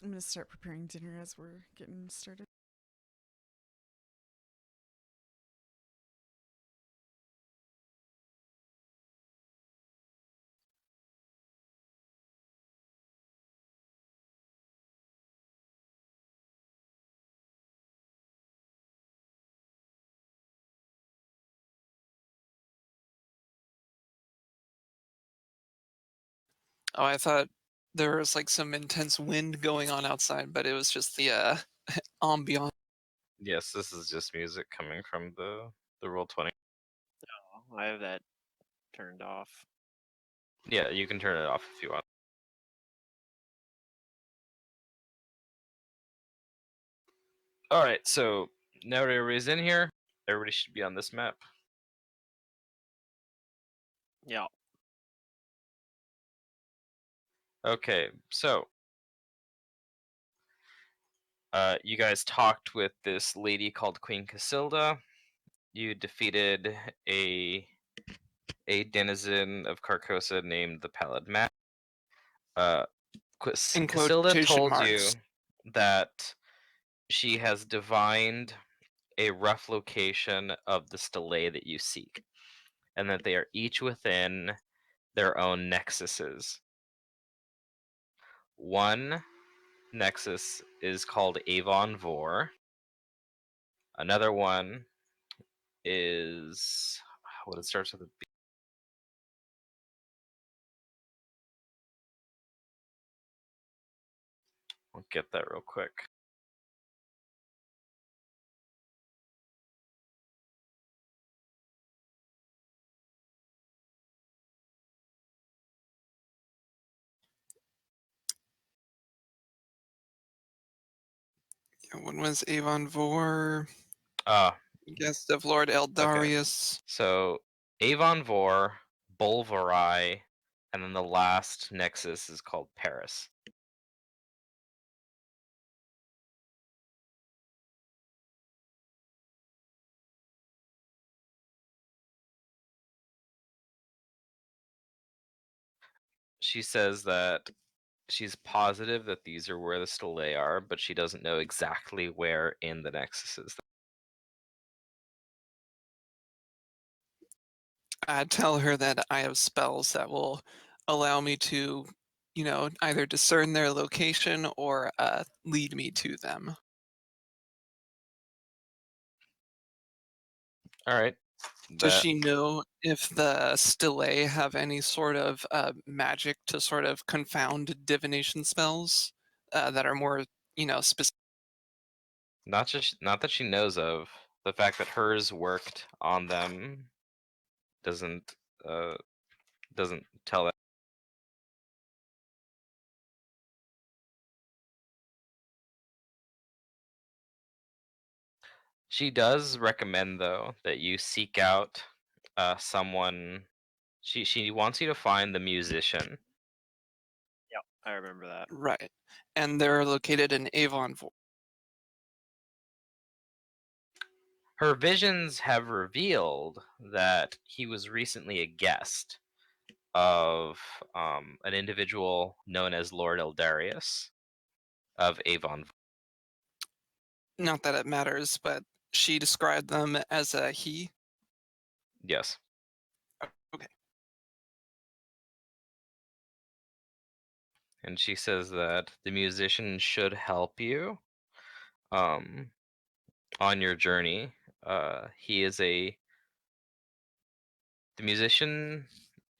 I'm gonna start preparing dinner as we're getting started. Oh, I thought there was like some intense wind going on outside, but it was just the ambiance. Yes, this is just music coming from the Roll20. Oh, I have that turned off. Yeah, you can turn it off if you want. All right, so now that everybody's in here, everybody should be on this map. Yeah. Okay, so you guys talked with this lady called Queen Casilda. You defeated a denizen of Carcosa named the Pallid Man. In Casilda quotation told you marks. that she has divined a rough location of the stelae that you seek, and that they are each within their own nexuses. One nexus is called Avon Vor. Another one is what it starts with a B. I'll get that real quick. Yeah, one was Avon Vor, Ah, guest of Lord okay. Eldarius. So Avon Vor, Bolvarai, and then the last nexus is called Paris. She says that she's positive that these are where the stelae are, but she doesn't know exactly where in the nexuses. Tell her that I have spells that will allow me to, either discern their location or lead me to them. All right. Does That she know if the Stelae have any sort of magic to sort of confound divination spells that are more, specific? not that she knows of. The fact that hers worked on them doesn't uh doesn't tell that. She does recommend though that you seek out someone. She wants you to find the musician. Yeah, I remember that. Right. And they're located in Avon. Her visions have revealed that he was recently a guest of an individual known as Lord Eldarius of Avon. Not that it matters, but she described them as a he. Yes. Okay. And she says that the musician should help you um, on your journey. He is the musician,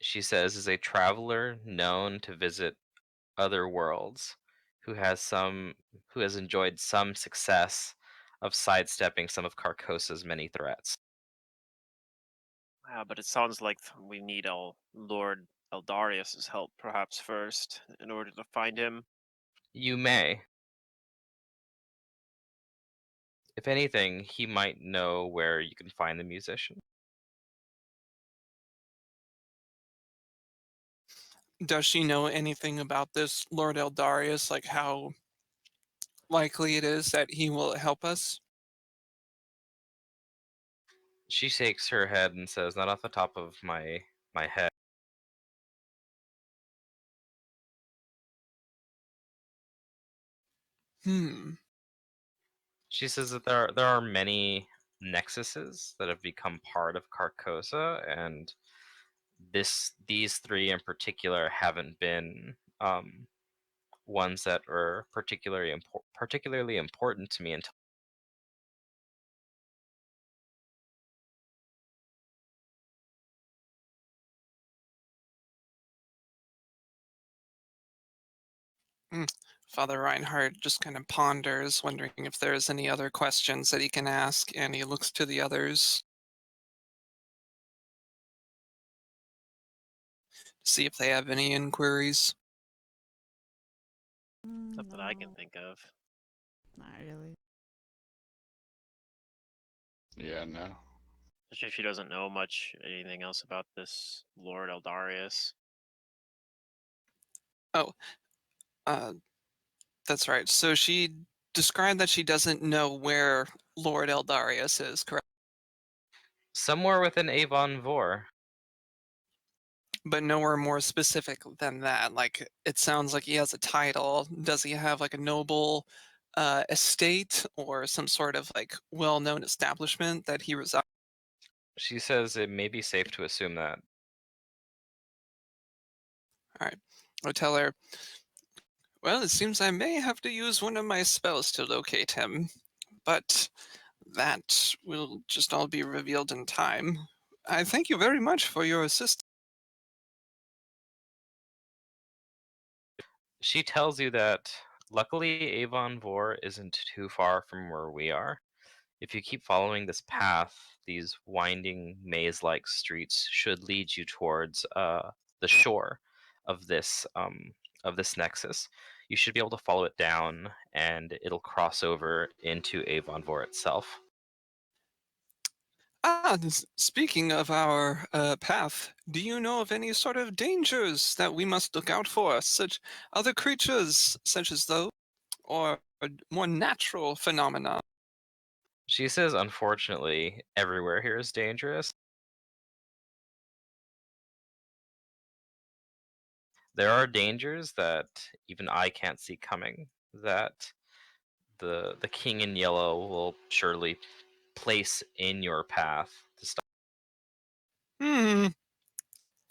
she says, is a traveler known to visit other worlds who has enjoyed some success of sidestepping some of Carcosa's many threats. Yeah, but it sounds like we need Lord Eldarius's help perhaps first in order to find him. You may. If anything, he might know where you can find the musician. Does she know anything about this Lord Eldarius, like how likely it is that he will help us? She shakes her head and says, "Not off the top of my head." Hmm. She says that there are many nexuses that have become part of Carcosa, and these three in particular haven't been ones that are particularly important to me until Mm. Father Reinhardt just kind of ponders, wondering if there's any other questions that he can ask, and he looks to the others to see if they have any inquiries. Not that I can No, think of. not really. Yeah, no. Especially if she doesn't know much anything else about this Lord Eldarius. Oh, uh, that's right. So she described that she doesn't know where Lord Eldarius is, correct? somewhere within Avon Vor. But nowhere more specific than that. Like, it sounds like he has a title. Does he have like a noble estate or some sort of like well-known establishment that he resides? She says it may be safe to assume that. All right. I'll tell her, well, it seems I may have to use one of my spells to locate him, but that will just all be revealed in time. I thank you very much for your assistance. She tells you that luckily Avon Vor isn't too far from where we are. If you keep following this path, these winding maze-like streets should lead you towards the shore of this nexus. You should be able to follow it down, and it'll cross over into Avon Vor itself. Speaking of our path, do you know of any sort of dangers that we must look out for, such other creatures such as those, or more natural phenomena? She says, unfortunately, everywhere here is dangerous. There are dangers that even I can't see coming, that the king in yellow will surely place in your path to stop. Hmm.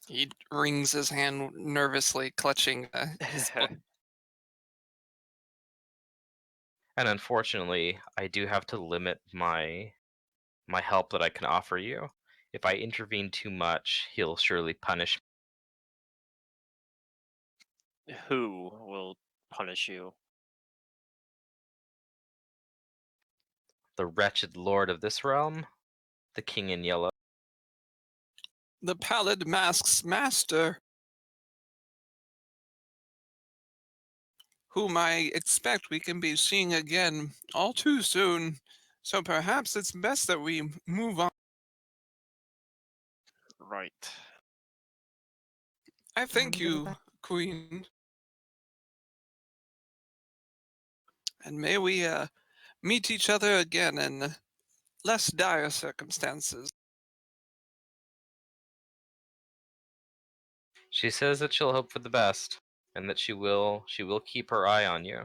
He wrings his hand nervously, clutching his book. And unfortunately, I do have to limit my help that I can offer you. If I intervene too much, he'll surely punish Who will punish you? the wretched lord of this realm, the king in yellow. The pallid mask's master, whom I expect we can be seeing again all too soon. So perhaps it's best that we move on. Right. I Time thank to go you, back. Queen, and may we meet each other again in less dire circumstances. She says that she'll hope for the best, and that she will keep her eye on you.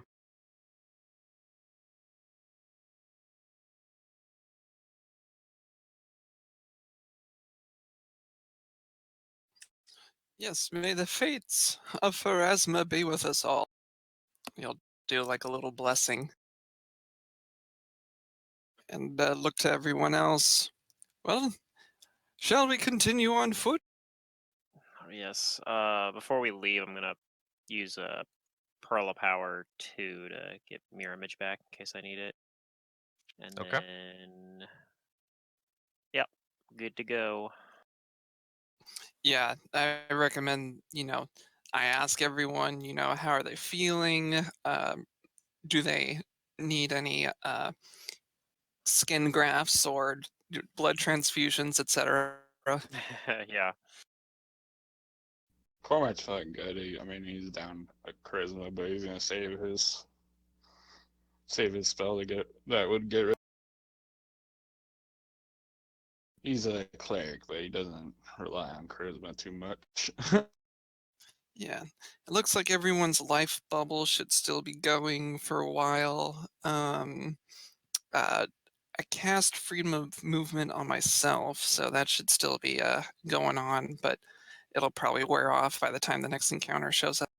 Yes, may the fates of Pharasma be with us all. You'll do like a little blessing and look to everyone else. Well, shall we continue on foot? Yes. Before we leave, I'm gonna use a Pearl of Power 2 to get Mirror Image back in case I need it. And Okay. then, yep, good to go. Yeah, I recommend, I ask everyone, how are they feeling? Do they need any skin grafts or blood transfusions, etc.? Yeah. Cormac's feeling good. I mean, he's down a charisma, but he's gonna save his spell to get that would get rid. He's a cleric, but he doesn't rely on charisma too much. Yeah. It looks like everyone's life bubble should still be going for a while. I cast freedom of movement on myself, so that should still be going on, but it'll probably wear off by the time the next encounter shows up.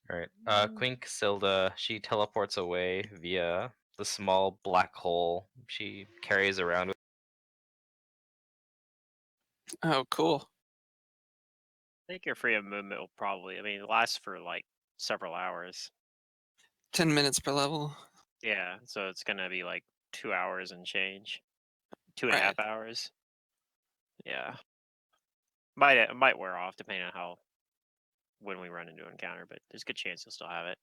All right. Queen Casilda, she teleports away via the small black hole she carries around. Oh, cool. I think your freedom of movement will probably, I mean, it lasts for like several hours. 10 minutes per level. Yeah, so it's gonna be like 2 hours and change, two and a Right. half hours. Yeah, might wear off depending on how when we run into an encounter, but there's a good chance you'll still have it.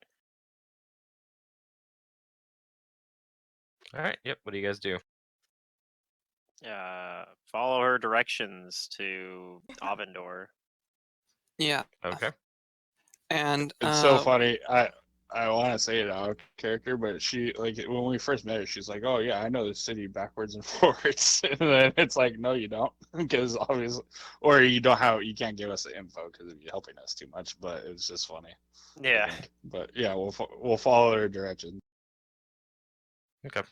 All right. Yep. What do you guys do? Follow her directions to Avendor. Yeah. Okay. And It's so funny. I want to say it out of character, but she like when we first met her, she's like, "Oh yeah, I know the city backwards and forwards," and then it's like, "No, you don't," because obviously, or you can't give us the info because you're helping us too much. But it was just funny. I Yeah. think. But yeah, we'll follow her direction. Okay.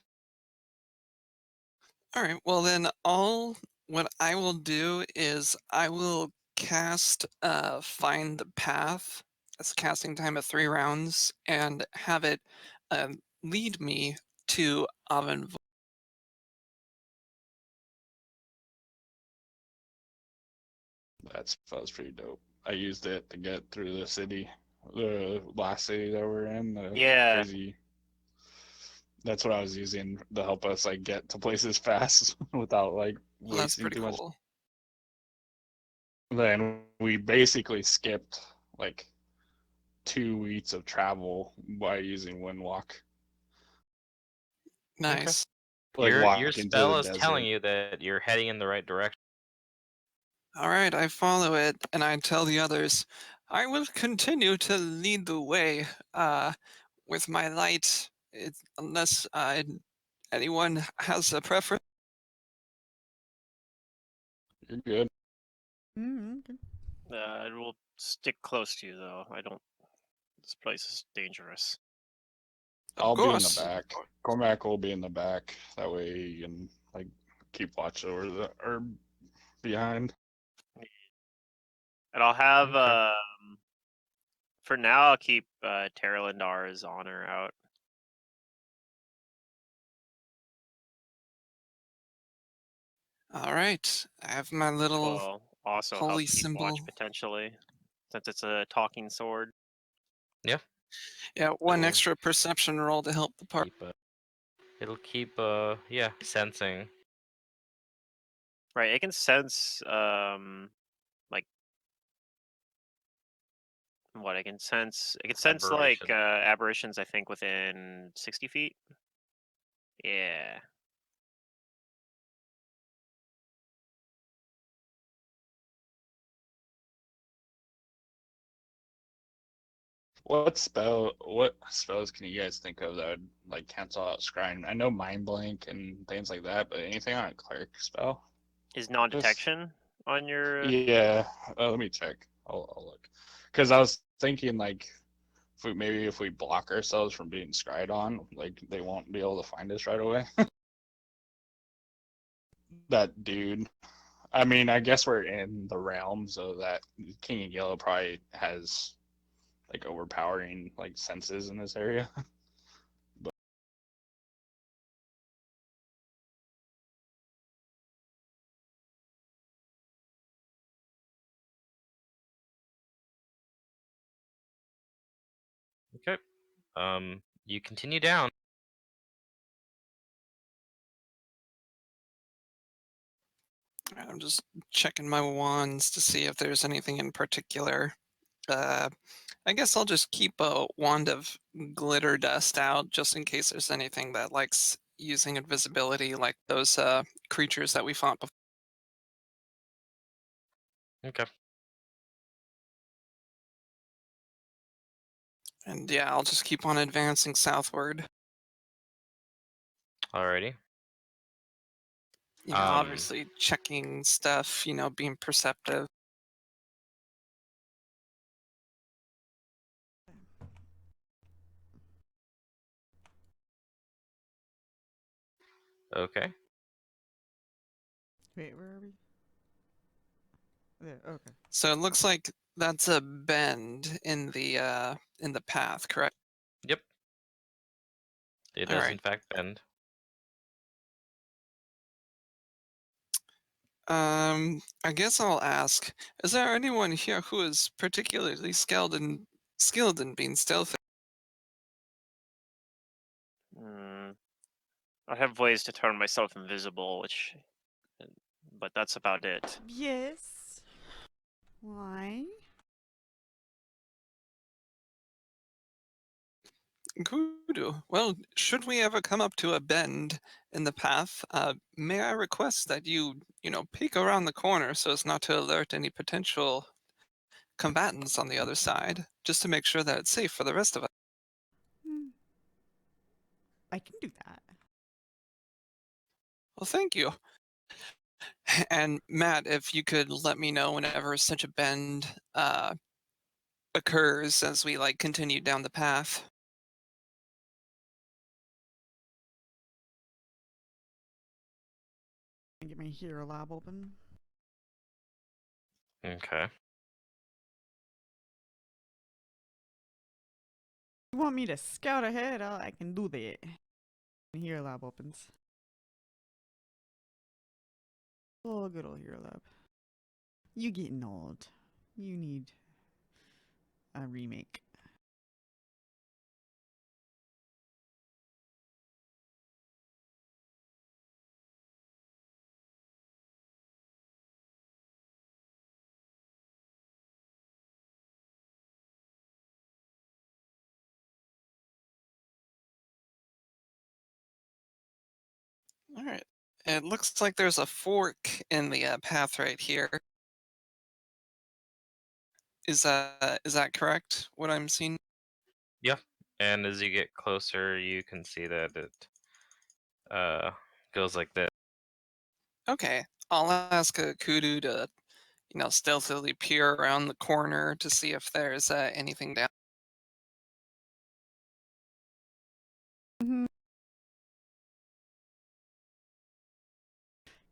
all right. Well, then what I will do is I will cast Find the Path. That's casting time of 3 rounds and have it lead me to Oven. That spell's pretty dope. I used it to get through the city, the last city that we're in. The Yeah. crazy. That's what I was using to help us like get to places fast without like Well, that's wasting pretty too much. cool. Then we basically skipped like 2 weeks of travel by using Windwalk, Okay. Nice. like Your walking through the spell is telling desert. you that you're heading in the right direction. All right, I follow it, and I tell the others, I will continue to lead the way with my light, unless anyone has a preference. You're good. Okay. It will stick close to you though. I don't. This place is dangerous. Of I'll be in the course. back. Cormac will be in the back. That way you can like keep watch over the or behind. And I'll have Okay. for now I'll keep Terralindar's honor out. All right, I have my little Will also help holy keep watch symbol. potentially, since it's a talking sword. Yeah. Yeah, one It'll extra perception roll to help the party. keep. It'll keep. Yeah. Sensing. Right, it can sense like what it can sense. It can sense like Aberration. aberrations. I think within 60 feet. Yeah. What spells can you guys think of that would like cancel out scrying? I know mind blank and things like that, but anything on a cleric spell? Is Just non-detection on your? yeah. Let me check. I'll look. Because I was thinking like if we block ourselves from being scryed on, like they won't be able to find us right away. That dude. I mean, I guess we're in the realm, so that King of Yellow probably has like overpowering like senses in this area. Okay. You continue down. I'm just checking my wands to see if there's anything in particular. Uh, I guess I'll just keep a wand of glitter dust out just in case there's anything that likes using invisibility, like those creatures that we fought before. Okay. And yeah, I'll just keep on advancing southward. Alrighty. Um. Obviously checking stuff, being perceptive. Okay. Wait, where are we? There. Okay. So it looks like that's a bend in the path, correct? Yep. It All does right. in fact bend. I guess I'll ask, is there anyone here who is particularly skilled in being stealthy? I have ways to turn myself invisible, but that's about it. Yes. Why? Kudu. Well, should we ever come up to a bend in the path, may I request that you peek around the corner so as not to alert any potential combatants on the other side, just to make sure that it's safe for the rest of us. Hmm. I can do that. Well, thank you. And Matt, if you could let me know whenever such a bend occurs as we continue down the path. Get my hero lab open. Okay. You want me to scout ahead? I can do that. Hero lab opens. Oh, good old hero lab. You getting old. You need a remake. All right. It looks like there's a fork in the path right here. Is that correct? What I'm seeing? Yeah. And as you get closer, you can see that it goes like this. Okay. I'll ask Kudu to stealthily peer around the corner to see if there's anything down. Mm-hmm.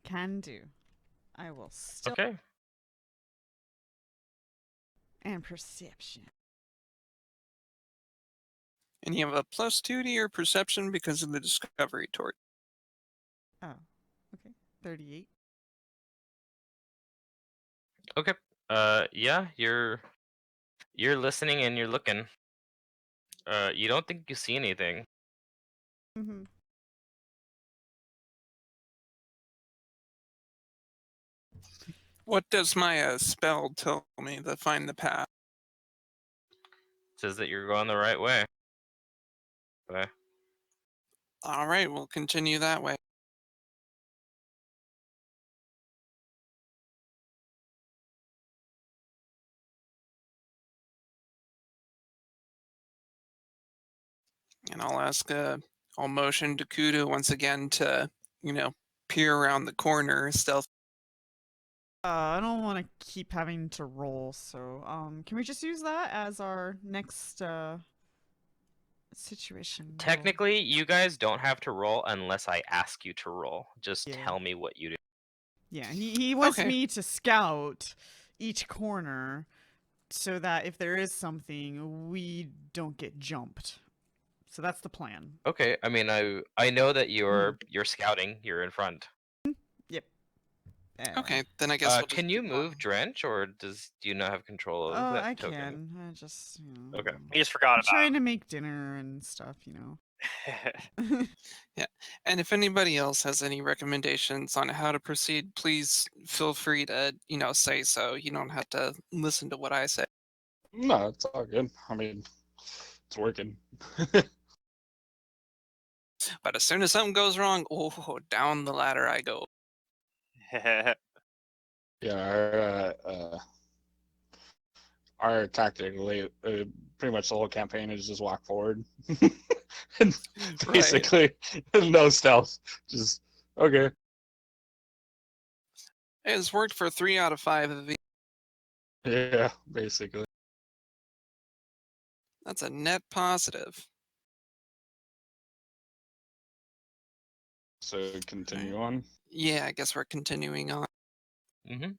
Can do. I will still. Okay. And perception. And you have a +2 to your perception because of the discovery torch. Oh, okay. 38. Okay. Yeah, you're listening and you're looking. You don't think you see anything. Mm-hmm. What does my spell tell me to find the path? It says that you're going the right way. Okay. All right, we'll continue that way. And I'll motion to Kudu once again to, peer around the corner stealth. I don't want to keep having to roll, so can we just use that as our next situation? roll? Technically, you guys don't have to roll unless I ask you to roll. Just Yeah. tell me what you do. Yeah, he wants Okay. me to scout each corner so that if there is something, we don't get jumped. So that's the plan. Okay. I mean, I know that you're scouting. You're in front. Yep. Okay, then I guess we'll just Can you keep move Drench, or do you not have control of that I token? can. I just, Okay. We just forgot I'm about trying to make dinner and stuff, it. Yeah, and if anybody else has any recommendations on how to proceed, please feel free to, say so. You don't have to listen to what I say. No, it's all good. I mean, it's working. But as soon as something goes wrong, down the ladder I go. Yeah, our tactic, pretty much the whole campaign is just walk forward. And basically, no stealth. Just okay. It has worked for 3 out of 5 of these. Yeah, basically. That's a net positive. So continue on. Yeah, I guess we're continuing on. Mm-hmm.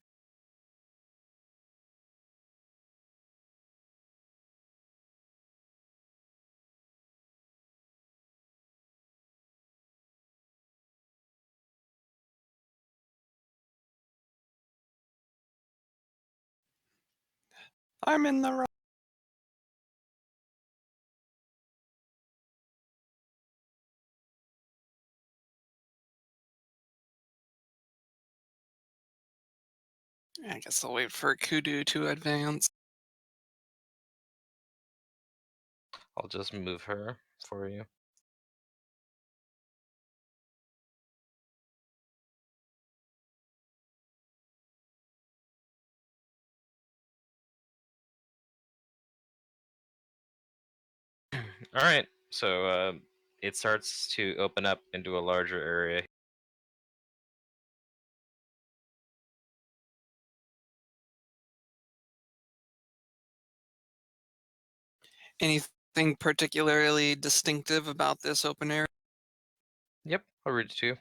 I'm in the right. I guess I'll wait for Kudu to advance. I'll just move her for you. All right, so it starts to open up into a larger area. Anything particularly distinctive about this open area? Yep, I'll read it to you.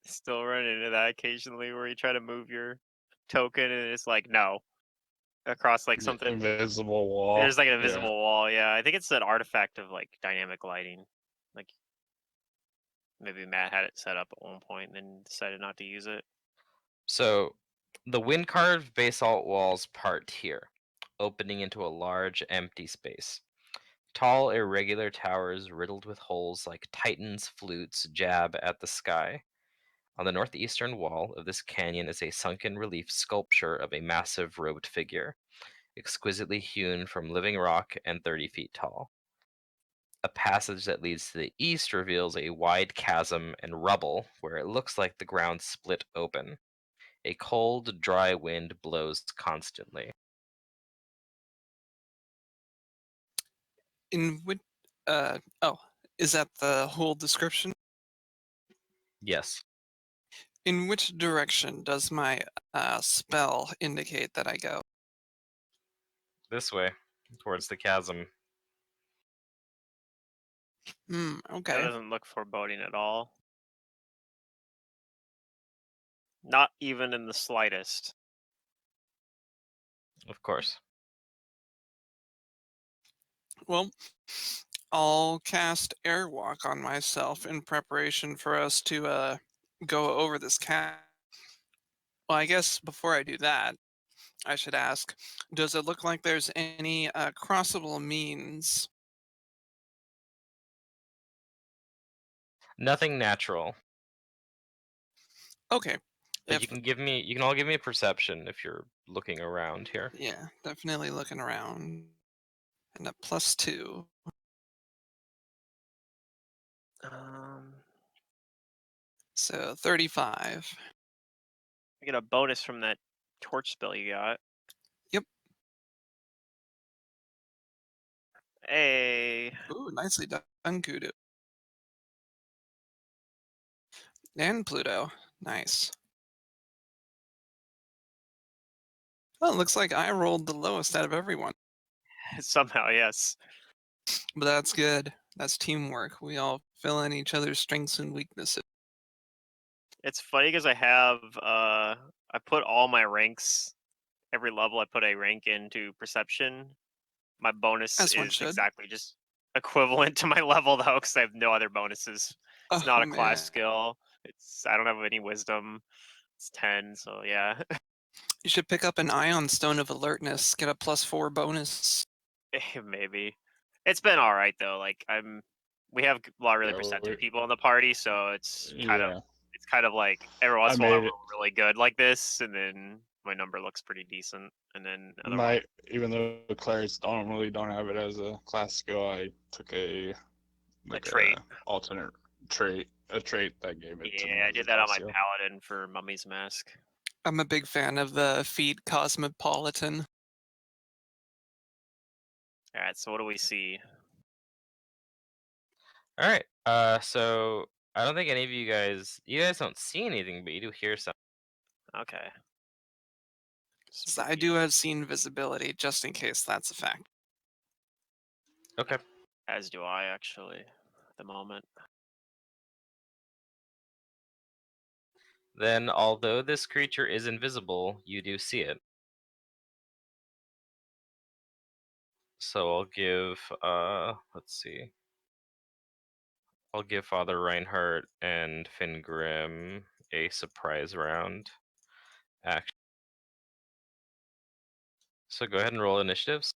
Still run into that occasionally where you try to move your token and it's like no. Across like something. Invisible wall. There's like an Yeah. invisible wall, yeah. I think it's an artifact of like dynamic lighting. Like maybe Matt had it set up at one point and then decided not to use it. So, the wind-carved basalt walls part here, opening into a large empty space. Tall, irregular towers riddled with holes like titans' flutes jab at the sky. On the northeastern wall of this canyon is a sunken relief sculpture of a massive robed figure, exquisitely hewn from living rock and 30 feet tall. A passage that leads to the east reveals a wide chasm and rubble where it looks like the ground split open. A cold, dry wind blows constantly. In which, oh, is that the whole description? Yes. In which direction does my spell indicate that I go? This way, towards the chasm. Hmm, That okay. doesn't look foreboding at all. Not even in the slightest. Of course. Well, I'll cast Airwalk on myself in preparation for us to go over this cat. Well, I guess before I do that, I should ask, does it look like there's any crossable means? Nothing natural. Okay. But If you can all give me a perception if you're looking around here. yeah, definitely looking around. And a +2. Um, So 35. I get a bonus from that torch spell you got. Yep. Hey, Ooh, nicely done, Kudu. And Pluto. Nice. Well, it looks like I rolled the lowest out of everyone. somehow, yes. But that's good. That's teamwork. We all fill in each other's strengths and weaknesses. It's funny because I put all my ranks, every level I put a rank into perception. My bonus As one is should. exactly just equivalent to my level though, because I have no other bonuses. It's not Oh, a class man. skill. I don't have any wisdom. It's 10, so yeah. You should pick up an Ion Stone of Alertness, get a +4 bonus. Maybe. It's been all right though. Like we have a lot of really Yeah, perceptive people in the party, so it's kind of like every once I in a while I made it. roll really good like this, and then my number looks pretty decent, and then otherwise, Even though clerics don't have it as a class skill, I took a trait. alternate trait, a trait that gave it to me Yeah, I as a did that on class my skill. paladin for Mummy's Mask. I'm a big fan of the feat Cosmopolitan. All right, so what do we see? All right. So I don't think any of you guys don't see anything, but you do hear something. Okay. So I do have seen visibility, just in case that's a fact. Okay. As do I actually, at the moment. Then, although this creature is invisible, you do see it. So I'll give, let's see. I'll give Father Reinhardt and Fingrim a surprise round. Action. So go ahead and roll initiatives.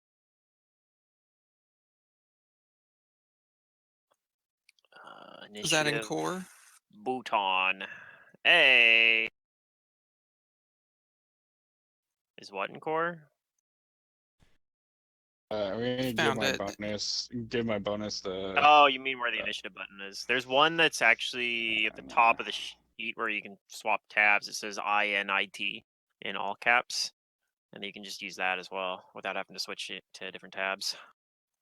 Is that in Initiative. core? Bhutan. Hey. Is what in core? I'm gonna give Found my it. bonus. Give my bonus to. Oh, you mean where the initiative button is? There's one that's actually at the top of the sheet where you can swap tabs. It says INIT in all caps, and you can just use that as well without having to switch it to different tabs.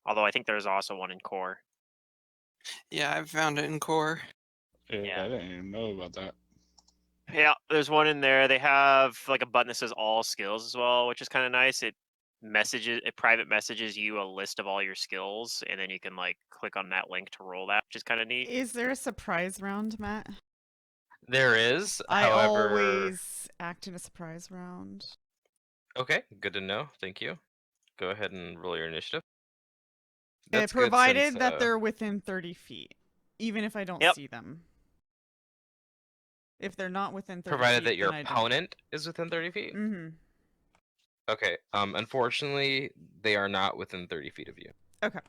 Although I think there's also one in core. Yeah, I found it in core. Yeah, I didn't even know about that. Yeah, there's one in there. They have like a button that says all skills as well, which is kind of nice. It private messages you a list of all your skills, and then you can like click on that link to roll that, which is kind of neat. Is there a surprise round, Matt? There is, I however. always act in a surprise round. Okay, good to know. Thank you. Go ahead and roll your initiative. That's good provided since, that they're within 30 feet, even if I don't Yep. see them. If they're not within 30 provided feet, that your then I don't. opponent is within 30 feet. Mm-hmm. Okay. Unfortunately, they are not within 30 feet of you. Okay.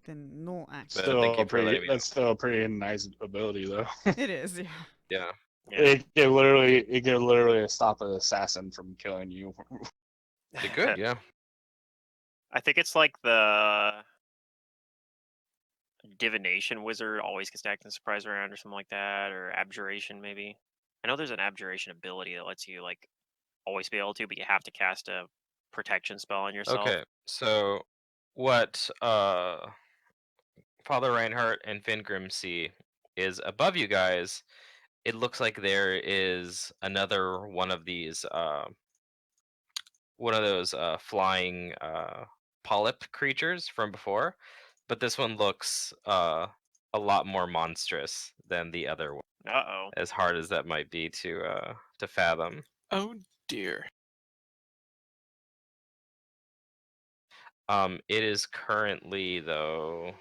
Then no action. But thank you for letting me know. That's still a pretty nice ability, though. It is, yeah. Yeah. Yeah. It can literally stop an assassin from killing you. It could, yeah. I think it's like the divination wizard always gets to act in surprise round or something like that, or abjuration maybe. I know there's an abjuration ability that lets you like always be able to, but you have to cast a protection spell on yourself. Okay. So what Father Reinhardt and Fingrim see is above you guys. It looks like there is another one of these one of those flying polyp creatures from before, but this one looks a lot more monstrous than the other one. Uh-oh. As hard as that might be to fathom. Oh dear. It is currently though.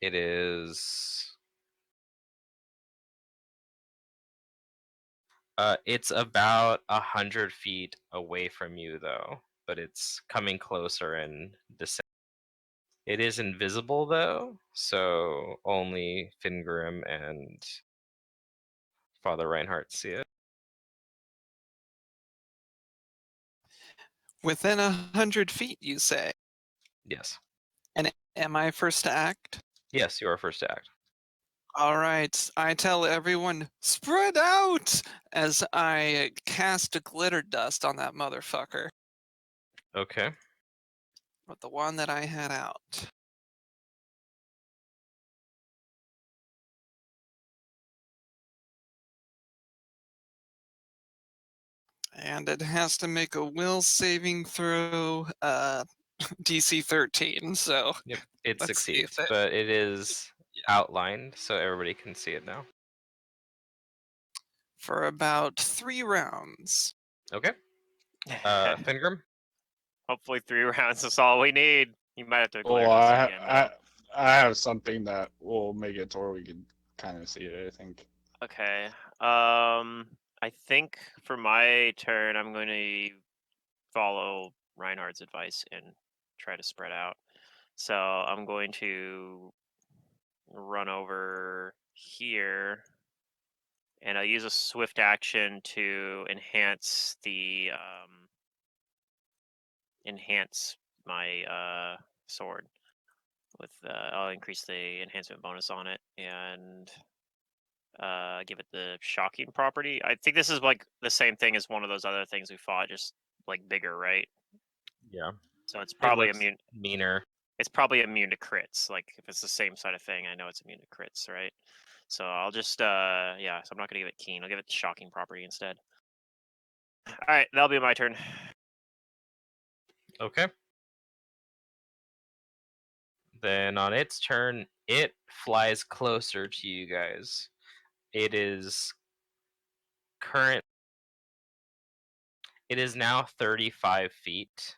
It is. It's about 100 feet away from you though, but it's coming closer and descending. It is invisible though, so only Fingrim and Father Reinhardt see it. Within 100 feet, you say? Yes. And am I first to act? Yes, you are first to act. All right, I tell everyone, spread out, as I cast a glitter dust on that motherfucker. Okay. With the one that I had out. And it has to make a will saving throw, DC 13, so Yep. It let's see if succeeds, it... but it is outlined so everybody can see it now. For about 3 rounds. Okay. Fingrim? Hopefully 3 rounds is all we need. You might have to Well, glare dust again, though. I have something that will make it to where we can kind of see it, I think. Okay. I think for my turn, I'm going to follow Reinhardt's advice and try to spread out. So I'm going to run over here, and I'll use a swift action to enhance the enhance my sword. With I'll increase the enhancement bonus on it and give it the shocking property. I think this is like the same thing as one of those other things we fought, just like bigger, right? Yeah. So it's It probably looks immune. meaner. It's probably immune to crits. Like if it's the same side of thing, I know it's immune to crits, right? So I'll just yeah. So I'm not gonna give it keen. I'll give it the shocking property instead. All right, that'll be my turn. Okay. Then on its turn, it flies closer to you guys. it is current. It is now 35 feet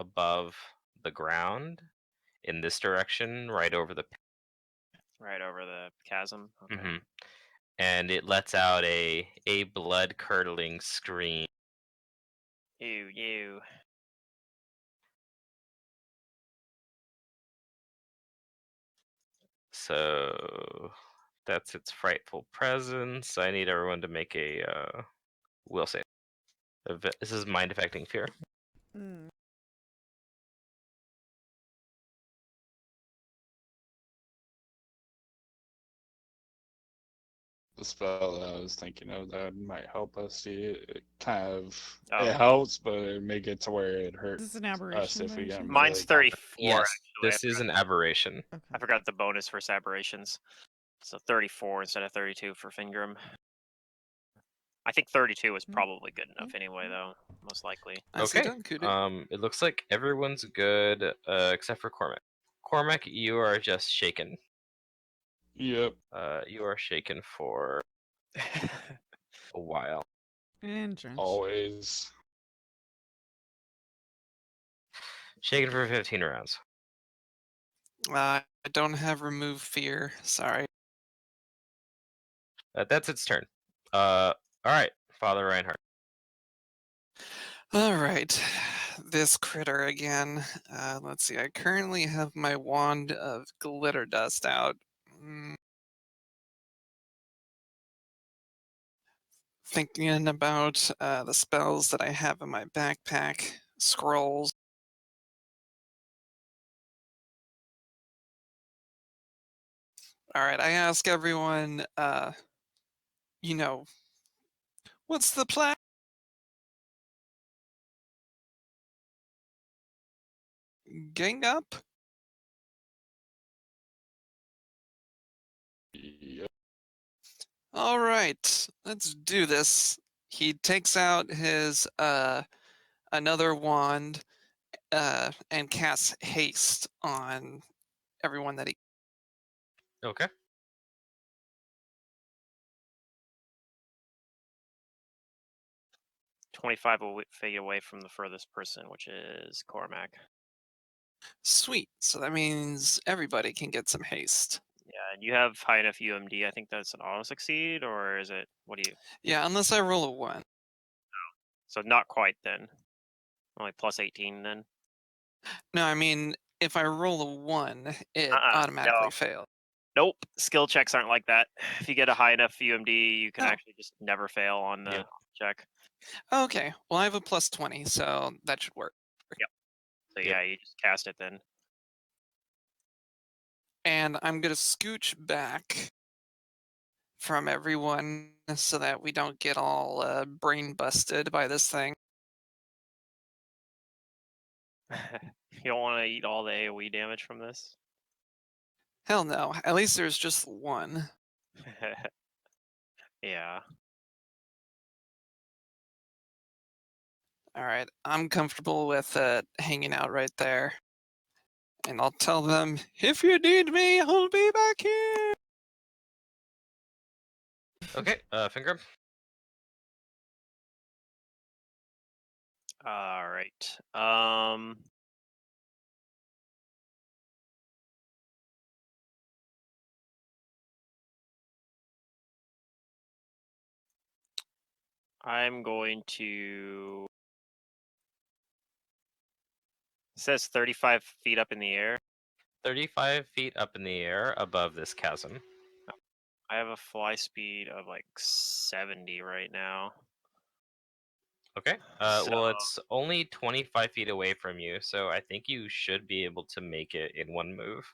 above the ground in this direction, right over the. Right over the chasm. Okay. Mhm. And it lets out a blood curdling scream. Ew. So that's its frightful presence. I need everyone to make a will save. This is mind affecting fear. Mm. The spell that I was thinking of that might help us see it kind of Oh. it helps, but it may get to where it hurts This is an us aberration. if we by get chance? really Mine's 34. Yes, actually. this is an aberration. Okay. I forgot the bonus for aberrations. So 34 instead of 32 for Fingram. I think 32 is probably good enough anyway, though. Most likely. Nicely Okay. done, Kudu. It looks like everyone's good except for Cormac. Cormac, you are just shaken. Yep. You are shaken for a while. And Drench. Always. Shaken for 15 rounds. I don't have remove fear. Sorry. That's its turn. All right, Father Reinhardt. All right, this critter again. Let's see. I currently have my wand of glitter dust out. Thinking about the spells that I have in my backpack, scrolls. All right, I ask everyone, what's the plan? Gang up? Yep. All right, let's do this. He takes out his another wand and casts haste on everyone that he. Okay. feet away from the furthest person, which is Cormac. Sweet. So that means everybody can get some haste. Yeah, and you have high enough UMD. I think that's an auto succeed, or is it? What do you? Yeah, unless I roll a 1. So not quite then. Only plus 18 then. No, I mean, if I roll a 1, it No. automatically fails. Nope. Skill checks aren't like that. If you get a high enough UMD, you can Oh. actually just never fail on the Yep. check. Okay, well, I have a plus 20, so that should work. So Yep. yeah, you just cast it then. And I'm going to scooch back from everyone so that we don't get all brain busted by this thing. You don't want to eat all the AoE damage from this. Hell no. At least there's just one. Yeah. All right, I'm comfortable with hanging out right there. And I'll tell them, if you need me, I'll be back here. Okay. Fingram. All right. I'm going to. It says 35 feet up in the air. 35 feet up in the air above this chasm. I have a fly speed of like 70 right now. Okay. So- Well, it's only 25 feet away from you, so I think you should be able to make it in one move.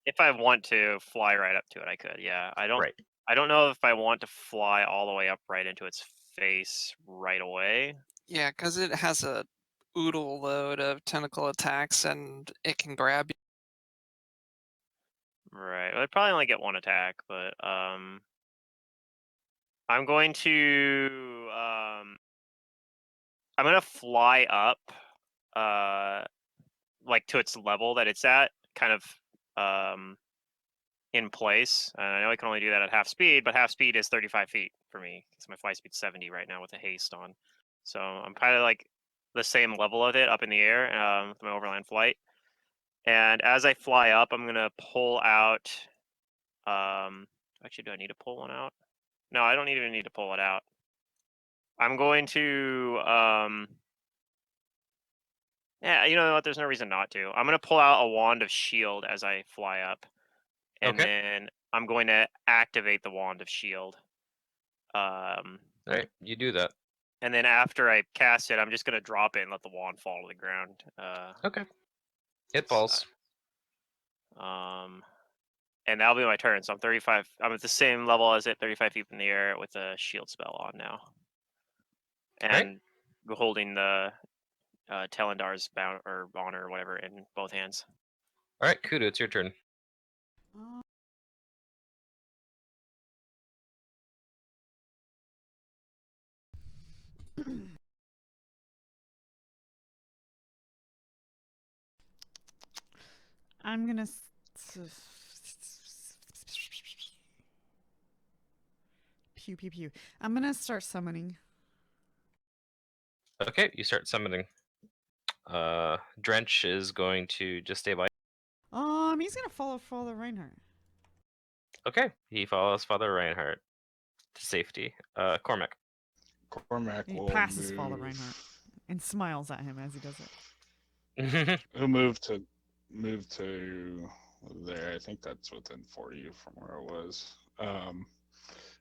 If I want to fly right up to it, I could. Yeah. I don't. Right. I don't know if I want to fly all the way up right into its face right away. Yeah, because it has a oodle load of tentacle attacks and it can grab you. Right. Well, I'd probably only get one attack, but I'm going to I'm gonna fly up like to its level that it's at, kind of in place. And I know I can only do that at half speed, but half speed is 35 feet for me because my fly speed's 70 right now with a haste on. So I'm kind of like the same level of it up in the air with my overland flight. And as I fly up, I'm gonna pull out. Actually, do I need to pull one out? No, I don't even need to pull it out. I'm going to. Yeah, you know what? There's no reason not to. I'm gonna pull out a wand of shield as I fly up, and Okay. then I'm going to activate the wand of shield. All right, you do that. And then after I cast it, I'm just gonna drop it and let the wand fall to the ground. Okay. It falls. And that'll be my turn. So I'm 35. I'm at the same level as it, 35 feet in the air with a shield spell on now, and holding the Telendar's bound or honor or whatever in both hands. All right, Kudu, it's your turn. I'm gonna. Pew pew pew. I'm gonna start summoning. Okay, you start summoning. Drench is going to just stay by. He's gonna follow Father Reinhardt. Okay, he follows Father Reinhardt to safety. Cormac. Cormac He will passes move. Father Reinhardt and smiles at him as he does it. He'll move to there. I think that's within 40 from where it was.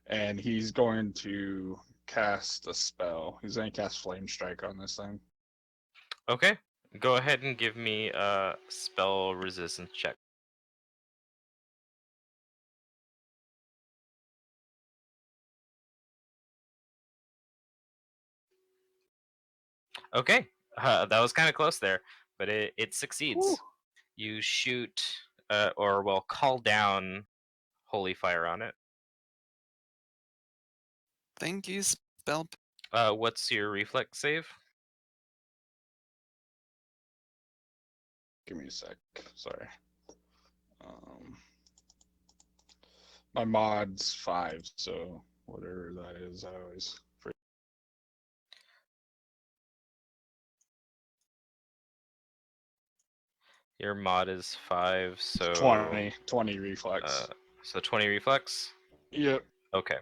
And he's going to cast a spell. He's going to cast Flame Strike on this thing. Okay, go ahead and give me a spell resistance check. Okay, that was kind of close there, but it succeeds. Woo. You shoot, call down holy fire on it. Thank you, spell. What's your reflex save? Give me a sec. Sorry. My mod's 5, so whatever that is, I always forget. Your mod is 5, so 20 reflex. So 20 reflex. Yep. Okay.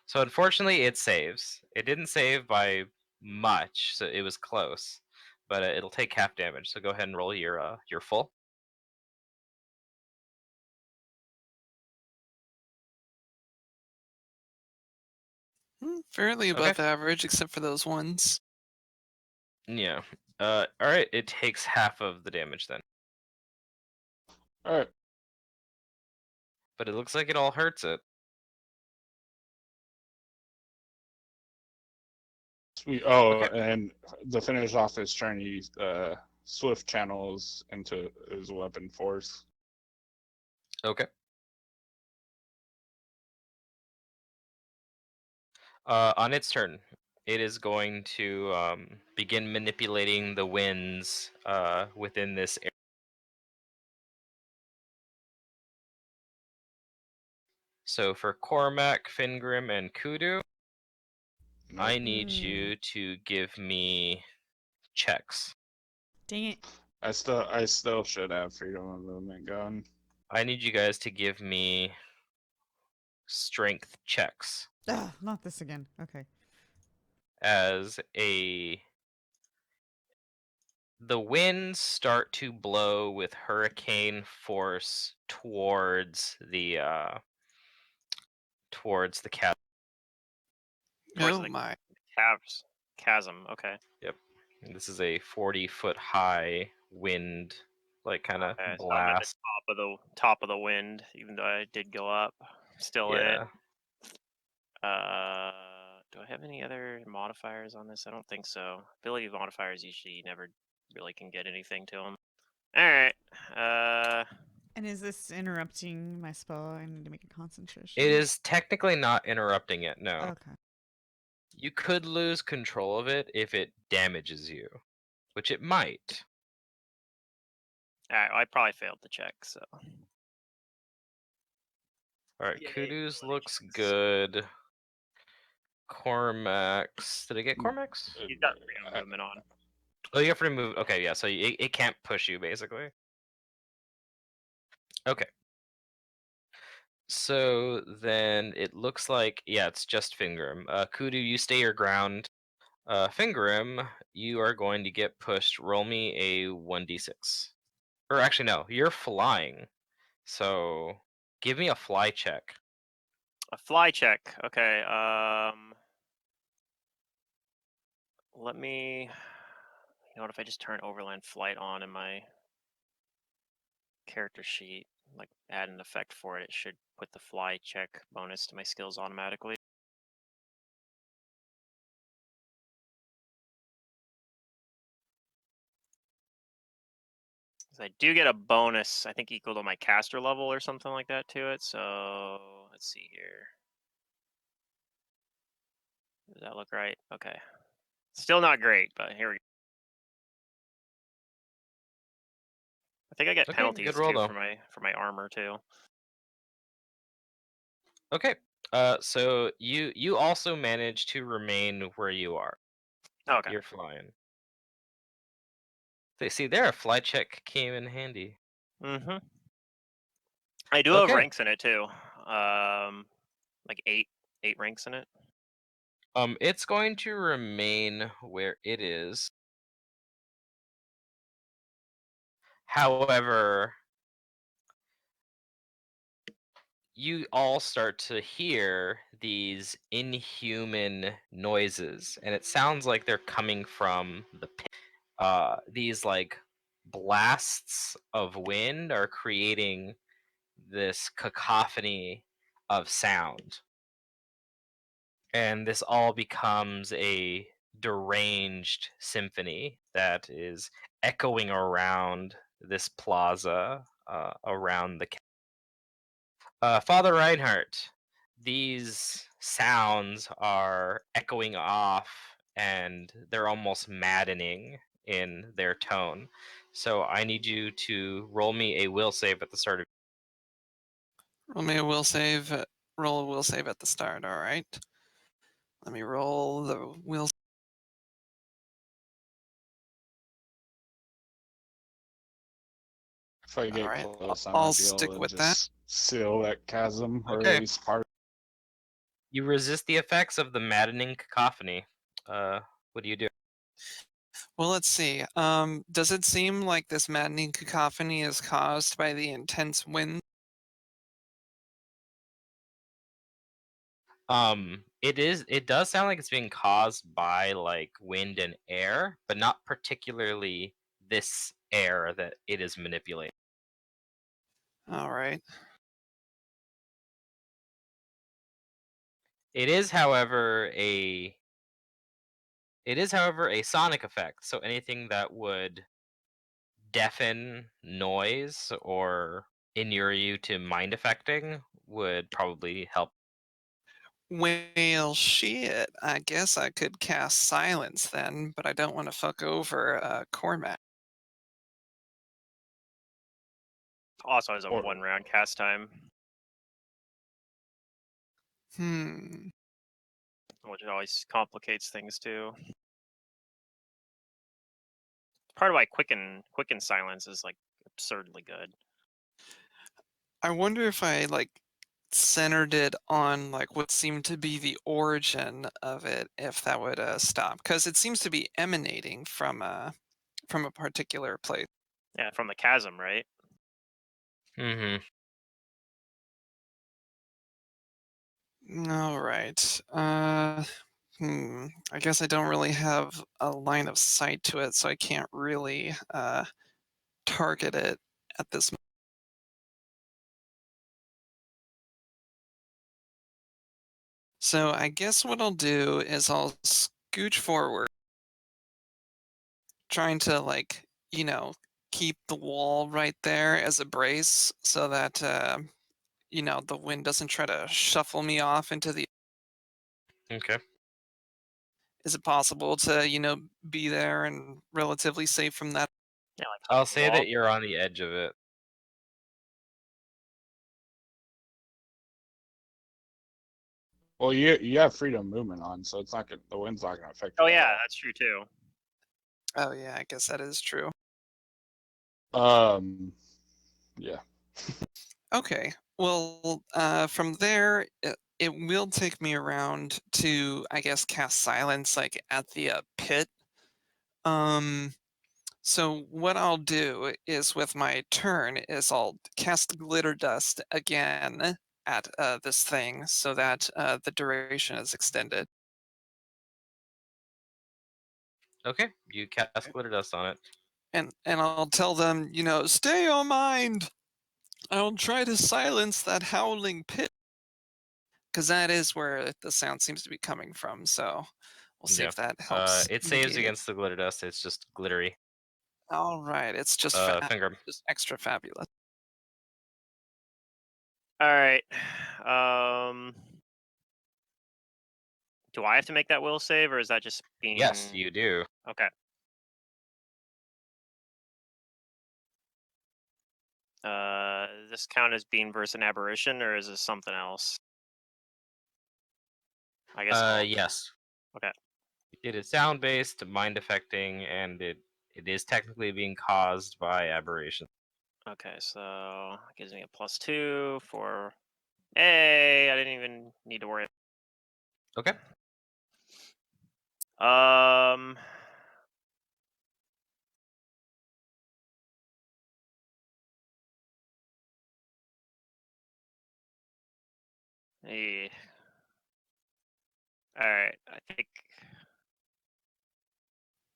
So unfortunately, it saves. It didn't save by much, so it was close, but it'll take half damage. So go ahead and roll your full. Fairly above average, except for those ones. Yeah. All right. It takes half of the damage then. All right. But it looks like it all hurts it. Sweet. Oh, Okay. and to finish off his turn, he swift channels into his weapon force. Okay. On its turn, it is going to begin manipulating the winds within this area. So for Cormac, Fingrim, and Kudu, Nope. I need you to give me checks. Dang it. I still should have freedom of movement going. I need you guys to give me strength checks. Ugh, not this again. Okay. The winds start to blow with hurricane force towards the chasm. Towards Oh the my. chasm. Okay. Yep. And this is a 40-foot high wind, like kind of Okay, so I'm at the blast. top of the wind, even though I did go up. Still in it. Yeah. Do I have any other modifiers on this? I don't think so. Ability modifiers usually never really can get anything to them. All right. And is this interrupting my spell? I need to make a concentration. It is technically not interrupting it, no. Okay. You could lose control of it if it damages you, which it might. I probably failed the check, so. All right, Yay, Kudu's ability looks checks. good. Cormax, did I get Cormax? He's got freedom of movement on. Oh, you have to move. Okay, yeah. So it can't push you basically. Okay. So then it looks like it's just Fingram. Kudu, you stay your ground. Fingram, you are going to get pushed. Roll me a 1d6. Or actually, no, you're flying. So give me a fly check. A fly check. Okay. Let me. You know what? If I just turn overland flight on in my character sheet, like add an effect for it, it should put the fly check bonus to my skills automatically. I do get a bonus, I think equal to my caster level or something like that to it. So let's see here. Does that look right? Okay. Still not great, but here we go. I think I get Okay, penalties good roll too though. for my armor too. Okay. So you also manage to remain where you are. Okay. You're flying. See, there a fly check came in handy. Mm-hmm. I do have Okay. ranks in it too. Like eight ranks in it. It's going to remain where it is. However, you all start to hear these inhuman noises, and it sounds like they're coming from the pit. These like blasts of wind are creating this cacophony of sound, and this all becomes a deranged symphony that is echoing around this plaza, around the Father Reinhardt. These sounds are echoing off, and they're almost maddening in their tone. So I need you to roll me a will save at the start of. Roll me a will save. Roll a will save at the start. All right. Let me roll the will. If I get Alright, close, I I'll might be able stick to with that. just seal that chasm, or Okay. at least part. You resist the effects of the maddening cacophony. What do you do? Well, let's see. Does it seem like this maddening cacophony is caused by the intense wind? It does sound like it's being caused by like wind and air, but not particularly this air that it is manipulating. All right. It is, however, a sonic effect. So anything that would deafen noise or inure you to mind affecting would probably help. Well, shit. I guess I could cast silence then, but I don't want to fuck over Cormac. Also has a Or 1 round cast time, which always complicates things too. Part of why quicken silence is like absurdly good. I wonder if I like centered it on like what seemed to be the origin of it, if that would stop, because it seems to be emanating from a particular place. Yeah, from the chasm, right? Mm-hmm. All right. I guess I don't really have a line of sight to it, so I can't really target it at this. So I guess what I'll do is I'll scooch forward, trying to like keep the wall right there as a brace, so that the wind doesn't try to shuffle me off into the. Okay. Is it possible to be there and relatively safe from that? Yeah, like I'll hugging the say wall. that you're on the edge of it. Well, you have freedom of movement on, so it's not gonna, the wind's not gonna affect you Oh at yeah, that's true too. Oh yeah, I guess that is true. all. Yeah. Okay. Well, from there, it will take me around to, I guess, cast silence, like at the pit. Um, so what I'll do is with my turn is I'll cast glitter dust again at this thing so that the duration is extended. Okay, you cast glitter dust on it. And I'll tell them, stay on mind. I'll try to silence that howling pit because that is where the sound seems to be coming from. So we'll see Yeah. if that helps It saves negate it. against the glitter dust. It's just glittery. All right, it's just Finger. just extra fabulous. All right. Do I have to make that will save, or is that just being? Yes, you do. Okay. Does this count as being versus an aberration, or is this something else? I guess. Yes. Okay. It is sound based, mind affecting, and it is technically being caused by aberration. Okay, so it gives me a +2 for. Hey, I didn't even need to worry. Okay. Um. eh. All right, I think.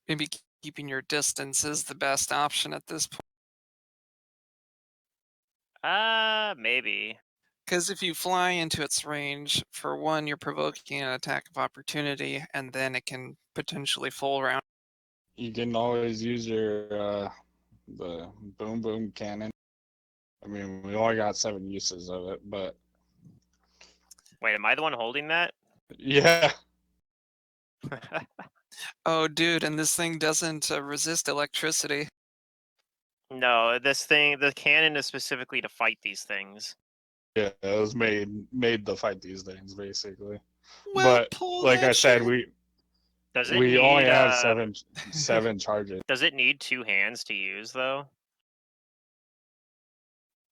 Maybe keeping your distance is the best option at this point. Maybe. Because if you fly into its range, for one, you're provoking an attack of opportunity, and then it can potentially full round. You can always use your the boom boom cannon. I mean, we only got 7 uses of it, but Wait, am I the one holding that? yeah. Oh, dude, and this thing doesn't resist electricity. No, this thing, the cannon is specifically to fight these things. Yeah, it was made to fight these things basically. Well, But pull like I that said, trigger. Does it we only need have seven charges. does it need 2 hands to use though?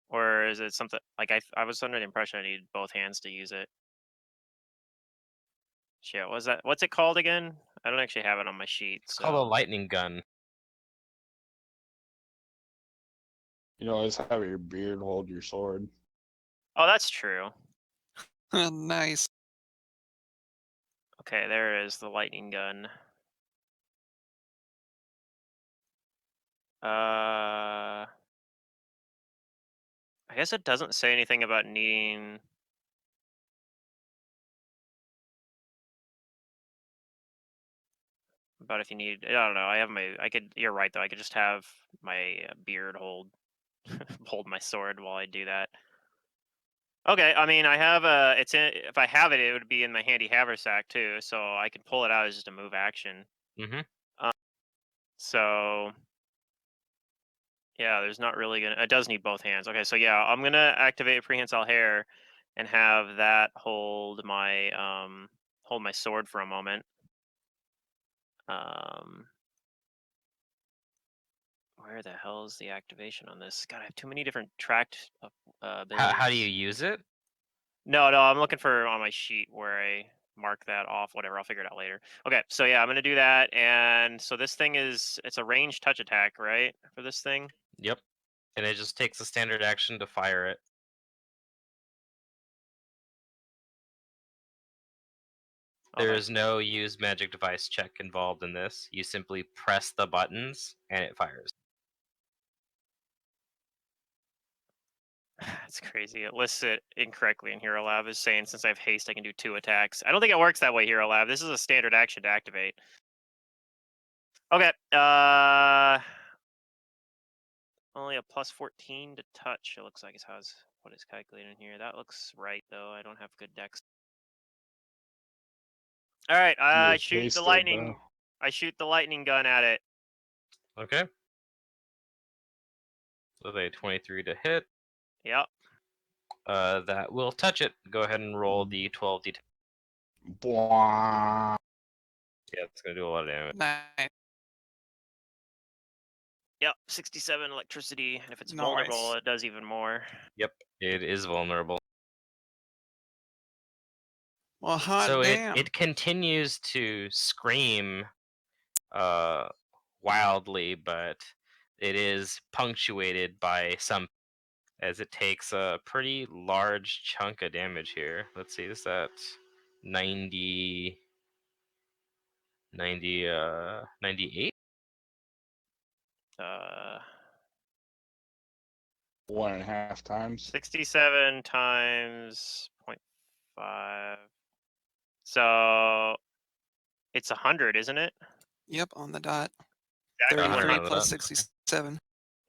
Or is it something like I was under the impression I needed both hands to use it. Shit, what's it called again? I don't actually have it on my sheet. It's So called a lightning gun. You know, always have your beard hold your sword. oh, that's true. Nice. Okay, there it is, the lightning gun. I guess it doesn't say anything about needing. About if you need, I don't know. I have my. I could. You're right though. I could just have my beard hold hold my sword while I do that. Okay, I mean, I have a. It's in. If I have it, it would be in my handy haversack too, so I could pull it out as just a move action. Mm-hmm. So yeah, there's not really gonna. It does need both hands. Okay, so yeah, I'm gonna activate prehensile hair, and have that hold my sword for a moment. Where the hell is the activation on this? God, I have too many different tracked abilities. How do you use it? No, I'm looking for on my sheet where I mark that off. Whatever, I'll figure it out later. Okay, so yeah, I'm gonna do that, and so this thing it's a ranged touch attack, right? For this thing. Yep. And it just takes a standard action to fire it. There Okay. is no use magic device check involved in this. You simply press the buttons and it fires. That's crazy. It lists it incorrectly in Hero Lab. Is saying since I have haste, I can do 2 attacks. I don't think it works that way, Hero Lab. This is a standard action to activate. Okay. Only a +14 to touch. It looks like is what is calculated in here. That looks right though. I don't have good dex. All right. I You're shoot the hasted, lightning. though. I shoot the lightning gun at it. Okay. with a 23 to hit. Yep. That will touch it. Go ahead and roll the 12d10. Bwah. Yeah, it's gonna do a lot of damage. Nice. Yep. 67 electricity, and if it's vulnerable, Nice. it does even more. Yep, it is vulnerable. Well, hot So damn. it continues to scream wildly, but it is punctuated by some, as it takes a pretty large chunk of damage here. Let's see, is that 90, 98? 1.5 times. 67 times 0.5. So it's 100, isn't it? Yep, on the dot. Exactly 33 100 on the plus dot. 67.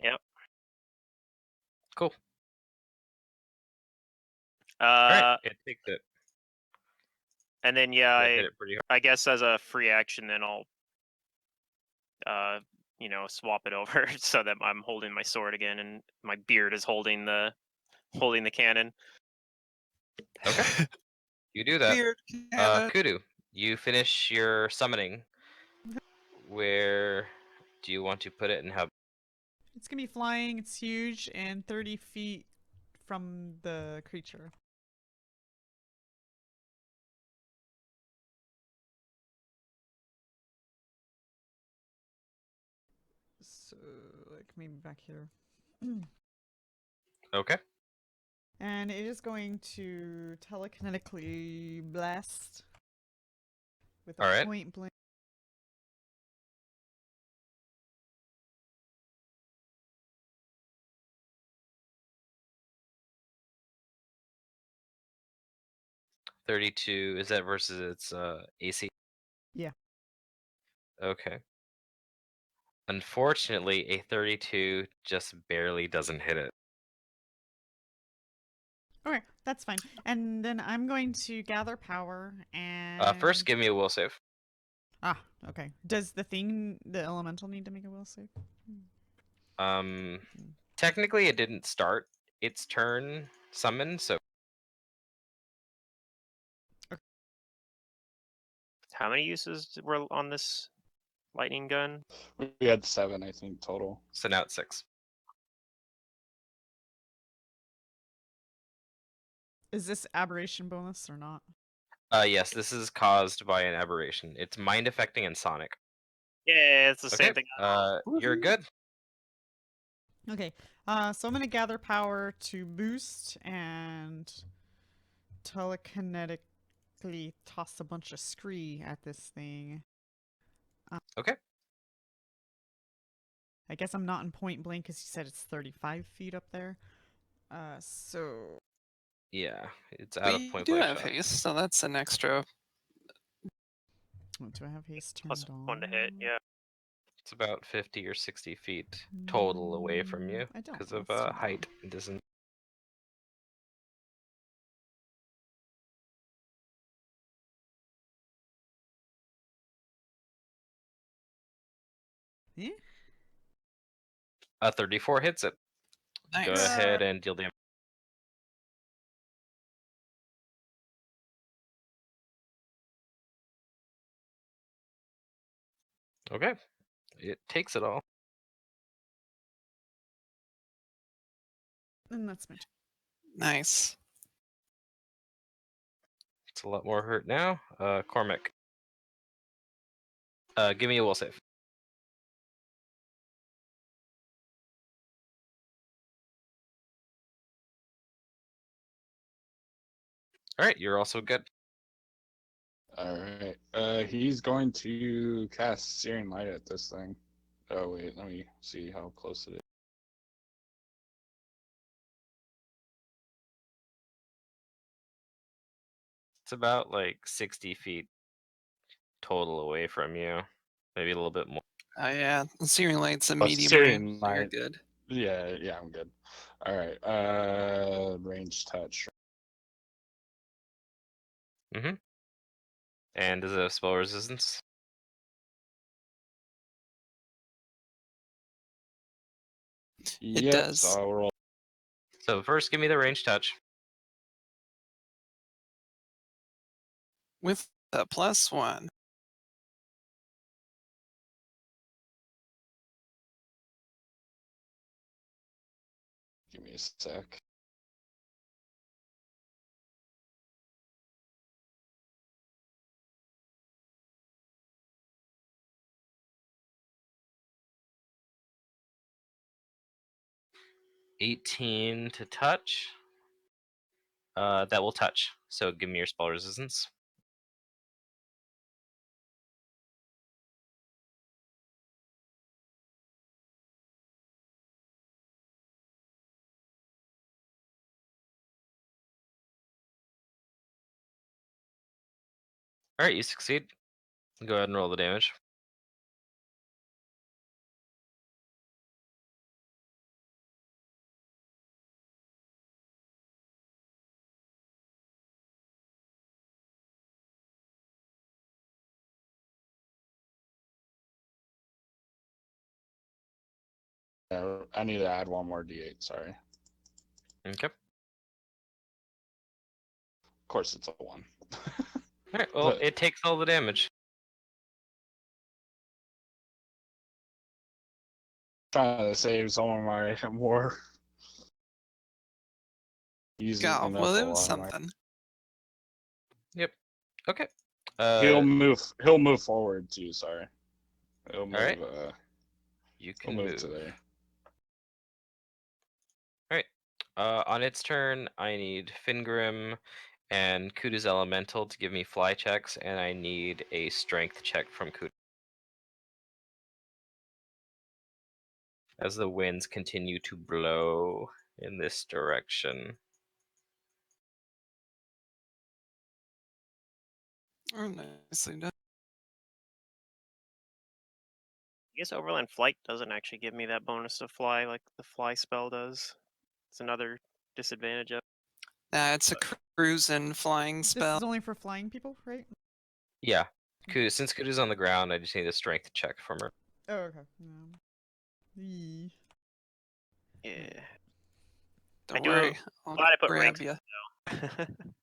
Yep. Cool. Alright, Uh, it takes it. and then yeah, It hit it pretty hard. I guess as a free action, then I'll swap it over so that I'm holding my sword again, and my beard is holding the cannon. Okay. You do that. Beard cannon. Kudu, you finish your summoning. Where do you want to put it and how? It's gonna be flying. It's huge and 30 feet from the creature. So, like maybe back here. Okay. And it is going to telekinetically blast with a Alright. point blank. $32. Is that versus its AC? Yeah. Okay. Unfortunately, a 32 just barely doesn't hit it. Okay, that's fine. And then I'm going to gather power and. First, give me a will save. Ah, okay. Does the elemental, need to make a will save? Technically, it didn't start its turn summon, so How many uses were on this lightning gun? We had 7, I think, total. now it's 6. Is this aberration bonus or not? Yes, this is caused by an aberration. It's mind affecting and sonic. Yeah, it's the Okay. same thing. You're good. Okay. So I'm gonna gather power to boost and telekinetically toss a bunch of scree at this thing. Okay. I guess I'm not in point blank because you said it's 35 feet up there. So Yeah, it's out But of you point do blank have shot. haste, so that's an extra. what do I have haste turned Plus on? 1 to hit. Yeah. It's about 50 or 60 feet total away from you I don't. because of Let's turn it height on. and distance. Yeah. 34 hits it. Nice. Go ahead and deal damage. Okay. It takes it all. And that's my turn. Nice. It's a lot more hurt now. Cormac. Give me a will save. Alright, you're also good. Alright. He's going to cast Searing Light at this thing. Oh, wait, let me see how close it is. It's about like 60 feet total away from you. Maybe a little bit more. Oh yeah, the Searing Light's a Oh, medium Searing range, so you're Light. good. Yeah, I'm good. Alright, range touch. Mm-hmm. And does it have spell resistance? It Yep. does. So I'll roll. So first, give me the range touch. With a +1. Give me a sec. $18 to touch. That will touch. So give me your spell resistance. All right, you succeed. Go ahead and roll the damage. I need to add one more D8. Sorry. Okay. Of course, it's a 1. All right. Well, But- it takes all the damage. Trying to save some of my more. Using God, up well, a it was lot of my. something. Yep. Okay. He'll move. He'll move forward too. Sorry. He'll move. Alright. You He'll can move move. to there. On its turn, I need Fingrim and Kuda's Elemental to give me fly checks, and I need a strength check from Kuda. As the winds continue to blow in this direction. Oh, nicely done. I guess Overland Flight doesn't actually give me that bonus to fly like the fly spell does. It's another disadvantage of. Nah, it's a cruise and flying This spell. is only for flying people, right? Yeah. Since Kuda's on the ground, I just need a strength check from her. Oh, okay. No. Yee. Yeah. Don't do- worry, I'll glad I put grab ranks you.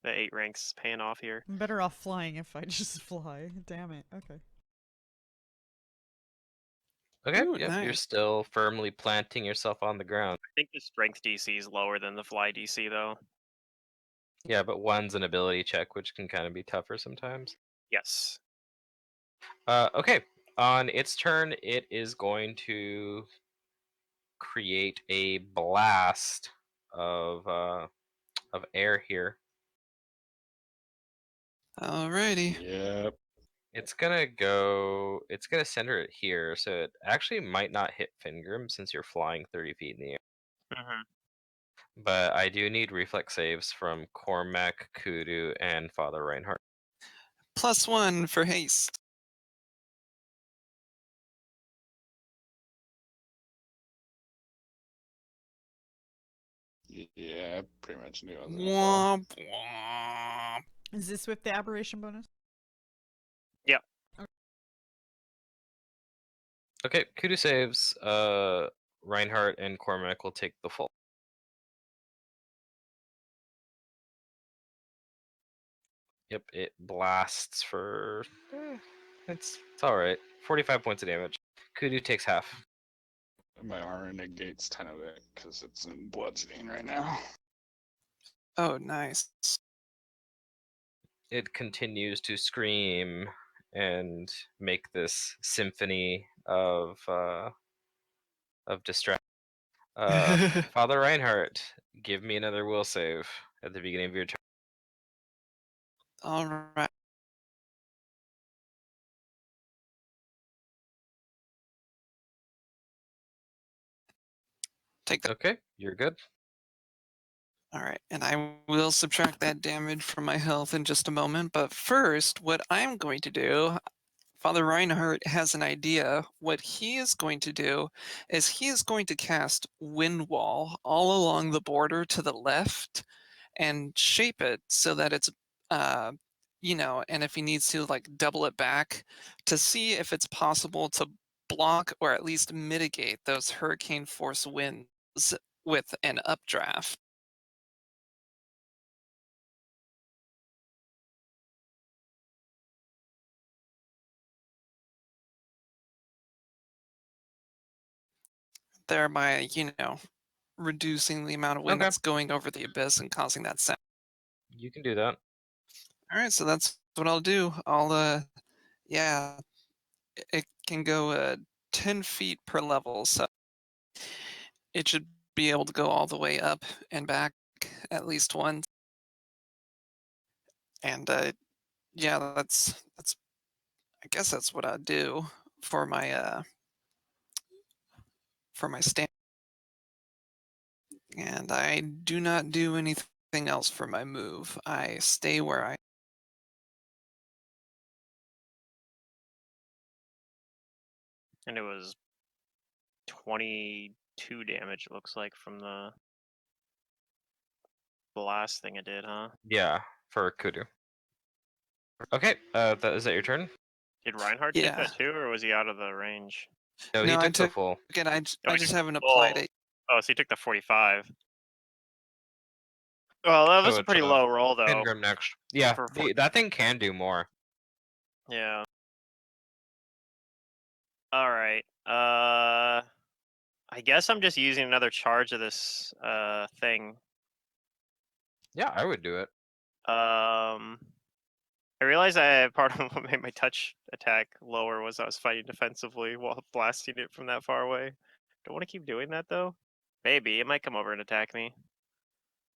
The 8 ranks is paying off here. I'm better off flying if I just fly. Damn it. Okay. Okay, Ooh, yep, you're nice. still firmly planting yourself on the ground. I think the strength DC is lower than the fly DC though. Yeah, but one's an ability check, which can kind of be tougher sometimes. Yes. Okay, on its turn, it is going to create a blast of air here. Alrighty. Yep. It's gonna center it here, so it actually might not hit Fingrim since you're flying 30 feet in the air. Mm-hmm. But I do need reflex saves from Cormac, Kudu, and Father Reinhardt. +1 for haste. Yeah, I pretty much knew I was gonna fail. Womp womp. Is this with the aberration bonus? Okay, Kudu saves. Reinhardt and Cormac will take the full. Yep, it blasts for. It's all right. 45 points of damage. Kudu takes half. My armor negates 10 of it because it's in bloodstain right now. Oh, nice. It continues to scream and make this symphony of distress. Father Reinhardt, give me another will save at the beginning of your turn. Alright. Take that. Okay, you're good. Alright, and I will subtract that damage from my health in just a moment, but first, what I'm going to do, Father Reinhardt has an idea. What he is going to do is he is going to cast Wind Wall all along the border to the left and shape it so that it's, and if he needs to, like, double it back to see if it's possible to block or at least mitigate those hurricane force winds with an updraft. Thereby, reducing the amount of wind Okay. that's going over the abyss and causing that sound. You can do that. All right, so that's what I'll do. Yeah, it can go 10 feet per level, so it should be able to go all the way up and back at least once. And yeah, that's I guess that's what I do for my stand. And I do not do anything else for my move. I stay where I. And it was 22 damage, it looks like, from the last thing it did, huh? Yeah, for Kudu. Okay, is that your turn? Did Reinhardt take Yeah. that too, or was he out of the range? No, No, he I took the took full. it. I he just took haven't the applied full. it. Oh, so he took the 45. Well, that was So a it's pretty low roll, though. Ingram next. Yeah, For that thing can do more. Yeah. All right. I guess I'm just using another charge of this thing. Yeah, I would do it. I realized part of what made my touch attack lower was I was fighting defensively while blasting it from that far away. Don't want to keep doing that though. Maybe it might come over and attack me.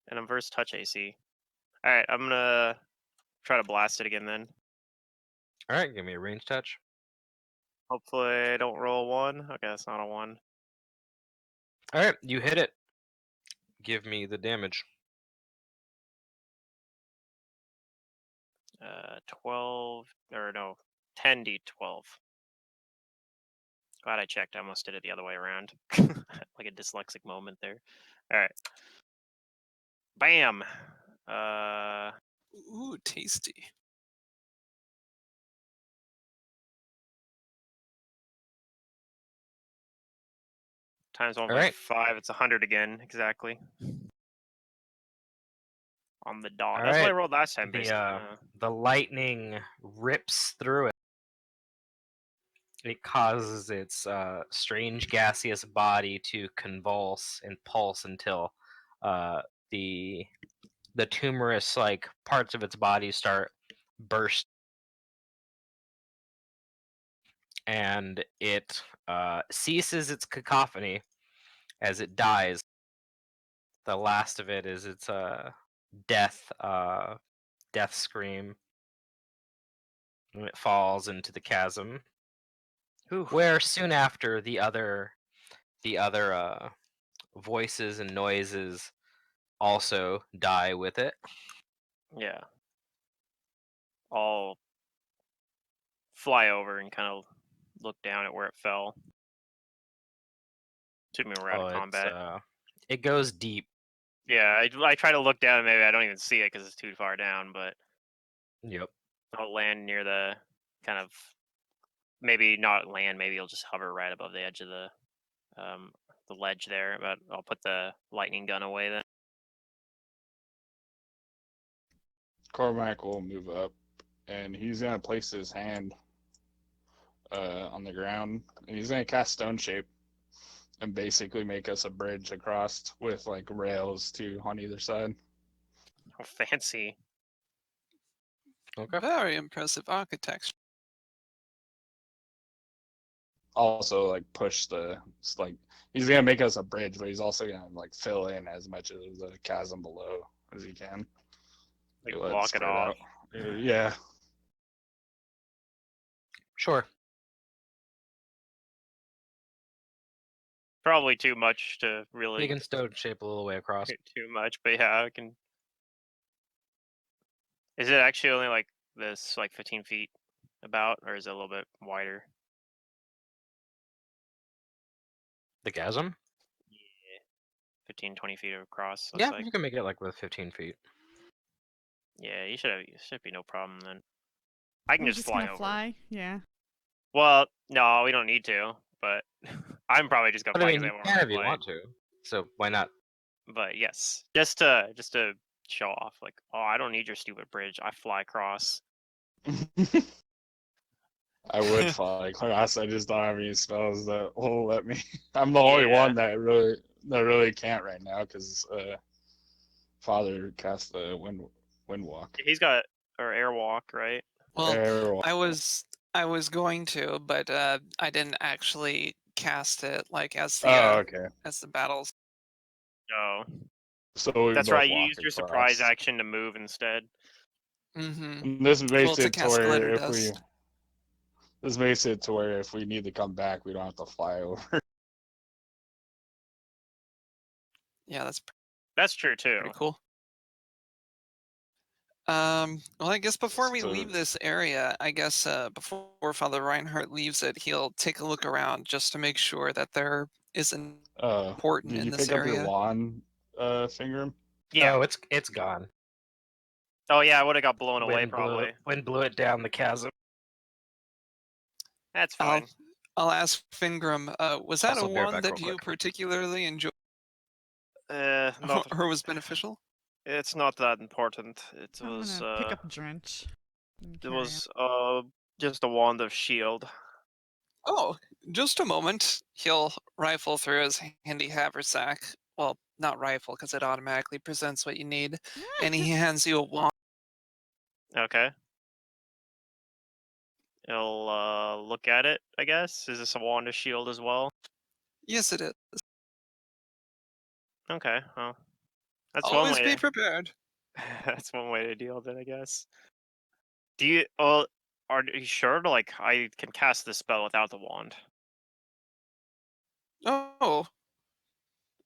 And I'm versus touch AC. All right, I'm gonna try to blast it again then. All right, give me a range touch. Hopefully I don't roll a 1. Okay, that's not a 1. All right, you hit it. Give me the damage. 12 or no, 10d12. Glad I checked. I almost did it the other way around. Like a dyslexic moment there. All right. Bam. Ooh, tasty. Times All right. 1.5. It's 100 again, exactly. On the dot. All That's what I right. rolled last time, basically. The lightning rips through it. It causes its strange gaseous body to convulse and pulse until the tumorous like parts of its body start burst, and it ceases its cacophony as it dies. The last of it is its death scream, and it falls into the chasm. Oof. Where soon after the other voices and noises also die with it. Yeah. I'll fly over and kind of look down at where it fell. Assuming we're out of combat. It goes deep. Yeah, I try to look down and maybe I don't even see it because it's too far down, but Yep. I'll land near the kind of, maybe not land, maybe it'll just hover right above the edge of the ledge there, but I'll put the lightning gun away then. Cormac will move up, and he's gonna place his hand on the ground, and he's gonna cast Stone Shape, and basically make us a bridge across with like rails too on either side. Oh, fancy. Okay. Very impressive architecture. Also, like push it's like he's gonna make us a bridge, but he's also gonna like fill in as much of the chasm below as he can. Like Let block it spread off. out. Yeah. Sure. Probably too much to You really can stone shape a little way across. hit too much, but yeah, I can. Is it actually only like this, like 15 feet about, or is it a little bit wider? The chasm? Yeah. 15, 20 feet across, looks Yeah, like. you can make it like with 15 feet. Yeah, you should be no problem then. I can We're just just fly gonna over. fly. Yeah. Well, no, we don't need to. but I'm probably just gonna But I fly mean, because you I want can to if you fly. want to. So why not? But yes, just to show off, like, oh, I don't need your stupid bridge. I fly across. I would fly across. I just don't have any spells that will let me. I'm the only Yeah. one that really can't right now because Father cast the wind walk. He's got or airwalk, right? Well, Air I was going to, but I didn't actually cast it like Oh, okay. as the battles. No, So we that's both right. You walk used your surprise across. action to move instead. Mm-hmm. And this Well, makes to it to cast where glitter if we dust. this makes it to where if we need to come back, we don't have to fly over. Yeah, that's That's true too. pretty cool. Well, I guess before we So, leave this area, I guess before Father Reinhardt leaves it, he'll take a look around just to make sure that there isn't important did in you this pick up your area. wand, Finger? Yeah. Oh, it's gone. Oh yeah, I would have got blown away Wind probably. blew it down the chasm. That's I'll fine. I'll ask Fingram. Was that a Also, be right wand back real that you quick. particularly enjoyed Not. or was beneficial? It's not that important. I'm gonna pick up Drench. And It carry him. was just a wand of shield. Oh, just a moment. He'll rifle through his handy haversack. Well, not rifle because it automatically presents what you need, and he hands you a wand. Okay. He'll look at it, I guess. Is this a wand of shield as well? Yes, it is. Okay, well. That's one Always way be to prepared. that's one way to deal with it, I guess. Do you are you sure like I can cast this spell without the wand? Oh,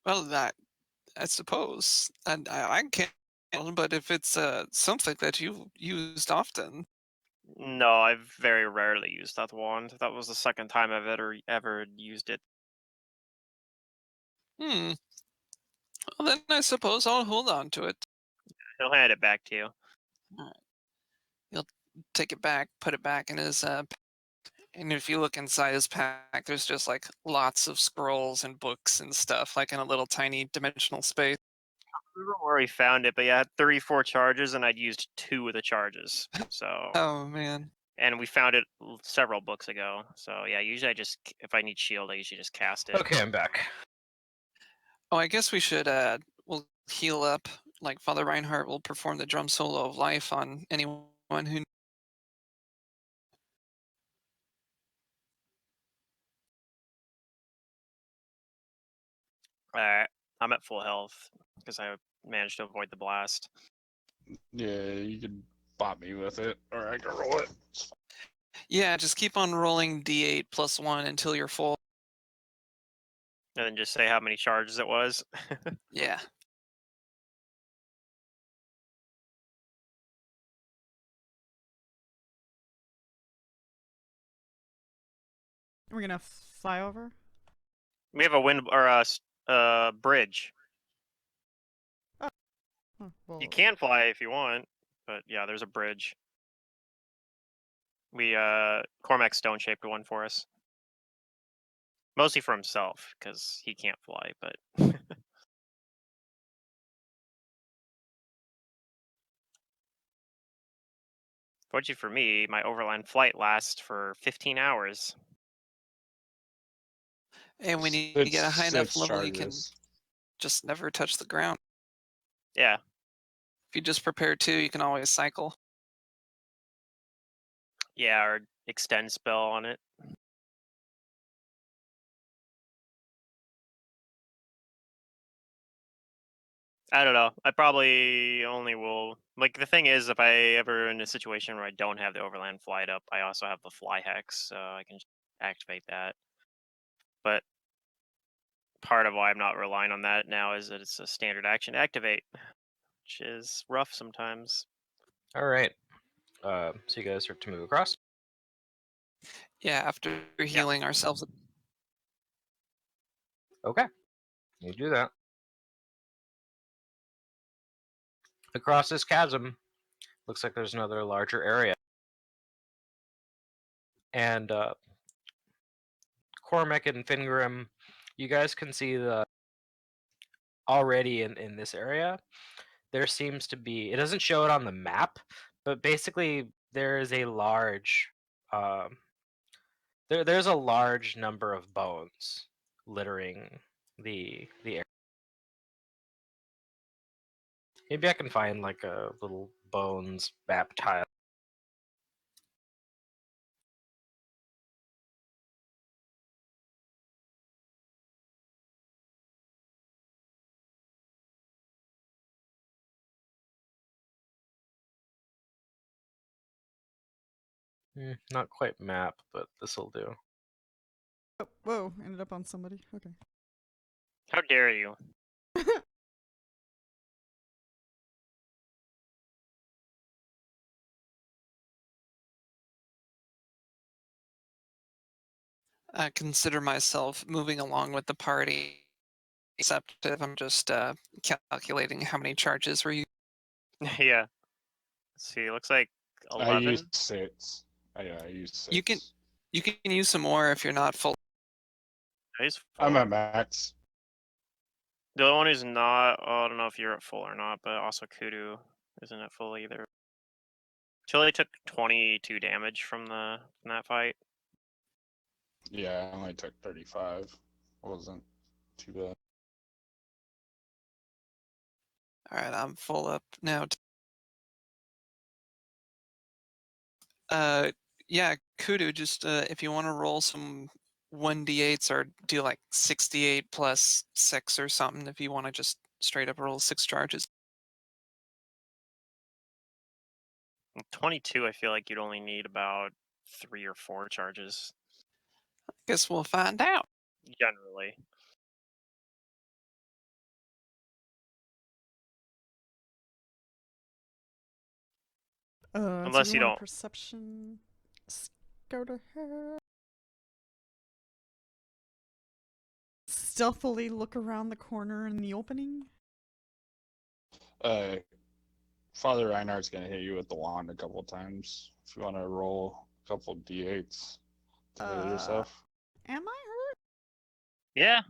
well, that I suppose, and I can't. But if it's something that you used often, No, I've very rarely used that wand. That was the second time I've ever used it. well, then I suppose I'll hold on to it. He'll hand it back to you. Alright. He'll take it back, put it back in his and if you look inside his pack, there's just like lots of scrolls and books and stuff, like in a little tiny dimensional space. I don't remember where he found it, but yeah, I had 34 charges and I'd used 2 of the charges. So Oh man. and we found it several books ago. So yeah, usually if I need shield, I usually just cast it. Okay, I'm back. Oh, I guess we should we'll heal up. Like Father Reinhardt will perform the drum solo of life on anyone who. I'm at full health because I managed to avoid the blast. Yeah, you could bot me with it, or I can roll it. Yeah, just keep on rolling d8 plus 1 until you're full. And then just say how many charges it was. Yeah. We're gonna fly over. We have a wind or a bridge. Oh, well, You can fly if you want, but yeah, there's a bridge. We Cormac stone shaped one for us. Mostly for himself, because he can't fly, but fortunately for me, my overland flight lasts for 15 hours. And when you get a high enough 6 level, you can charges. just never touch the ground. Yeah. If you just prepare 2, you can always cycle. Yeah, or extend spell on it. I don't know. I probably only will. Like, the thing is, if I ever in a situation where I don't have the overland flight up, I also have the fly hex, so I can just activate that. But part of why I'm not relying on that now is that it's a standard action to activate, which is rough sometimes. All right. So you guys are to move across. Yeah, after healing ourselves. Okay, you do that. Across this chasm, looks like there's another larger area. And Cormac and Fingrim, you guys can see the already in this area. There seems to be, it doesn't show it on the map, but basically there is a large um, there's a large number of bones littering the area. Maybe I can find like a little bones map tile. Not quite map, but this'll do. Oh, whoa, ended up on somebody. Okay. How dare you? I consider myself moving along with the party, except if I'm just calculating how many charges were you. Yeah. Let's see, looks like I 11. used 6. I used 6. You can use some more if you're not full. He's I'm full. at max. The other one who's not, I don't know if you're at full or not, but also Kudu isn't at full either. Chile took 22 damage from that fight. Yeah, I only took 35. Wasn't too bad. All right, I'm full up now. Yeah, Kudu, just if you want to roll some 1d8s or do like 68 plus 6 or something, if you want to just straight up roll 6 charges. 22, I feel like you'd only need about 3 or 4 charges Guess we'll find out. generally. So Unless you want a don't. perception. Go to her. Stealthily look around the corner in the opening. Father Reinhardt's gonna hit you with the wand a couple times. If you want to roll a couple d8s to heal yourself. Am I hurt? Yeah,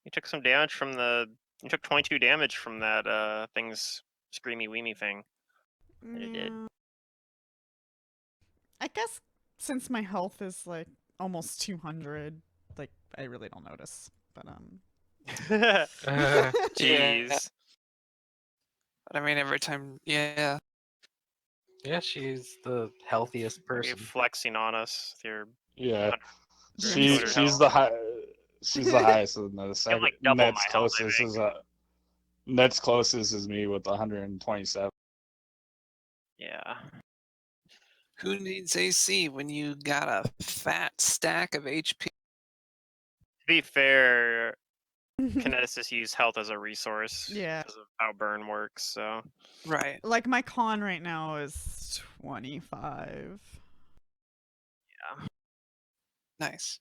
you took some damage from you took 22 damage from that thing's screamy weemy thing. It did. Yeah. I guess since my health is like almost 200, like I really don't notice. But Jeez. But I mean, every time, yeah. Yeah, she's the healthiest Are you person. flexing on us with your Yeah, 100 she's 200 she's health? the high. She's the highest in the You have second. like double Next my health, I closest think. is next closest is me with 127. Yeah. Who needs AC when you got a fat stack of HP? To be fair, kineticists use health as a resource Yeah. because of how burn works, so. Right. like my con right now is 25. Yeah. Nice.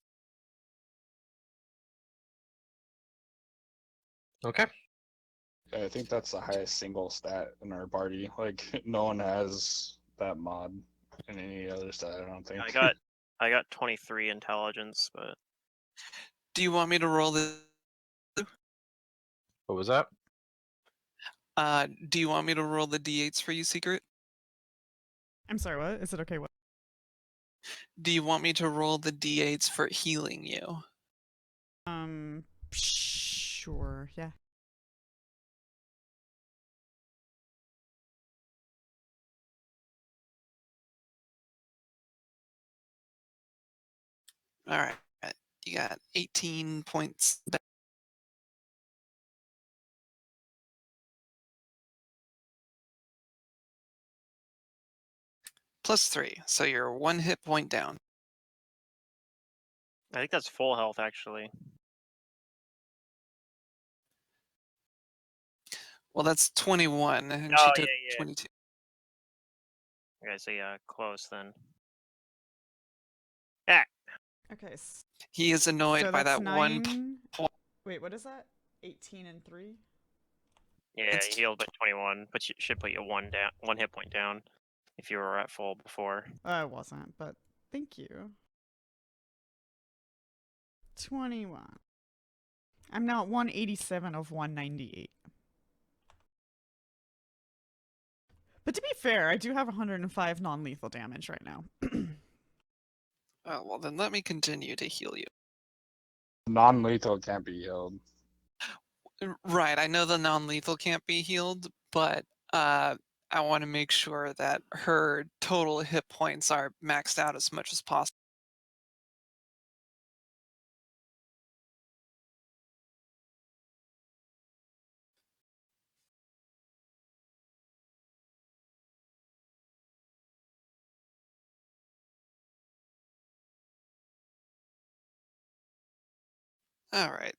Okay. I think that's the highest single stat in our party. Like no one has that mod in any other stat. I don't think. I got 23 intelligence, but Do you want me to roll the? What was that? Do you want me to roll the d8s for you, Secret? I'm sorry, what? Is it okay? What? Do you want me to roll the d8s for healing you? Sure, yeah. All right. You got 18 points. Plus 3, so you're 1 hit point down. I think that's full health actually. Well, that's 21, and Oh, she yeah, took yeah. 22. Okay, so yeah, close then. Okay. He is annoyed So by that's that one. 9. Wait, what is that? 18 and 3? Yeah, It's- you healed by 21, but you should put you one hit point down if you were at full before. I wasn't, but thank you. 21. I'm now at 187 of 198. But to be fair, I do have 105 non-lethal damage right now. Oh, well, then let me continue to heal you. Non-lethal can't be healed. Right, I know the non-lethal can't be healed, but I want to make sure that her total hit points are maxed out as much as possible. All right.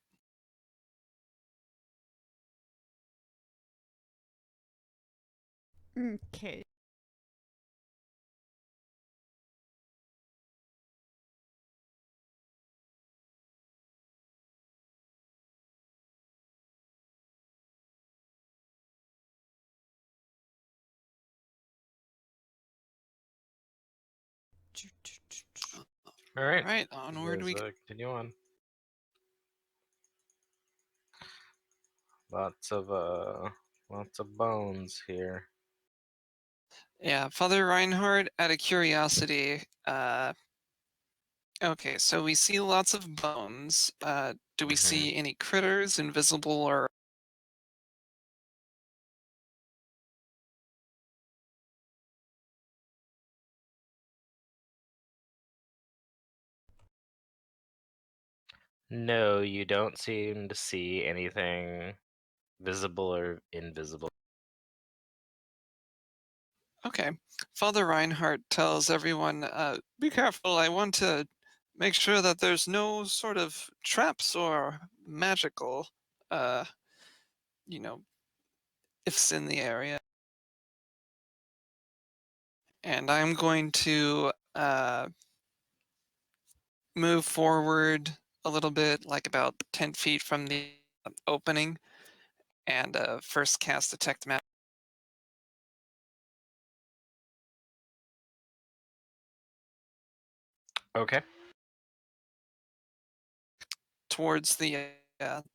Okay. All right. All right, You onward guys we go. continue on. Lots of bones here. Yeah, Father Reinhardt, out of curiosity, okay, so we see lots of bones. Do we Mhm. see any critters, invisible or? No, you don't seem to see anything visible or invisible. Okay. Father Reinhardt tells everyone, be careful, I want to make sure that there's no sort of traps or magical, uh, you know, ifs in the area. And I'm going to move forward a little bit, like about 10 feet from the opening, and first cast Detect Magic Okay. towards the,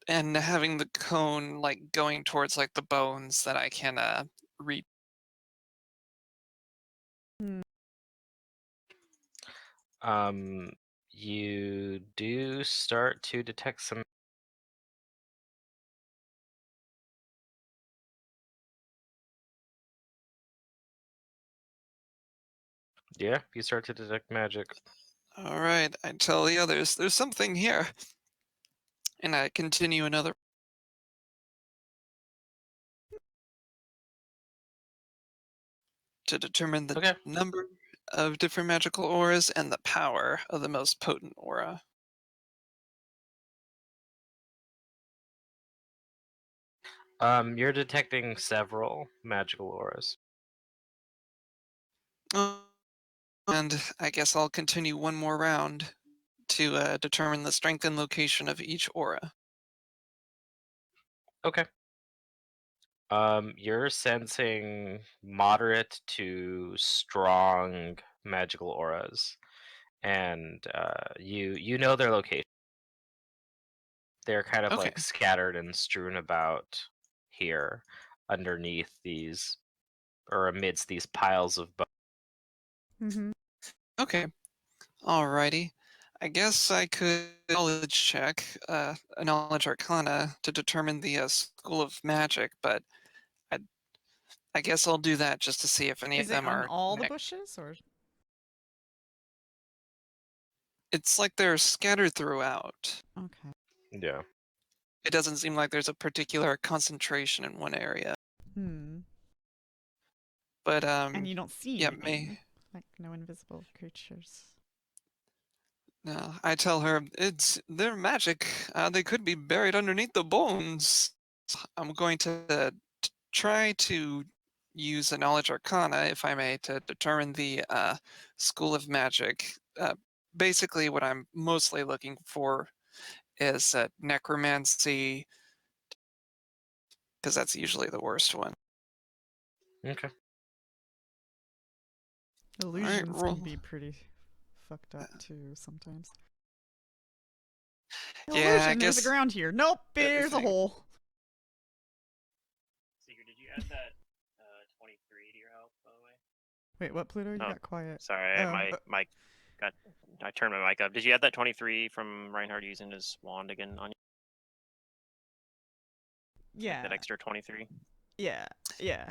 and having the cone like going towards like the bones that I can reach. You do start to detect some. Yeah, you start to detect magic. All right, I tell the others, there's something here. And I continue another to determine the Okay. number of different magical auras and the power of the most potent aura. You're detecting several magical auras. And I guess I'll continue one more round to determine the strength and location of each aura. Okay. You're sensing moderate to strong magical auras, and you know their location. They're kind of Okay, like scattered and strewn about here, underneath these or amidst these piles of bones. Mm-hmm. okay, alrighty. I guess I could knowledge check, a knowledge arcana to determine the school of magic, but I, I guess I'll do that just to see if any of Is it them on are all the bushes or? It's like they're scattered throughout. Okay. Yeah. It doesn't seem like there's a particular concentration in one area. Hmm. But And you don't see yeah, anything, like no invisible creatures. no, I tell her they're magic. They could be buried underneath the bones. I'm going to try to use a knowledge arcana, if I may, to determine the school of magic. Basically, what I'm mostly looking for is necromancy, because that's usually the worst one. Okay. All right, Illusions roll. can be pretty fucked up too sometimes. Yeah, I Illusion, there's a guess. ground here. Nope, there's a Everything. hole. Seeker, did you add that 23 to your health, by the way? Wait, what, Pluto? You Oh, got quiet. Sorry, Oh, my mic got. I turned my mic up. Did you add that 23 from Reinhardt using his wand again on you? yeah. That extra 23? Yeah. Yeah.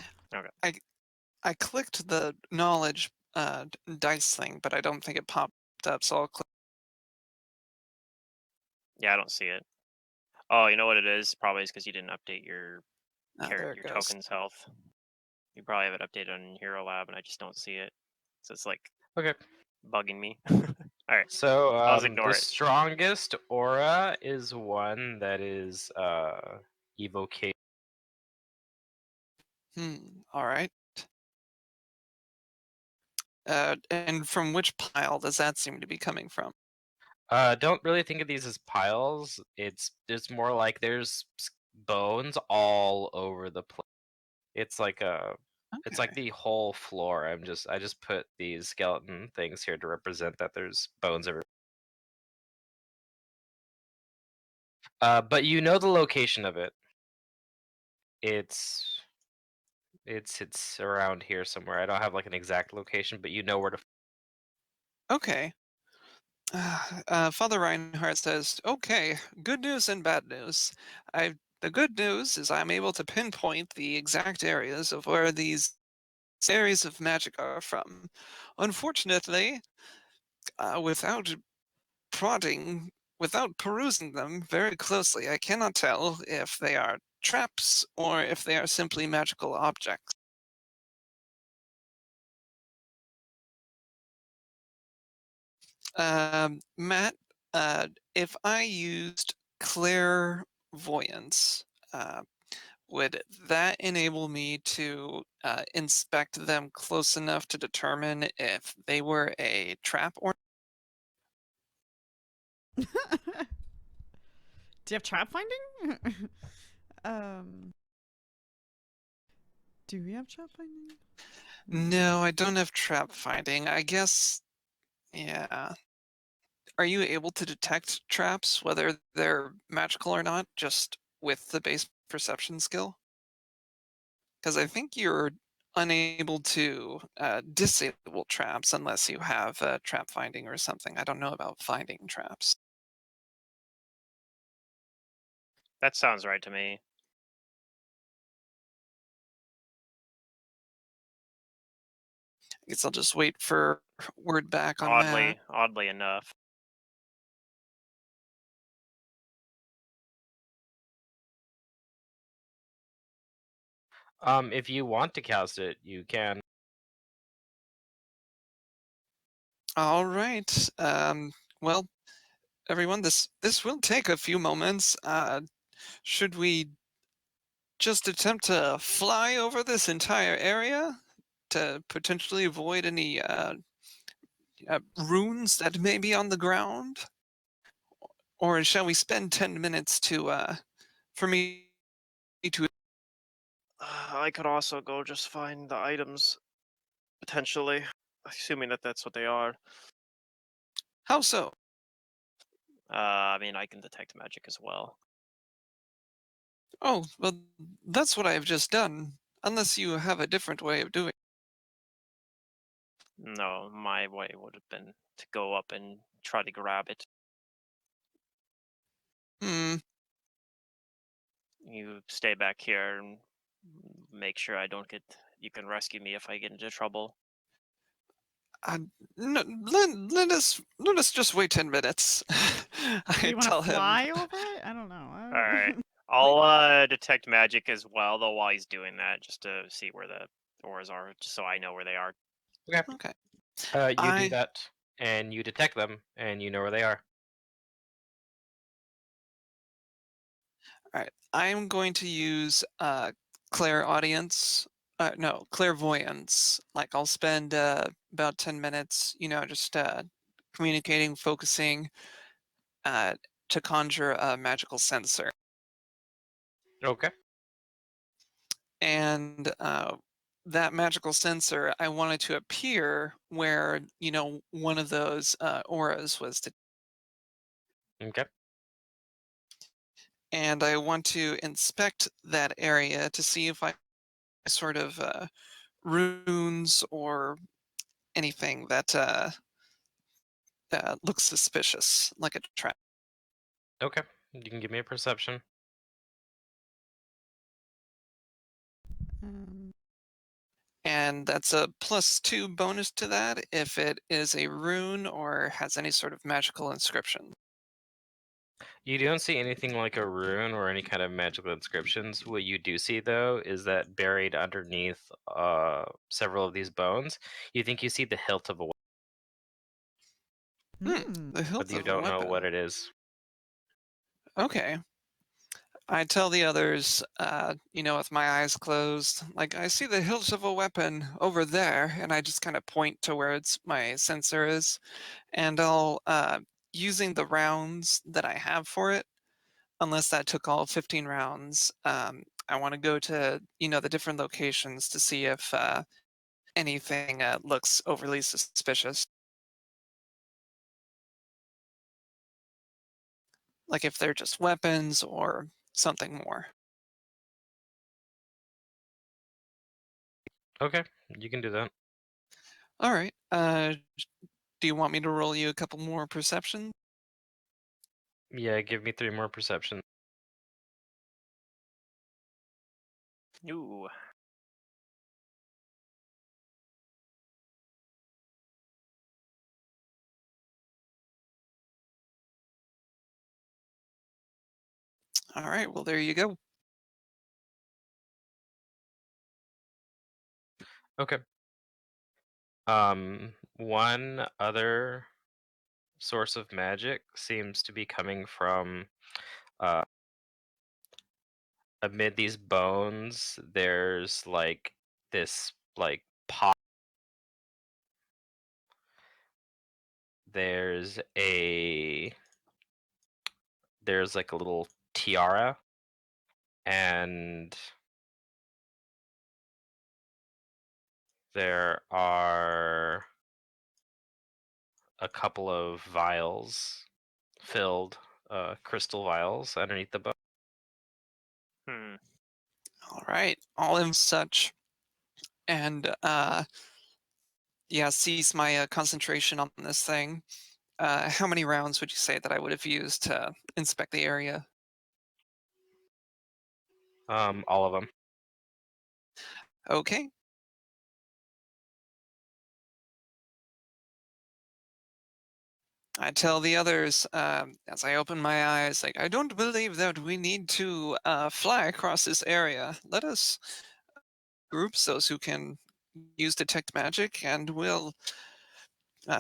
I clicked the knowledge dice thing, but I don't think it popped up, so I'll click. Yeah, I don't see it. Oh, you know what it is? Probably is because you didn't update your There it your goes. token's health. You probably have it updated on Hero Lab, and I just don't see it. So it's like Okay. bugging me. All right. So I'll just ignore the it. strongest aura is one that is evocation. All right. And from which pile does that seem to be coming from? Don't really think of these as piles. It's more like there's bones all over the place. It's like it's like Okay. the whole floor. I just put these skeleton things here to represent that there's bones everywhere. But you know the location of it. It's around here somewhere. I don't have like an exact location, but you know where to. Okay. Father Reinhardt says, "Okay, good news and bad news. The good news is I'm able to pinpoint the exact areas of where these areas of magic are from. Unfortunately, without prodding, without perusing them very closely, I cannot tell if they are traps or if they are simply magical objects." Matt, if I used clairvoyance, uh, would that enable me to inspect them close enough to determine if they were a trap or? Do you have trap finding? um. Do we have trap finding? No, I don't have trap finding. I guess, yeah. Are you able to detect traps, whether they're magical or not, just with the base perception skill? Because I think you're unable to disable traps unless you have trap finding or something. I don't know about finding traps. That sounds right to me. I guess I'll just wait for word back on that. Oddly enough. If you want to cast it, you can. All right. Well, everyone, this will take a few moments. Should we just attempt to fly over this entire area to potentially avoid any runes that may be on the ground? Or shall we spend 10 minutes to for me to? I could also go just find the items, potentially, assuming that that's what they are. How so? I mean, I can detect magic as well. Oh, well, that's what I have just done. Unless you have a different way of doing. No, my way would have been to go up and try to grab it. Hmm. You stay back here and make sure I don't get. You can rescue me if I get into trouble. Uh, no, let us just wait 10 minutes. Do I you want to tell him. fly over it? I don't know. All right. I'll detect magic as well, though, while he's doing that, just to see where the auras are, just so I know where they are. Okay. Okay. You do I that, and you detect them, and you know where they are. All right. I'm going to use clairaudience. No, clairvoyance. Like I'll spend about 10 minutes, just communicating, focusing uh, to conjure a magical sensor. Okay. And that magical sensor, I want it to appear where one of those auras was. Okay. and I want to inspect that area to see if I sort of runes or anything that looks suspicious, like a trap. Okay, you can give me a perception. Um, And that's a +2 bonus to that if it is a rune or has any sort of magical inscription. You don't see anything like a rune or any kind of magical inscriptions. What you do see, though, is that buried underneath several of these bones, you think you see the hilt of a weapon, The but hilt you of a don't know what weapon. it is. Okay. I tell the others, with my eyes closed, like, I see the hilt of a weapon over there, and I just kind of point to where my sensor is, and I'll, using the rounds that I have for it, unless that took all 15 rounds, I want to go to, the different locations to see if anything looks overly suspicious. Like if they're just weapons or something more. Okay, you can do that. All right. Do you want me to roll you a couple more perception? Yeah, give me 3 more perception. Ooh. All right. Well, there you go. Okay. One other source of magic seems to be coming from uh, amid these bones. There's like this like pot. There's a there's like a little tiara and there are a couple of vials filled crystal vials underneath the bone. Hmm. All right. All in such. And yeah, cease my concentration on this thing. How many rounds would you say that I would have used to inspect the area? All of them. Okay. I tell the others as I open my eyes, like, I don't believe that we need to fly across this area. Let us group those who can use detect magic, and we'll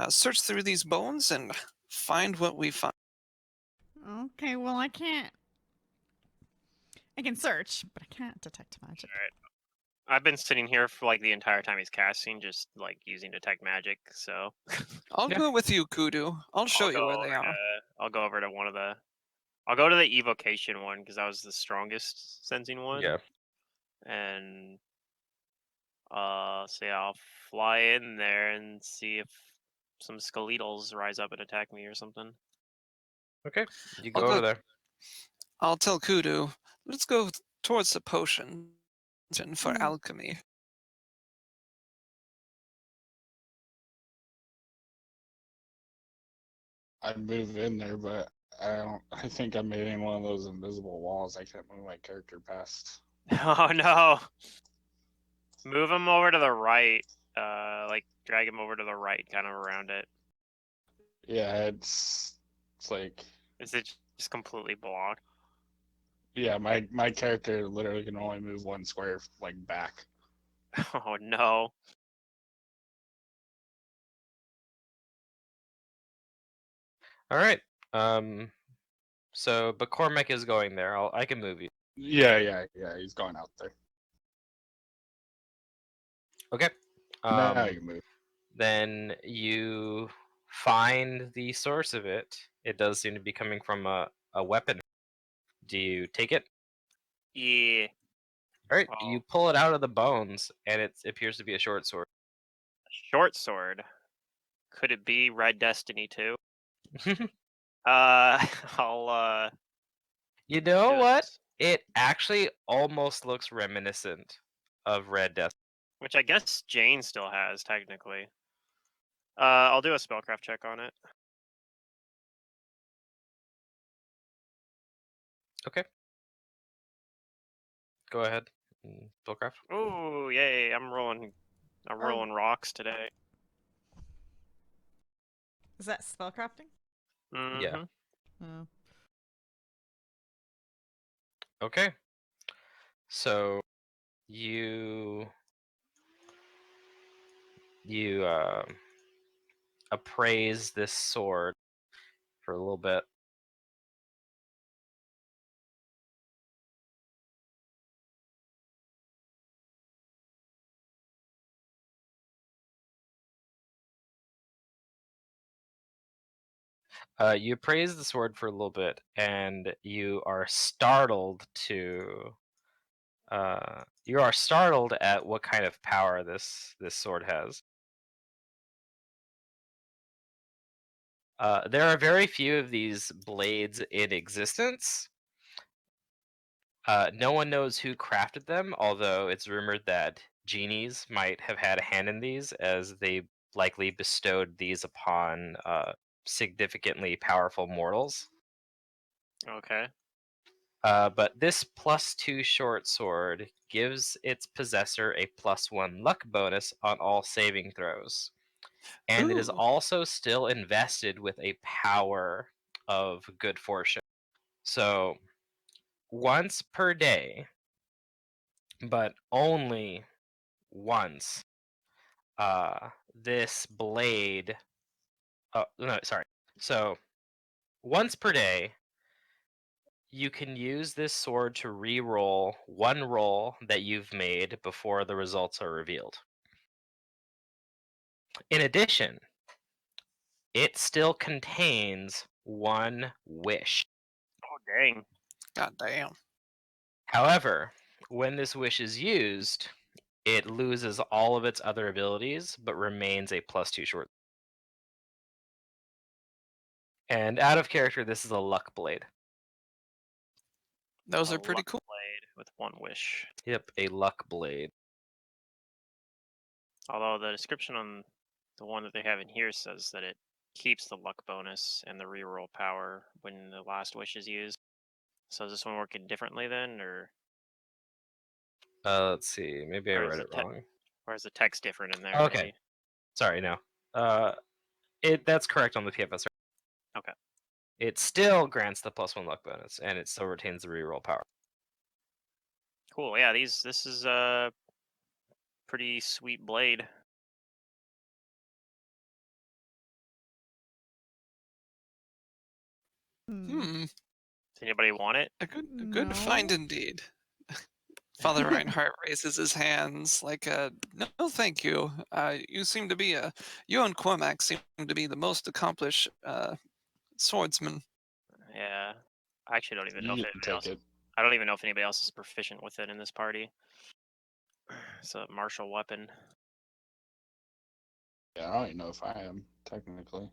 search through these bones and find what we find. okay, well, I can't. I can search, but I can't detect magic. All right. I've been sitting here for like the entire time he's casting, just like using detect magic. So I'll Yeah. go with you, Kudu. I'll show I'll go you where over they are. to I'll go over to one of the I'll go to the evocation one because that was the strongest sensing one. Yeah. And so yeah, I'll fly in there and see if some skeletals rise up and attack me or something. Okay. You I'll go over go. there. I'll tell Kudu. Let's go towards the potion for Hmm. alchemy. I'd move in there, but I don't. I think I'm hitting one of those invisible walls. I can't move my character past. Oh no! Move him over to the right. Like drag him over to the right, kind of around it. Yeah, it's like Is it just completely blocked? yeah. My character literally can only move one square like back. Oh no! All right. Um. But Cormac is going there. I can move you. Yeah. He's going out there. Okay. Now you can move. Then you find the source of it. It does seem to be coming from a weapon. Do you take it? Yeah. All right. Oh, You pull it out of the bones, and it appears to be a short sword. short sword. Could it be Red Destiny too? I'll You know what? Just- It actually almost looks reminiscent of Red Death. Which I guess Jane still has, technically. I'll do a spellcraft check on it. Okay. Go ahead. Spellcraft. Ooh, yay! I'm rolling rocks today. Is that spellcrafting? Yeah. Mm-hmm. Oh. Okay. So you appraise this sword for a little bit. You appraise the sword for a little bit, and you are startled at what kind of power this sword has. There are very few of these blades in existence. No one knows who crafted them, although it's rumored that genies might have had a hand in these, as they likely bestowed these upon significantly powerful mortals. Okay. But this +2 short sword gives its possessor a +1 luck bonus on all saving throws. And it is Ooh. also still invested with a power of good fortune. So once per day, but only once, this blade. Oh, no, sorry. So once per day, you can use this sword to re-roll one roll that you've made before the results are revealed. In addition, it still contains one wish. Oh dang. God damn. However, when this wish is used, it loses all of its other abilities, but remains a +2 short. And out of character, this is a luck blade. Those A are pretty luck cool. blade with one wish. Yep, a luck blade. Although the description on the one that they have in here says that it keeps the luck bonus and the reroll power when the last wish is used. So is this one working differently then, or Let's see. Maybe I Or is read the it te- wrong. or is the text different in there? Okay. Maybe. Sorry, no. That's correct on the PFS. Okay. It still grants the +1 luck bonus, and it still retains the reroll power. Cool. Yeah. This is a pretty sweet blade. Hmm. Does anybody want it? A good find No. indeed. Father Reinhardt raises his hands like no, thank you. You and Cormac seem to be the most accomplished swordsman. Yeah. I actually don't even know if You can anybody take else. it. I don't even know if anybody else is proficient with it in this party. It's a martial weapon. Yeah, I don't even know if I am technically.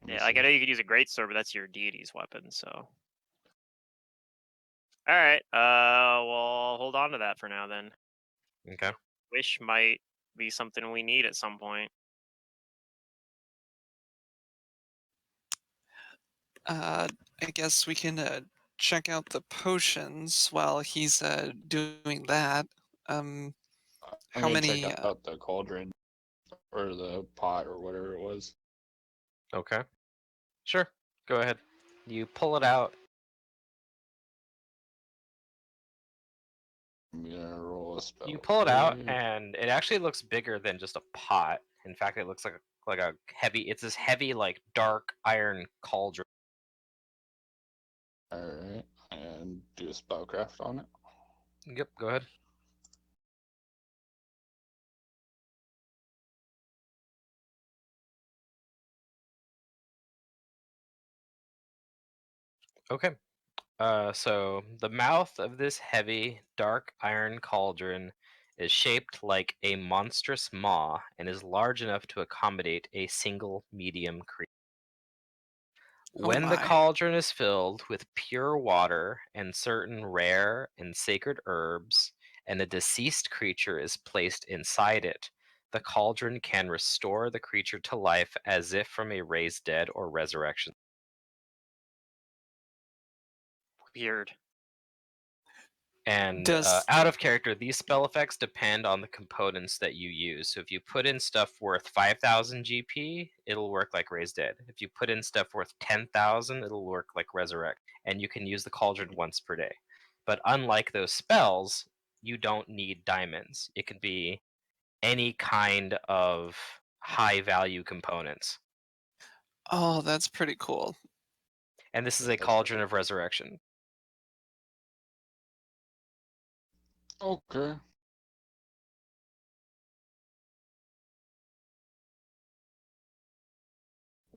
Let me Yeah, like I see. know you could use a greatsword, but that's your deity's weapon. So. All right. Well, hold on to that for now then. Okay. Wish might be something we need at some point. I guess we can check out the potions while he's doing that. I'm How gonna check many? out the cauldron or the pot or whatever it was. Okay. Sure. Go ahead. You pull it out. I'm gonna roll a spell. You pull it out, quick. and it actually looks bigger than just a pot. In fact, it looks like a heavy. It's this heavy, like dark iron cauldron. All right, and do a spellcraft on it. Yep. Go ahead. Okay. So the mouth of this heavy, dark iron cauldron is shaped like a monstrous maw and is large enough to accommodate a single medium creature. Oh When the my. cauldron is filled with pure water and certain rare and sacred herbs, and a deceased creature is placed inside it, the cauldron can restore the creature to life as if from a raised dead or resurrection. Weird. And Does out of character, these spell effects depend on the components that you use. So if you put in stuff worth 5,000 GP, it'll work like Raise Dead. If you put in stuff worth 10,000, it'll work like Resurrect. And you can use the cauldron once per day. But unlike those spells, you don't need diamonds. It could be any kind of high value components. oh, that's pretty cool. And this is a That's cauldron of resurrection. Okay.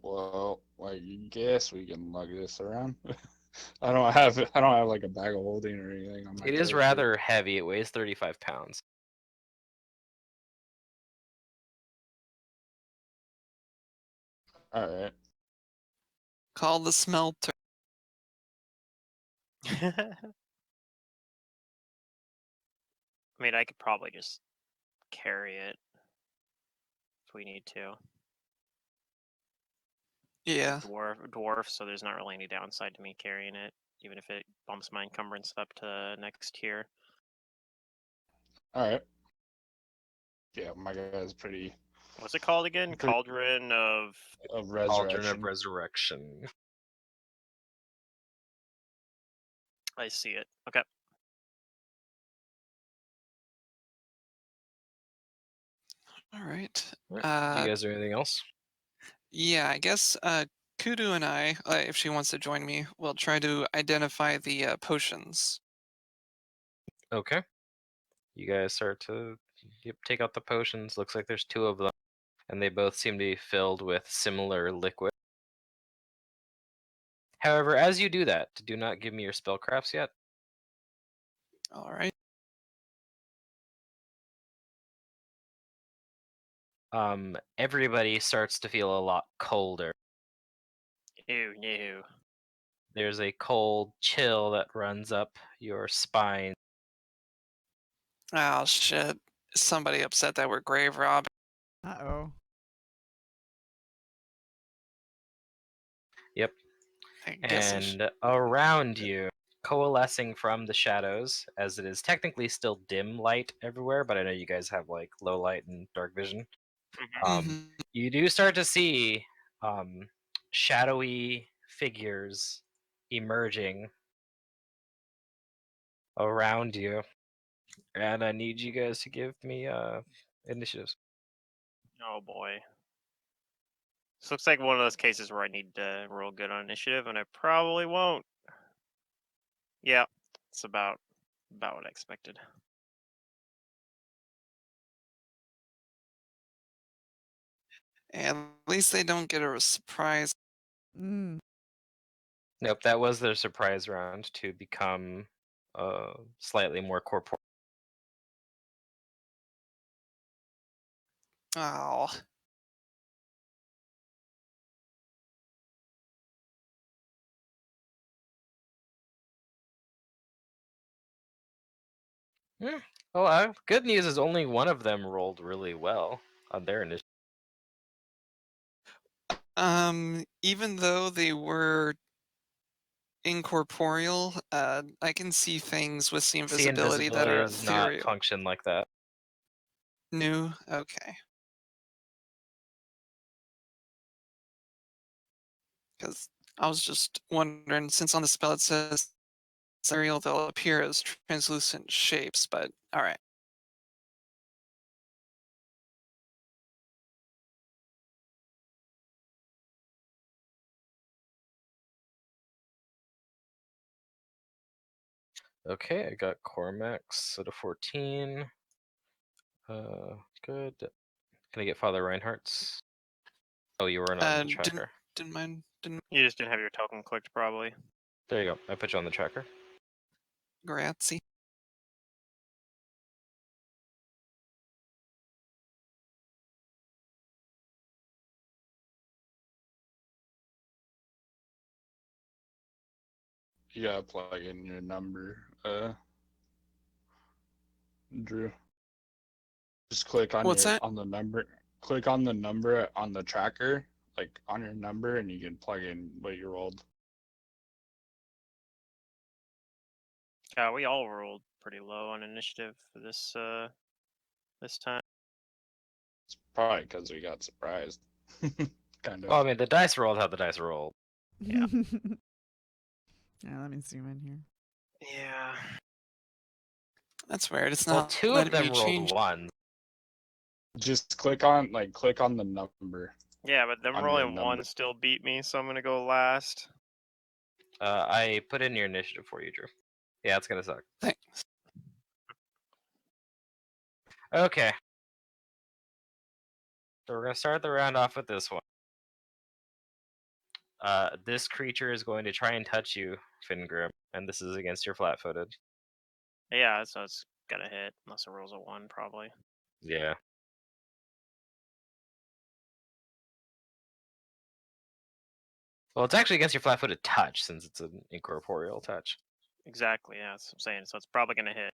Well, I guess we can lug this around. I don't have like a bag of holding or anything on my It is character. rather heavy. It weighs 35 pounds. All right. Call the smelter. I mean, I could probably just carry it if we need to. Yeah. Dwarf, so there's not really any downside to me carrying it, even if it bumps my encumbrance up to next tier. All right. Yeah, my guy's pretty What's it called again? Pretty- Cauldron of. of Cauldron of resurrection. resurrection. I see it. Okay. All right. Alright, you guys do anything else? Yeah, I guess Kudu and I, if she wants to join me, will try to identify the potions. Okay. You guys start to take out the potions. Looks like there's 2 of them, and they both seem to be filled with similar liquid. However, as you do that, do not give me your spellcrafts yet. All right. Everybody starts to feel a lot colder. Ew, no. There's a cold chill that runs up your spine. Oh shit! Somebody upset that we're grave robbing. Uh-oh. Yep. I guess I And around you, coalescing from the shadows, as it is technically still dim light everywhere, but I know you guys have like low light and dark vision. Mhm. You do start to see shadowy figures emerging around you, and I need you guys to give me initiatives. Oh boy. This looks like one of those cases where I need to roll good on initiative, and I probably won't. Yeah, it's about what I expected. At least they don't get a surprise. Mm. Nope, that was their surprise round to become slightly more corporeal. Oh. Well, good news is only one of them rolled really well on their initiative. Even though they were incorporeal, I can see things with the See, invisibility that invisibility are does not ethereal. function like that. New? Okay. Because I was just wondering, since on the spell it says ethereal, they'll appear as translucent shapes, but alright. Okay, I got Cormax at a 14. Good. Can I get Father Reinhardt's? Oh, you weren't on the tracker. Didn't mind, didn't You just didn't have your token clicked, probably. There you go. I put you on the tracker. grazie. You gotta plug in your number, Drew. Just click on What's that? the number. Click on the number on the tracker, like on your number, and you can plug in what you rolled. Yeah, we all rolled pretty low on initiative for this time. It's probably because we got surprised. Kind of. Well, I mean, the dice rolled how the dice rolled. Yeah. Yeah, let me zoom in here. Yeah. That's weird. It's Well, not two of letting them me rolled change. ones. Just click on the number. Yeah, but them On your rolling number. one still beat me, so I'm gonna go last. I put in your initiative for you, Drew. Yeah, it's gonna suck. Thanks. Okay. So we're gonna start the round off with this one. This creature is going to try and touch you, Fingrim, and this is against your flat-footed. Yeah, so it's gonna hit unless it rolls a 1, probably. Yeah. Well, it's actually against your flat-footed touch, since it's an incorporeal touch. Exactly. Yeah, that's what I'm saying. So it's probably gonna hit.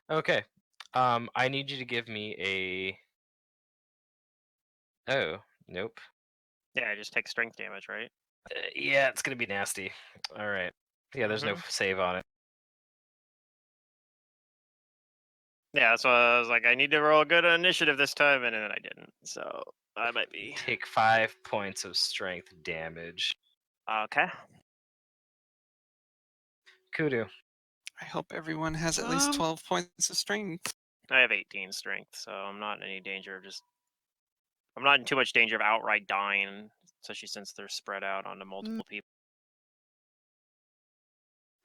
Okay. I need you to give me a. Oh, nope. Yeah, just take strength damage, right? Yeah, it's gonna be nasty. All right. Yeah, there's no Mhm. save on it. Yeah, that's why I was like, I need to roll a good initiative this time, and then I didn't. So I might be Take 5 points of strength damage. okay. Kudu. I hope everyone has at least Um, 12 points of strength. I have 18 strength, so I'm not in any danger of I'm not in too much danger of outright dying, especially since they're spread out onto multiple people.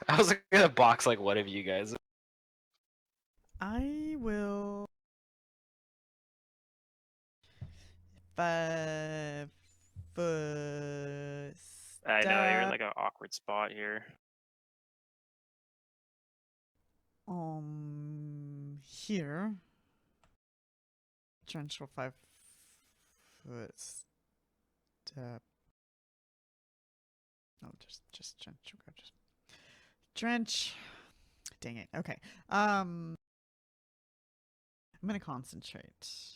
I was gonna box like one of you guys. I will. 5 foot. I know you're in like an awkward spot here. Here. Trench will 5 foot step. Oh, just trench. Okay, just trench. Dang it. Okay. I'm gonna concentrate.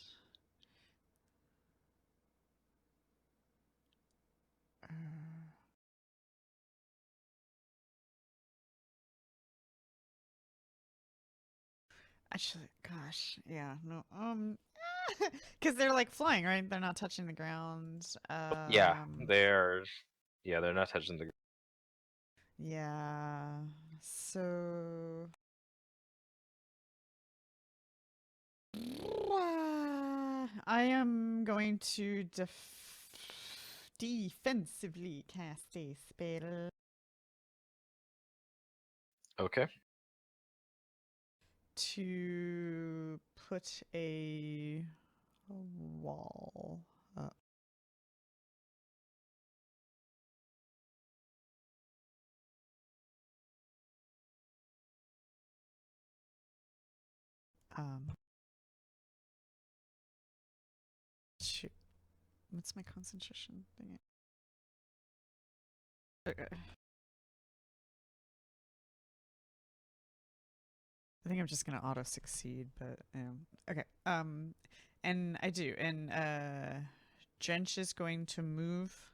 Actually, gosh, yeah, no, because they're like flying, right? They're not touching the ground. Yeah, they're not touching the. Yeah. So I am going to defensively cast a spell. Okay. To put a wall up. Shoot. What's my concentration thing? Okay. I think I'm just gonna auto succeed, but okay. And I do, and Drench is going to move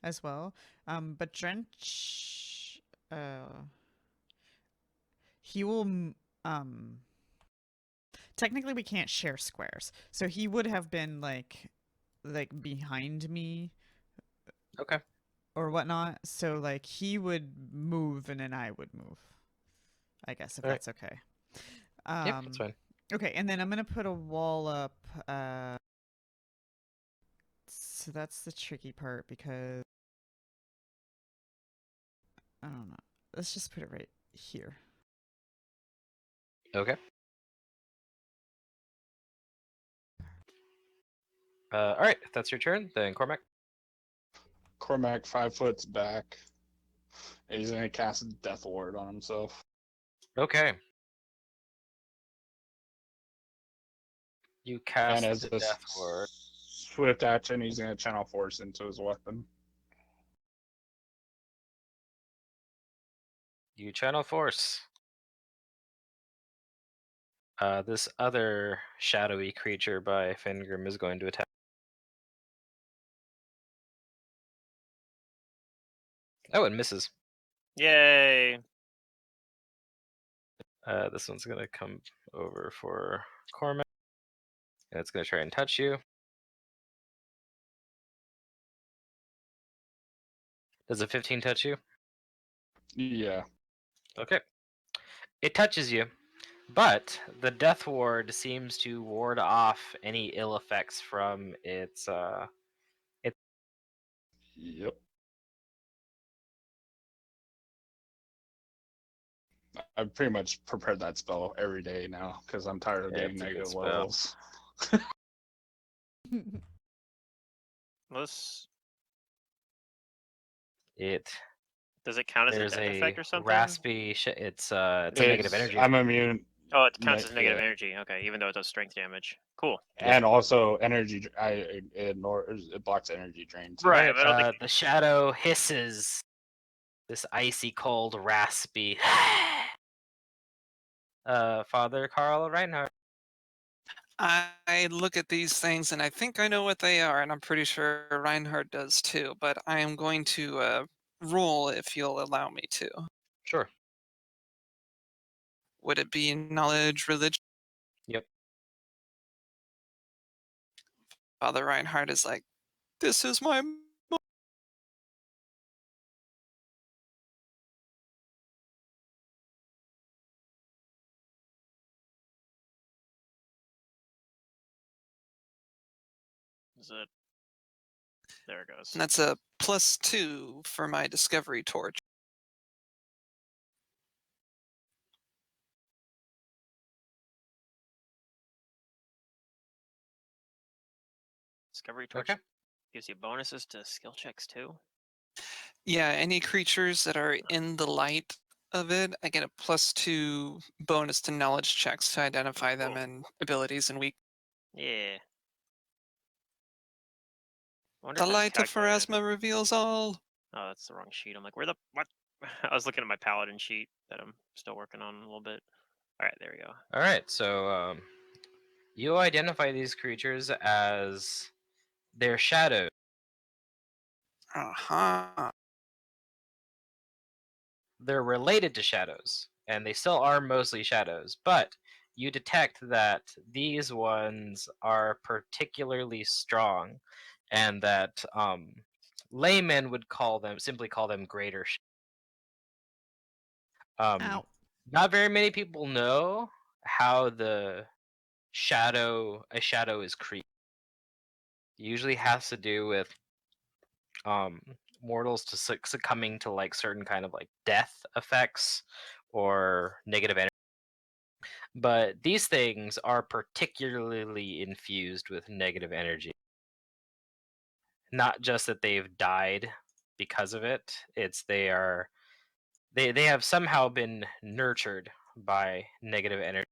as well. But Drench, he will technically we can't share squares, so he would have been like behind me. Okay. Or whatnot. So like he would move and then I would move. I guess if All right. that's okay. Yep, that's fine. Okay, and then I'm gonna put a wall up. So that's the tricky part because I don't know. Let's just put it right here. Okay. All right, if that's your turn, then Cormac. Cormac 5 foot's back. And he's gonna cast Death Ward on himself. Okay. You cast And as the a death ward. swift action, he's gonna channel force into his weapon. You channel force. This other shadowy creature by Fingrim is going to attack. Oh, it misses. Yay! This one's gonna come over for Cormac, and it's gonna try and touch you. Does a 15 touch you? Yeah. Okay. It touches you, but the Death Ward seems to ward off any ill effects from its Yep. I've pretty much prepared that spell every day now because I'm tired of Yeah, getting it's a good negative spell. levels. it. Does it count as a There's death a effect or something? raspy. It's a negative energy. I'm immune. Oh, it counts as negative Yeah. energy. Okay, even though it does strength damage. Cool. Yep. And also energy. It ignores. It blocks energy drain too. Right, but I don't think- The shadow hisses. This icy cold, raspy. Father Carl Reinhardt. I look at these things and I think I know what they are, and I'm pretty sure Reinhardt does too, but I am going to roll if you'll allow me to. Sure. Would it be knowledge, religion? Yep. Father Reinhardt is like, this is my Is it? There it goes. and that's a +2 for my discovery torch. Discovery torch Okay. gives you bonuses to skill checks too. Yeah, any creatures that are in the light of it, I get a +2 bonus to knowledge checks to identify them Cool. and abilities and weak. Yeah. I wonder The if that's light of calculated. Pharasma reveals all. Oh, that's the wrong sheet. I'm like, where the what? I was looking at my paladin sheet that I'm still working on a little bit. All right, there we go. All right. So you identify these creatures as their shadows. Uh-huh. They're related to shadows, and they still are mostly shadows, but you detect that these ones are particularly strong, and that laymen would simply call them greater. Ow. Not very many people know how a shadow is created. Usually has to do with mortals to succumbing to like certain kind of like death effects or negative energy. But these things are particularly infused with negative energy. Not just that they've died because of it, it's they have somehow been nurtured by negative energy.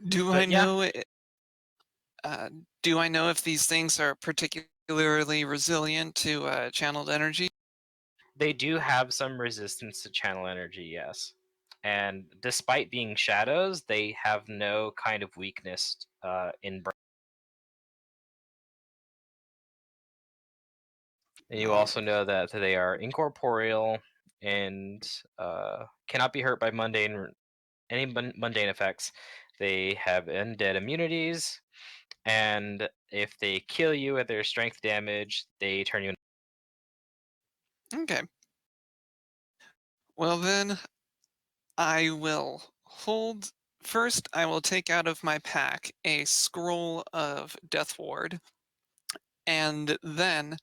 Do I But yeah, know do I know if these things are particularly resilient to channeled energy? they do have some resistance to channel energy, yes. And despite being shadows, they have no kind of weakness in brain. And you Oh, also know that they are incorporeal and cannot be hurt by mundane effects. They have undead immunities, and if they kill you at their strength damage, they turn you. okay. Well then, I will hold. First, I will take out of my pack a scroll of Death Ward, and then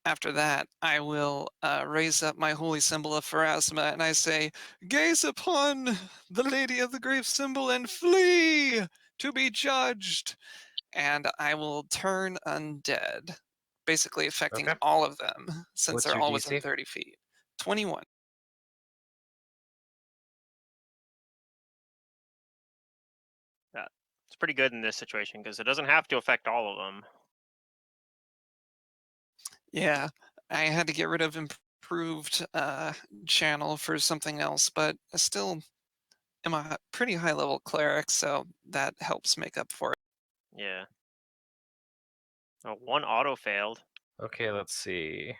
after that, I will raise up my holy symbol of Pharasma, and I say, "Gaze upon the Lady of the Grave symbol and flee to be judged." And I will turn undead, basically affecting Okay. all of them since What's they're your all within DC? 30 feet. 21. Yeah, it's pretty good in this situation because it doesn't have to affect all of them. Yeah. I had to get rid of improved channel for something else, but I still am a pretty high level cleric, so that helps make up for it. Yeah. Oh, one auto failed. Okay, let's see.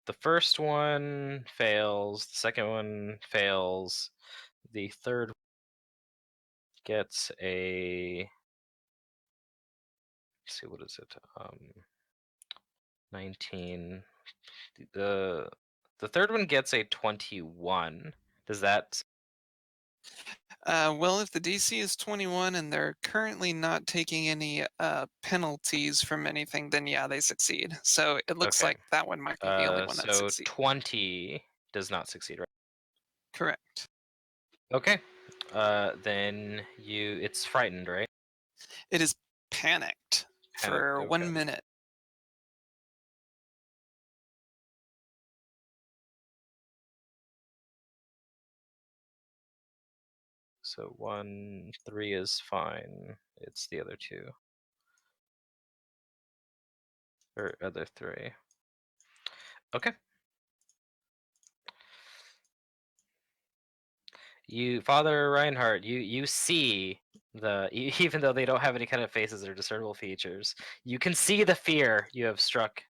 The first one fails. The second one fails. The third gets a. Let's see, what is it? 19. The third one gets a 21. Does that? Well, if the DC is 21 and they're currently not taking any penalties from anything, then yeah, they succeed. So it looks Okay. like that one might be the only one that So succeeds. 20 does not succeed, right? Correct. Okay. Then it's frightened, right? It is panicked Panic. for Okay. 1 minute. So 1, 3 is fine. It's the other two. Or other 3. Okay. Father Reinhardt, you see even though they don't have any kind of faces or discernible features, you can see the fear you have struck.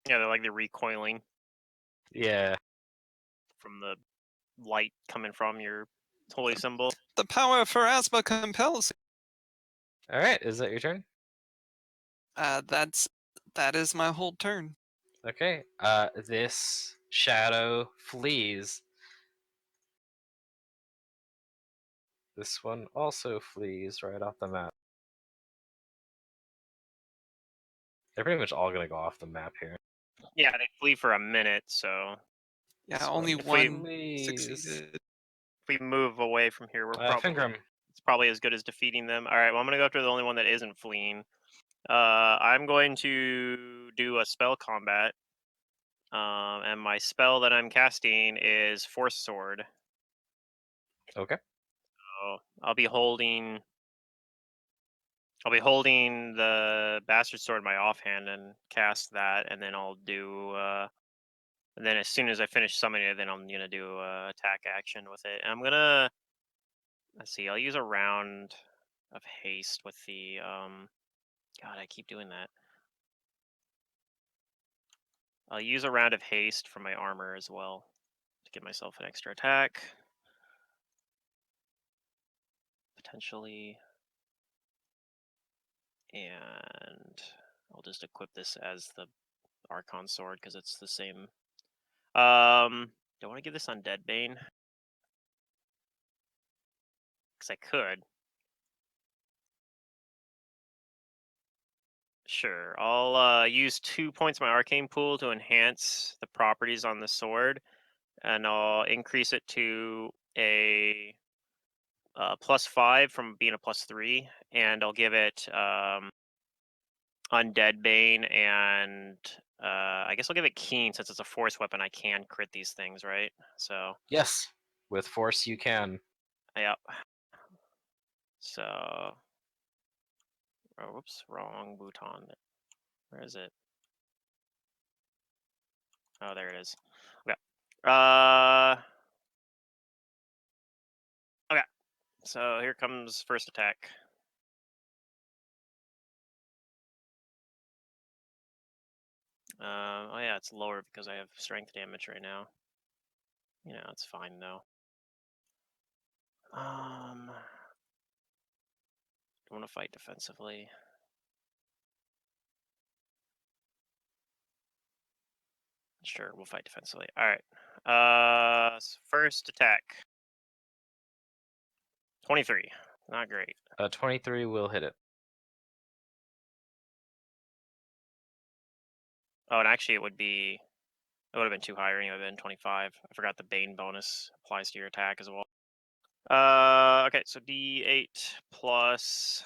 Yeah, they're recoiling Yeah. from the light coming from your holy symbol. The power of Pharasma compels. All right, is that your turn? That is my whole turn. Okay. This shadow flees. This one also flees right off the map. They're pretty much all gonna go off the map here. Yeah, they flee for a minute, so Yeah, This only one one flees. succeeded. if we move away from here, Fingram. it's probably as good as defeating them. All right, well, I'm gonna go after the only one that isn't fleeing. I'm going to do a spell combat, and my spell that I'm casting is Force Sword. Okay. So I'll be holding the Bastard Sword in my offhand and cast that, and then I'll do. And then as soon as I finish summoning it, then I'm gonna do attack action with it. And I'm gonna let's see. I'll use a round of haste with the. God, I keep doing that. I'll use a round of haste for my armor as well to give myself an extra attack. Potentially. And I'll just equip this as the Archon sword because it's the same. Do I want to give this Undead Bane? Because I could. Sure. I'll use 2 points of my Arcane Pool to enhance the properties on the sword, and I'll increase it to a +5 from being a +3, and I'll give it Undead Bane, and I guess I'll give it Keen since it's a force weapon. I can crit these things, right? So Yes. With force you can. yep. So, oh, whoops, wrong bouton. Where is it? Oh, there it is. Okay. Okay. So here comes first attack. Oh yeah, it's lower because I have strength damage right now. You know, it's fine though. Do want to fight defensively. Sure, we'll fight defensively. All right. First attack. 23. Not great. 23 will hit it. Oh, and actually it would have been too high, or it would have been 25. I forgot the Bane bonus applies to your attack as well. Okay, so D8 plus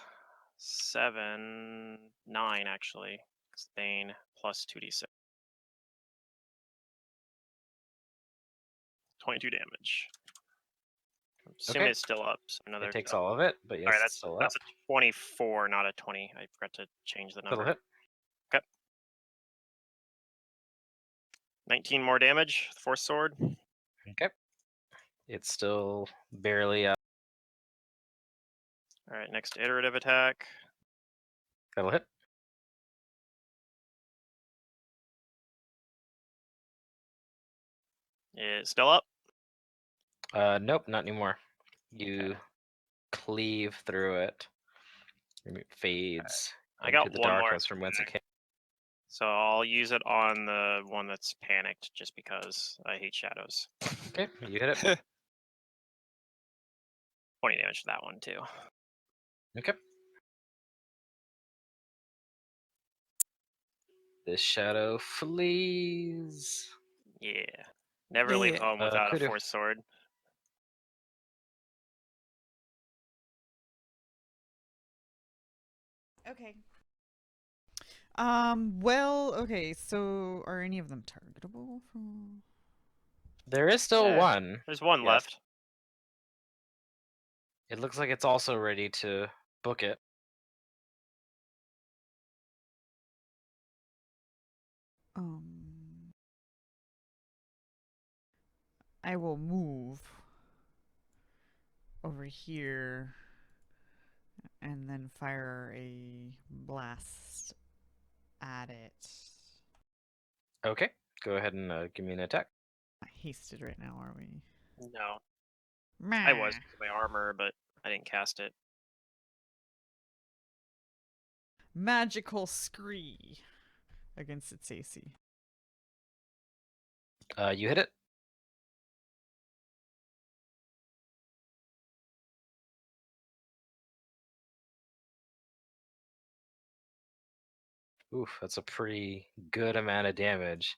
7, 9 actually. It's Bane plus 2d6. 22 damage. I'm assuming Okay. it's still up. So another. It takes all of it, but yes, All right, it's still up. that's a 24, not a 20. I forgot to change the That'll number. hit. Okay. 19 more damage. Force sword. Okay. It's still barely up. All right, next iterative attack. That'll hit. Is still up. Nope, not anymore. You Okay. cleave through it. And it fades I into got the one more darkness from whence it came. So I'll use it on the one that's panicked just because I hate shadows. Okay, you hit it. 20 damage to that one too. Okay. This shadow flees. Yeah. Never leave Yeah. home without a Kudu. force sword. Okay. Well, okay. So, are any of them targetable? There is still Yeah, one. There's one Yes. left. It looks like it's also ready to book it. I will move over here and then fire a blast at it. Okay, go ahead and give me an attack. Not hasted right now, are we? No. Meh. I was because of my armor, but I didn't cast it. Magical Scree against its AC. You hit it. Oof, that's a pretty good amount of damage.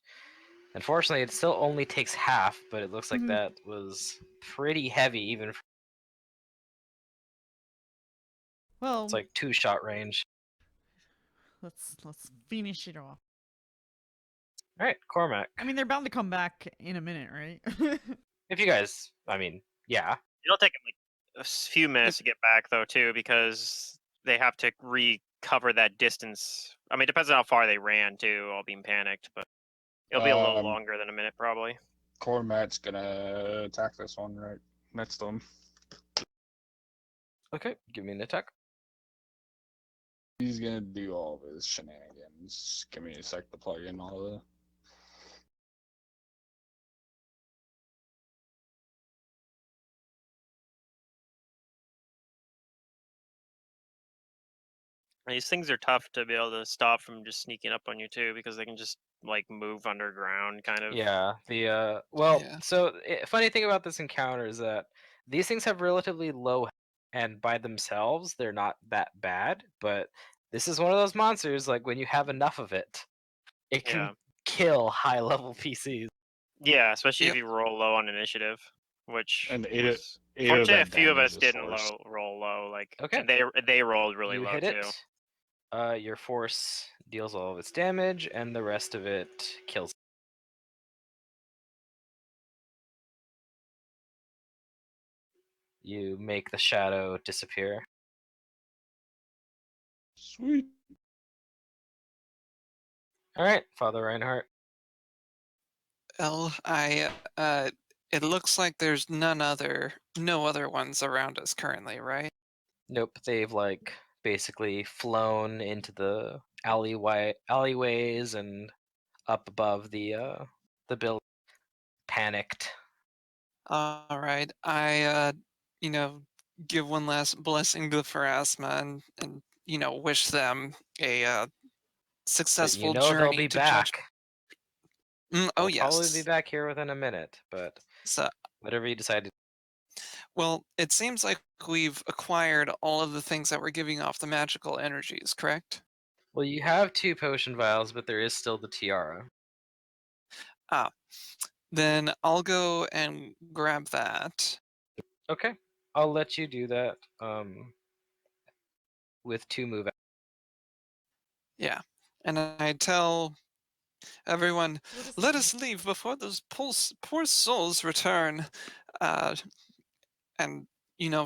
Unfortunately, it still only takes half, but it looks like Mhm. that was pretty heavy, even for Well, it's like 2-shot range. let's finish it off. All right, Cormac. I mean, they're bound to come back in a minute, right? If you guys, I mean, yeah. It'll take them like a few minutes to get back though too, because they have to recover that distance. I mean, it depends on how far they ran too, all being panicked, but it'll be a little longer than a minute probably. Cormac's gonna attack this one right next to him. Okay, give me an attack. He's gonna do all of his shenanigans. Give me a sec to plug in all the. These things are tough to be able to stop from just sneaking up on you too, because they can just like move underground, kind of. Yeah, well, Yeah. so funny thing about this encounter is that these things have relatively low, and by themselves they're not that bad. But this is one of those monsters, like when you have enough of it, it can Yeah. kill high-level PCs. Yeah, especially if Yep. you roll low on initiative, which And was eight of fortunately a that few of damage us is didn't force. roll low. Like, Okay. and they rolled really You low hit too. it. Your force deals all of its damage, and the rest of it kills. You make the shadow disappear. Sweet. All right, Father Reinhardt. It looks like there's no other ones around us currently, right? Nope, they've like basically flown into the alleyways and up above the building, panicked. All right. You know, give one last blessing to Pharasma and wish them a But successful they'll journey be to judge. back. Oh They'll probably be yes. back here within a minute, but So, whatever you decide to. well, it seems like we've acquired all of the things that were giving off the magical energies, correct? Well, you have 2 potion vials, but there is still the tiara. Ah, then I'll go and grab that. Okay, I'll let you do that. With 2 move. Yeah. And I tell everyone, We'll just let us leave before those poor souls return. Uh, and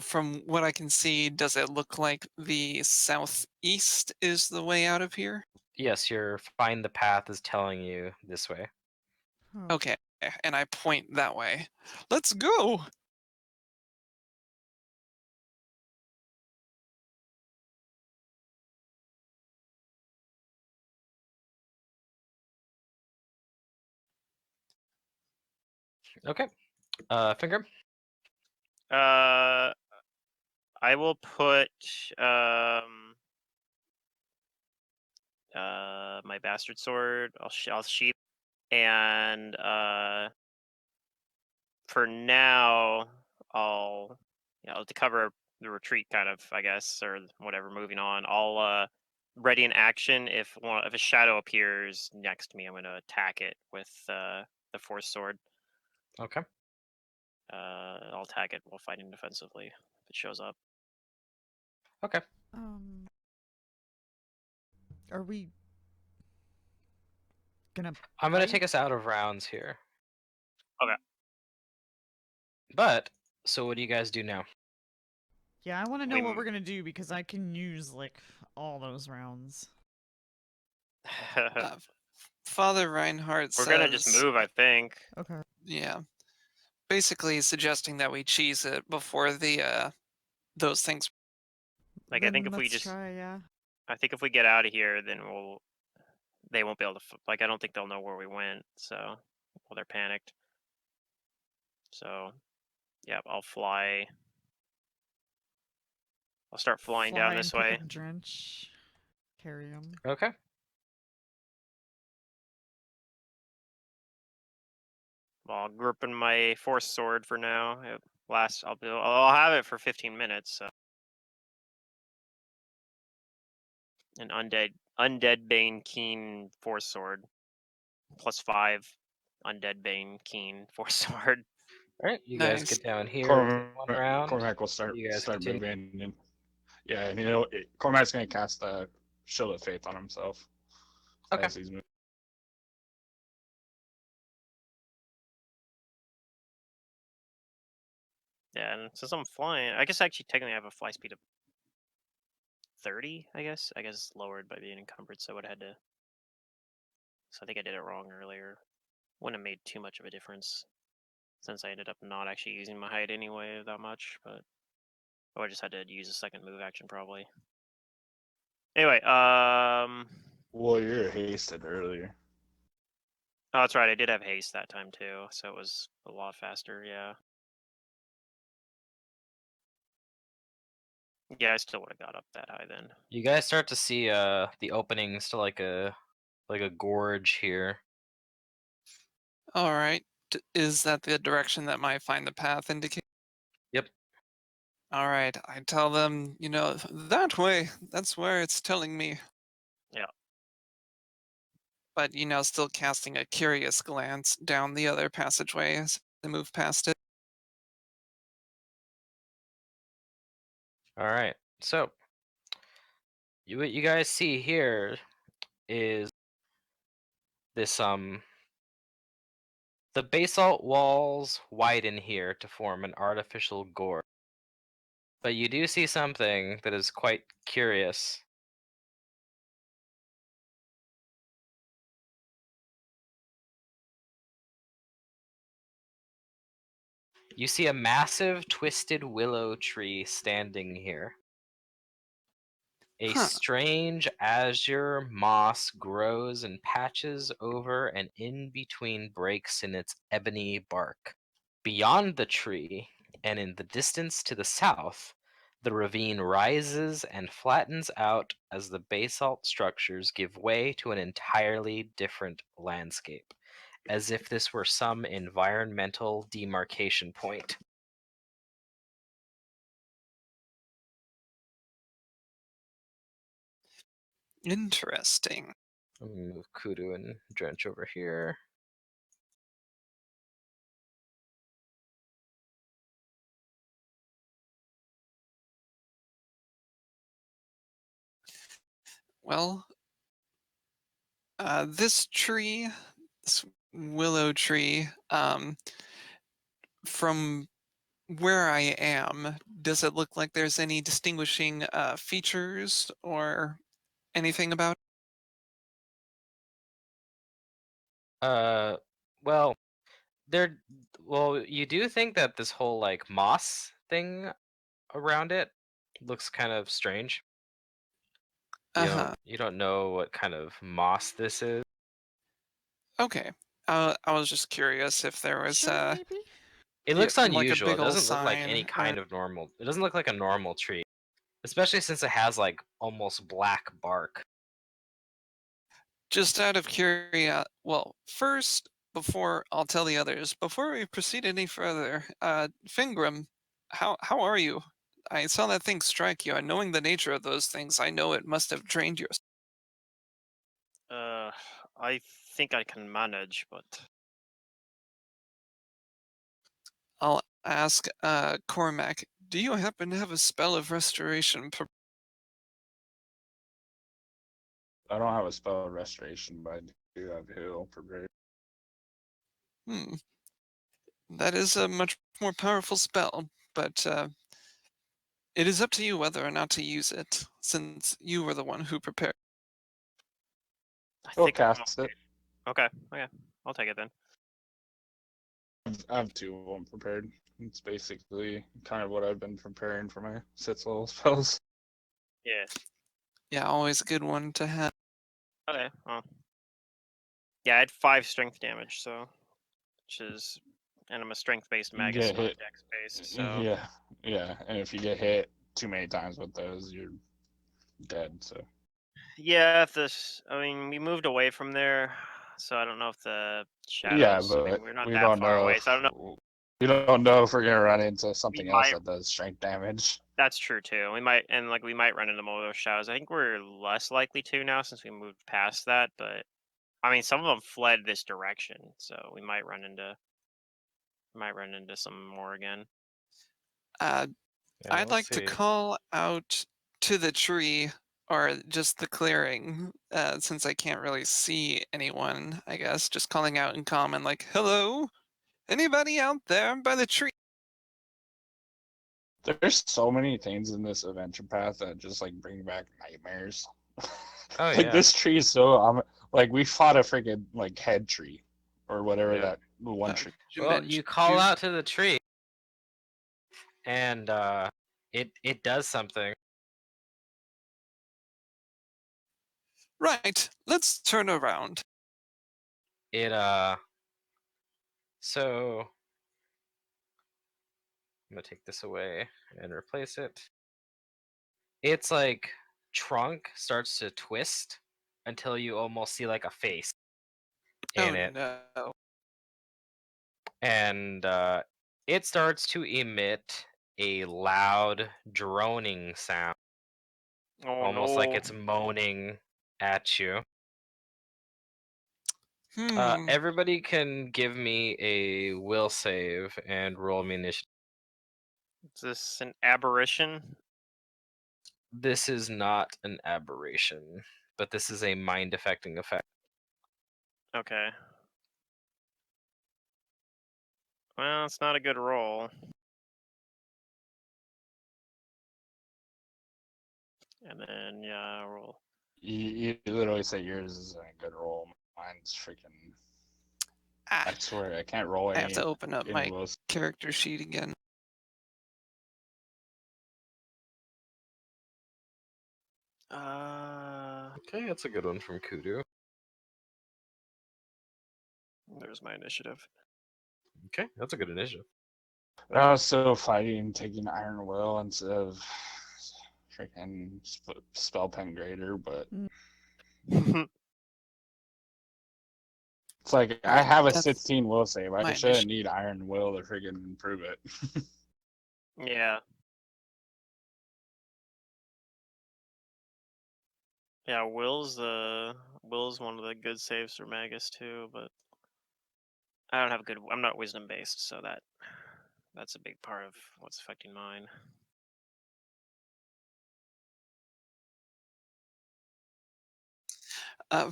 from what I can see, does it look like the southeast is the way out of here? Yes, your find the path is telling you this way. Oh. Okay, and I point that way. Let's go! Okay. Finger. I will put my bastard sword. I'll sheath, and for now, I'll to cover the retreat, kind of, I guess, or whatever. Moving on, I'll ready in action if a shadow appears next to me. I'm going to attack it with the force sword. Okay. I'll attack it while fighting defensively if it shows up. Okay. Are we gonna? I'm gonna fight? take us out of rounds here. Okay. But so what do you guys do now? Yeah, I want to know We what m- we're gonna do because I can use like all those rounds. Uh, Father Reinhardt We're gonna just says, move, I think. Okay. yeah, basically suggesting that we cheese it before the those things. Like, Then let's try. Yeah. I think if we get out of here, then they won't be able to. Like, I don't think they'll know where we went. So, well, they're panicked. So, yeah, I'll fly. I'll start flying down Fly this and pick way. up Drench. Carry him. Okay. I'll grip in my force sword for now. I'll have it for 15 minutes. So. An undead bane keen force sword, +5 undead bane keen force sword. All right. You guys Nice. get down here with one round. Cormac will start You guys start continue. moving, and yeah, and Cormac's gonna cast a Shield of Faith on himself Okay. as he's moving. Yeah, and since I'm flying, I guess actually technically I have a fly speed of 30. I guess it's lowered by being encumbered, so I would have had to. So I think I did it wrong earlier. Wouldn't have made too much of a difference since I ended up not actually using my height anyway that much, but I just had to use a second move action probably. Anyway, Well, you're hasted earlier. oh, that's right. I did have haste that time too, so it was a lot faster. Yeah. Yeah, I still would have got up that high then. You guys start to see the openings to like a gorge here. All right. Is that the direction that my find the path indicate? Yep. All right. I tell them, that way. That's where it's telling me. Yeah. But, still casting a curious glance down the other passageway as they move past it. All right. So what you guys see here is this the basalt walls widen here to form an artificial gorge. But you do see something that is quite curious. You see a massive twisted willow tree standing here. A Huh. strange azure moss grows in patches over and in between breaks in its ebony bark. Beyond the tree, and in the distance to the south, the ravine rises and flattens out as the basalt structures give way to an entirely different landscape, as if this were some environmental demarcation point. Interesting. Let me move Kudu and Drench over here. Well, this tree, this willow tree, from where I am, does it look like there's any distinguishing features or anything about it? Well, there. Well, you do think that this whole like moss thing around it looks kind of strange. Uh-huh. You don't know what kind of moss this is. Okay. I was just curious if there was Sure, maybe. It yeah, looks like a unusual. It big old doesn't look like any sign or kind of normal. It doesn't look like a normal tree, especially since it has like almost black bark. just out of curiosity. Well, first, before I'll tell the others, before we proceed any further, Fingram, how are you? I saw that thing strike you, and knowing the nature of those things, I know it must have drained your. I think I can manage, but I'll ask Cormac, do you happen to have a spell of restoration? I don't have a spell of restoration, but I do have heal for great. Hmm, that is a much more powerful spell, but it is up to you whether or not to use it, since you were the one who prepared. I Go think I'm cast it. okay. Okay, I'll take it then. I have two of them prepared. It's basically kind of what I've been preparing for my 6th level spells. Yeah. Yeah, always a good one to have. Okay. Well. Yeah, I had 5 strength damage, so which is, and I'm a strength-based You magus, get not hit. dex-based. So Yeah, and if you get hit too many times with those, you're dead. So yeah, if this, I mean, we moved away from there, so I don't know if the yeah, shadows. I mean, but we're not we that don't far know away, if so I don't know. we don't know if we're gonna run into We something else might. that does strength damage. That's true too. We might, and like we might run into more of those shadows. I think we're less likely to now since we moved past that. But I mean, some of them fled this direction, so we might run into some more again. Uh, Yeah, I'd let's like to see. call out to the tree or just the clearing, since I can't really see anyone, I guess, just calling out in common, like, hello? Anybody out there by the tree? There's so many things in this adventure path that just like bring back nightmares. Oh Like yeah, this tree is so like we fought a freaking like head tree or whatever yeah. that one tree. Well, you call out to the tree, and it does something. Right, let's turn around. It So I'm gonna take this away and replace it. Its like trunk starts to twist until you almost see like a face Oh in it, no. and it starts to emit a loud droning sound, Oh almost like no! it's moaning at you. Hmm. Everybody can give me a will save and roll me initiative. Is this an aberration? This is not an aberration, but this is a mind affecting effect. Okay. Well, it's not a good roll. And then yeah, roll. You literally say yours is a good roll. Mine's freaking. I Ah, swear I can't roll I have to any open up my wills. character sheet again. Okay, that's a good one from Kudu. There's my initiative. Okay, that's a good initiative. I was still fighting taking Iron Will instead of freaking spell pen grader, but it's like All I right, have a that's 16 will save. I my shouldn't initiative. need Iron Will to freaking improve it. Yeah. Yeah, Will's one of the good saves for Magus too, but I don't have good. I'm not wisdom based, so that's a big part of what's affecting mine.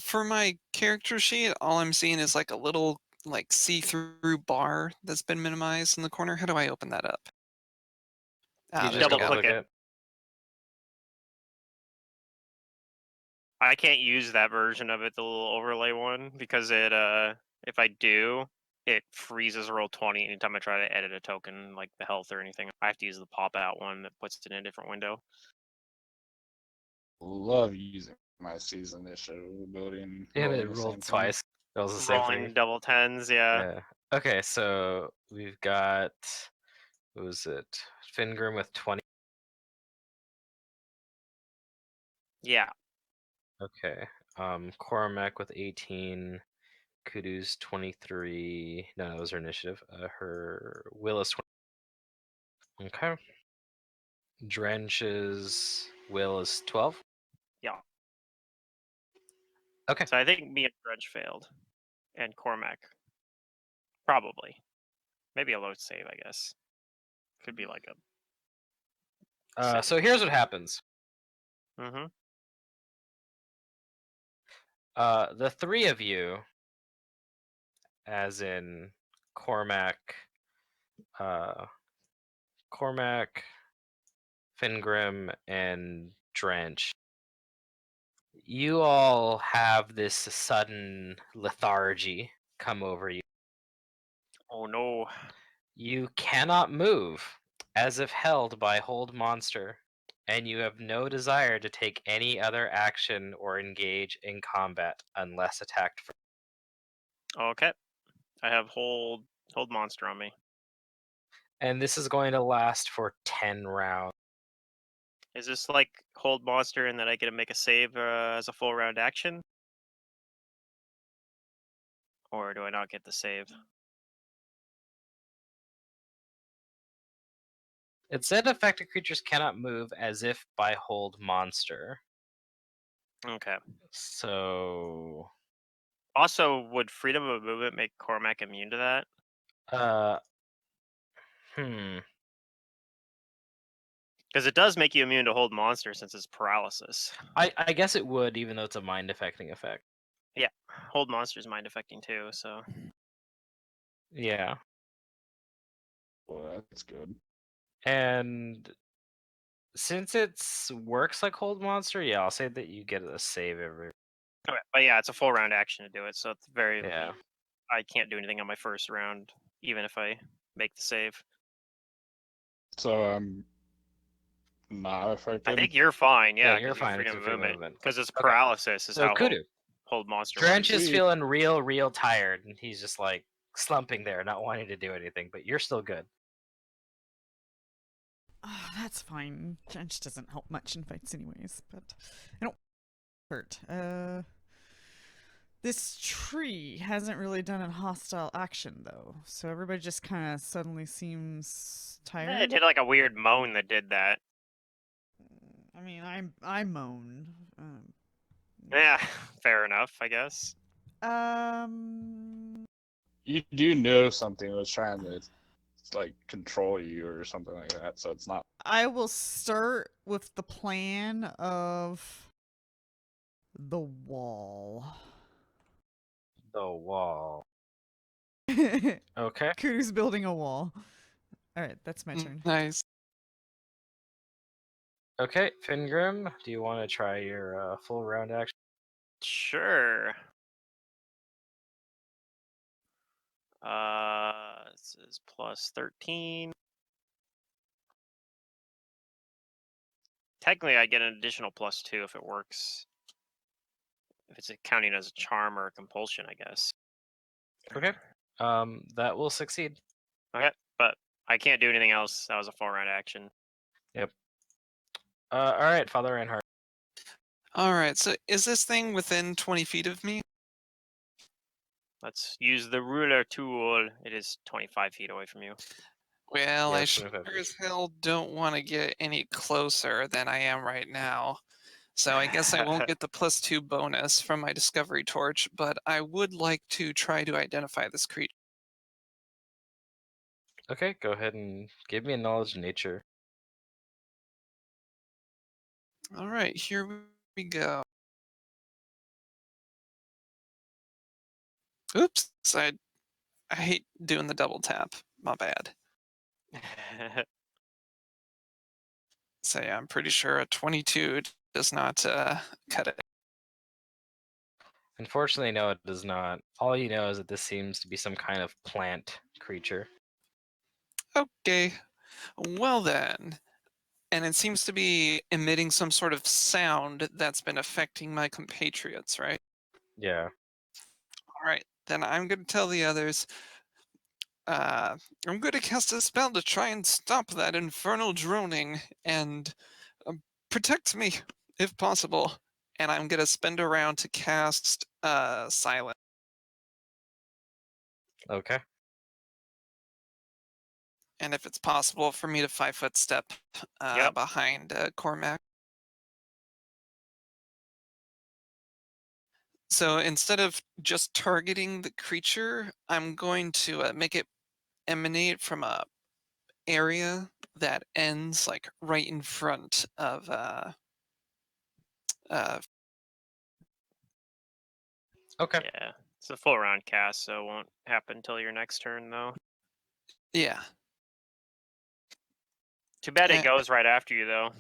For my character sheet, all I'm seeing is like a little like see-through bar that's been minimized in the corner. How do I open that up? You Ah, there just we Double go. double click click it. it. I can't use that version of it, the little overlay one, because it if I do, it freezes roll 20 anytime I try to edit a token, like the health or anything. I have to use the pop out one that puts it in a different window. Love using my season initiative ability and And rolling it the rolled same thing. twice. That was the same for you. Rolling double tens, yeah. Yeah. Okay, so we've got, what was it? Fingrim with 20. Yeah. Okay. Cormac with 18. Kudu's 23. No, that was her initiative. Her Willis 20. Okay. Drench's will is 12. Yeah. Okay. So I think me and Dredge failed. And Cormac. Probably. Maybe a low save, I guess. Could be like a. So here's what happens. Mm-hmm. The three of you, as in Cormac, Fingrim, and Drench, you all have this sudden lethargy come over you. Oh no. You cannot move, as if held by hold monster, and you have no desire to take any other action or engage in combat unless attacked first. Okay. I have hold monster on me. And this is going to last for 10 rounds. Is this like hold monster and then I get to make a save as a full round action? Or do I not get the save? It said affected creatures cannot move as if by hold monster. Okay. So, Also, would freedom of movement make Cormac immune to that? hmm. Because it does make you immune to hold monster since it's paralysis. I guess it would, even though it's a mind affecting effect. Yeah, hold monster's mind affecting too, so. Yeah. Well, that's good. And since it's works like hold monster, yeah, I'll say that you get a save every. Okay, but yeah, it's a full round action to do it, so it's very. Yeah. I can't do anything on my first round, even if I make the save. So I'm not affected. I think you're fine, yeah, you're because fine. freedom It's of a movement. Because it's Okay. paralysis is So how Kudu, hold monster Drench works. is Sweet. feeling real tired, and he's just like slumping there, not wanting to do anything. But you're still good. Oh, that's fine. Drench doesn't help much in fights anyways, but I don't hurt. This tree hasn't really done a hostile action though, so everybody just kind of suddenly seems It tired. did like a weird moan that did that. I mean, I moan. Yeah, fair enough, I guess. You do know something was trying to like control you or something like that, so it's not. I will start with the plan of the wall. The wall. Kudu's Okay. building a wall. All right, that's my turn. Nice. Okay, Fingrim, do you want to try your full round action? Sure. This is plus 13. Technically, I get an additional plus 2 if it works. If it's counting as a charm or a compulsion, I guess. Okay. That will succeed. Okay, but I can't do anything else. That was a full round action. Yep. All right, Father Reinhardt. All right. So is this thing within 20 feet of me? Let's use the ruler tool. It is 25 feet away from you. Well, Yeah, I it's sure 25 feet. as hell don't want to get any closer than I am right now. So I guess I won't get the +2 bonus from my discovery torch, but I would like to try to identify this creature. Okay, go ahead and give me a knowledge of nature. All right, here we go. Oops, I hate doing the double tap. My bad. So yeah, I'm pretty sure a 22 does not cut it. Unfortunately, no, it does not. All you know is that this seems to be some kind of plant creature. Okay. Well then. And it seems to be emitting some sort of sound that's been affecting my compatriots, right? Yeah. All right. Then I'm going to tell the others. Uh, I'm going to cast a spell to try and stop that infernal droning and protect me, if possible. And I'm going to spend a round to cast Silence. Okay. And if it's possible for me to 5-foot step Yep. behind Cormac. So instead of just targeting the creature, I'm going to make it emanate from a area that ends like right in front of uh Okay. Yeah. It's a full round cast, so it won't happen until your next turn, though. yeah. Too bad it Eh, goes right after you, though.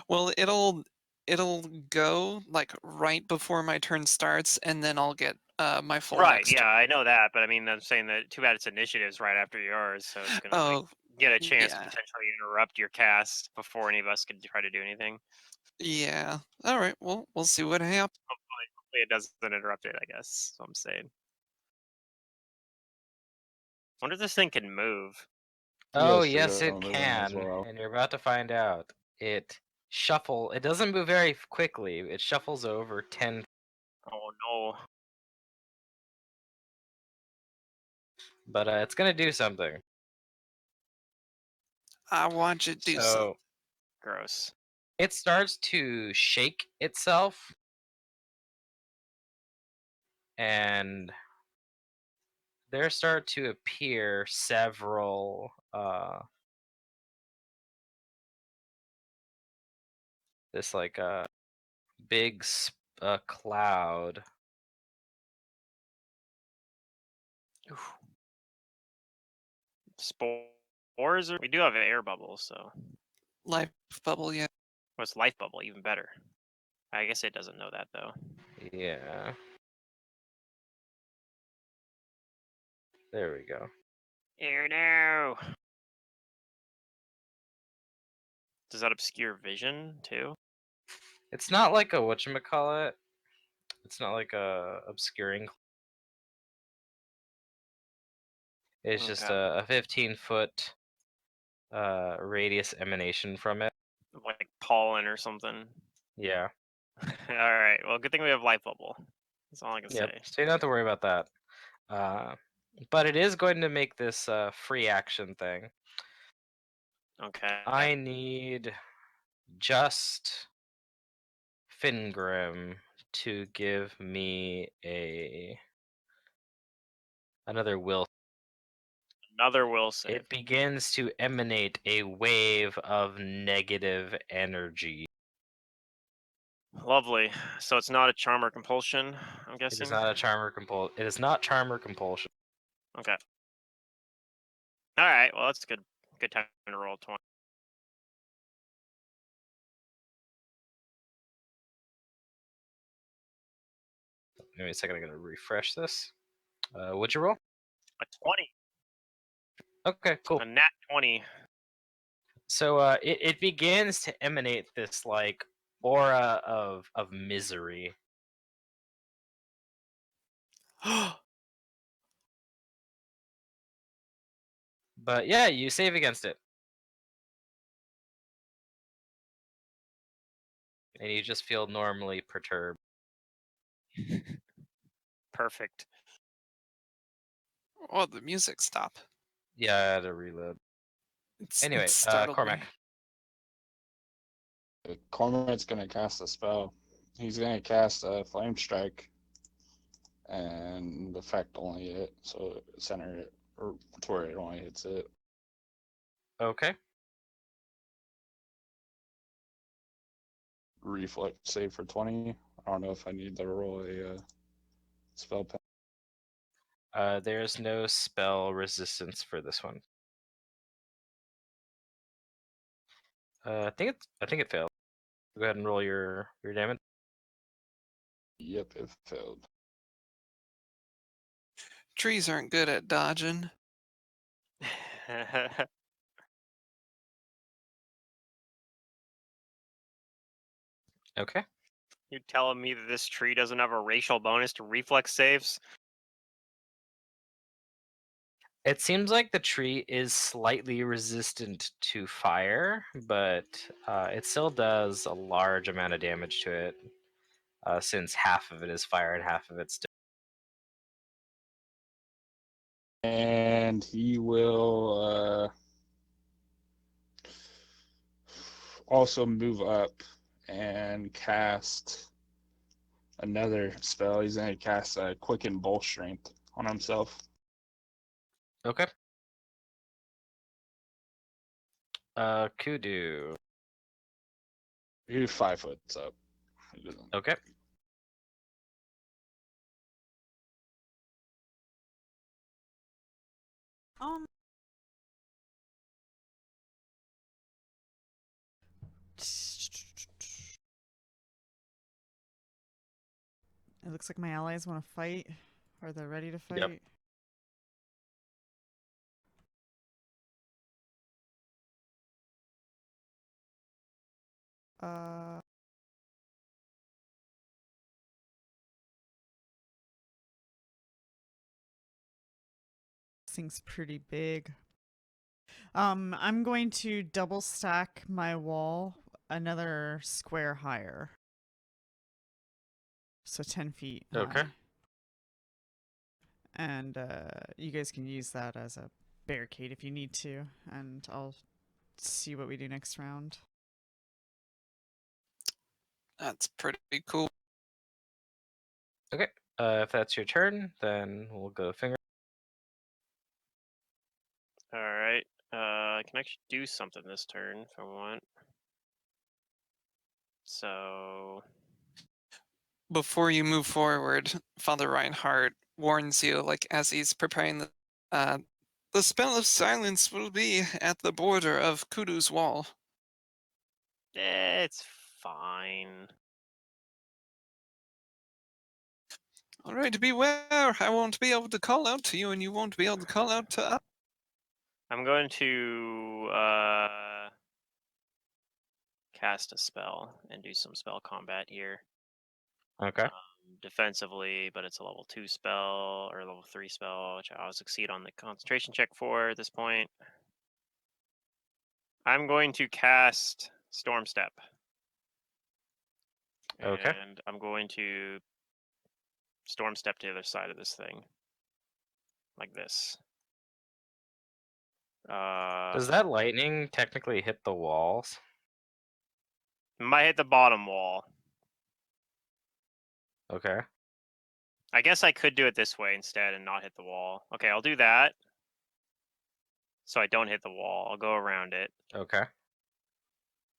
well, it'll go like right before my turn starts, and then I'll get my full Right, next yeah, I know that, but I mean, I'm saying that too bad its initiative's right after yours, so it's gonna like Oh, get a chance to yeah. potentially interrupt your cast before any of us can try to do anything. Yeah. All right. Well, we'll see what happens. Hopefully it doesn't interrupt it, I guess. That's what I'm saying. Wonder if this thing can move. Oh, Yes, yes, you're it moving as can. well. And you're about to find out. It doesn't move very quickly. It shuffles over 10, Oh no. but it's gonna do something. I want you to do something. So Gross. it starts to shake itself, and there start to appear several this like big cloud. Oof. Spores? We do have air bubbles, so Life bubble, yeah. what's life bubble? Even better. I guess it doesn't know that though. Yeah. There we go. Air no. Does that obscure vision too? It's not like a whatchamacallit. It's not like a obscuring. It's just Okay. a 15-foot radius emanation from it. Like pollen or something. Yeah. All right. Well, good thing we have life bubble. That's all I can Yep. say. So you don't have to worry about that. But it is going to make this free action thing. Okay. I need just Fingrim to give me another will. Another will save. It begins to emanate a wave of negative energy. Lovely. So it's not a charm or compulsion, I'm It guessing. is not a charm or compulsion. It is not charm or compulsion. Okay. All right. Well, that's good. Good time to roll 20. Give me a second. I'm gonna refresh this. What'd you roll? A 20. Okay, cool. A nat 20. So it begins to emanate this like aura of misery. But yeah, you save against it, and you just feel normally perturbed. Perfect. Oh, the music stop. Yeah, I had to reload. Anyway, It's startled Cormac. me. Cormac's gonna cast a spell. He's gonna cast a flame strike, and the effect only hit, so center it or to where it only hits it. Okay. Reflex save for 20. I don't know if I need to roll a spell pen. There's no spell resistance for this one. I think it failed. Go ahead and roll your damage. Yep, it failed. Trees aren't good at dodging. Okay. You're telling me that this tree doesn't have a racial bonus to reflex saves? It seems like the tree is slightly resistant to fire, but it still does a large amount of damage to it, since half of it is fire and half of it's still. And he will also move up and cast another spell. He's going to cast a Quicken Bull Strength on himself. Okay. Kudu. He's 5 foot up. He doesn't. Okay. It looks like my allies want to fight. Or they're ready to fight. Yep. Uh, this thing's pretty big. I'm going to double stack my wall another square higher. So 10 feet Okay. high. And you guys can use that as a barricade if you need to. And I'll see what we do next round. That's pretty cool. Okay. If that's your turn, then we'll go finger. Alright. I can actually do something this turn if I want. So Before you move forward, Father Reinhardt warns you, like as he's preparing the spell of silence will be at the border of Kudu's wall. it's fine. All right, beware. I won't be able to call out to you, and you won't be able to call out to us. I'm going to cast a spell and do some spell combat here. Okay. Defensively, but it's a level 2 spell or level 3 spell, which I'll succeed on the concentration check for at this point. I'm going to cast Storm Step. Okay. And I'm going to Storm Step to the other side of this thing. Like this. Does that lightning technically hit the walls? Might hit the bottom wall. Okay. I guess I could do it this way instead and not hit the wall. Okay, I'll do that. So I don't hit the wall. I'll go around it. Okay.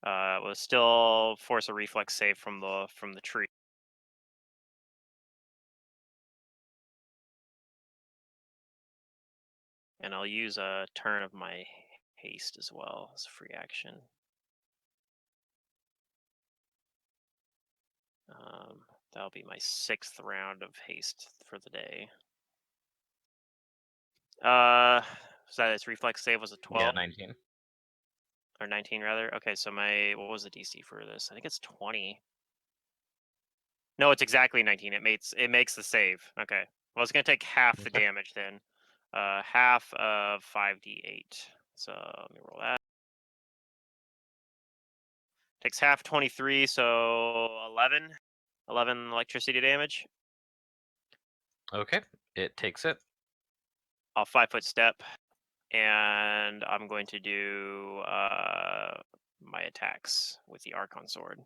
Will still force a reflex save from the tree. And I'll use a turn of my haste as well as a free action. That'll be my 6th round of haste for the day. So that its reflex save was a 12? Yeah, 19. Or 19 rather. Okay, so what was the DC for this? I think it's 20. No, it's exactly 19. It makes the save. Okay. Well, it's gonna take half the Okay. damage then. Half of 5d8. So let me roll that. Takes half 23, so 11. 11 electricity damage. Okay. It takes it. I'll 5-foot step, and I'm going to do my attacks with the Archon Sword.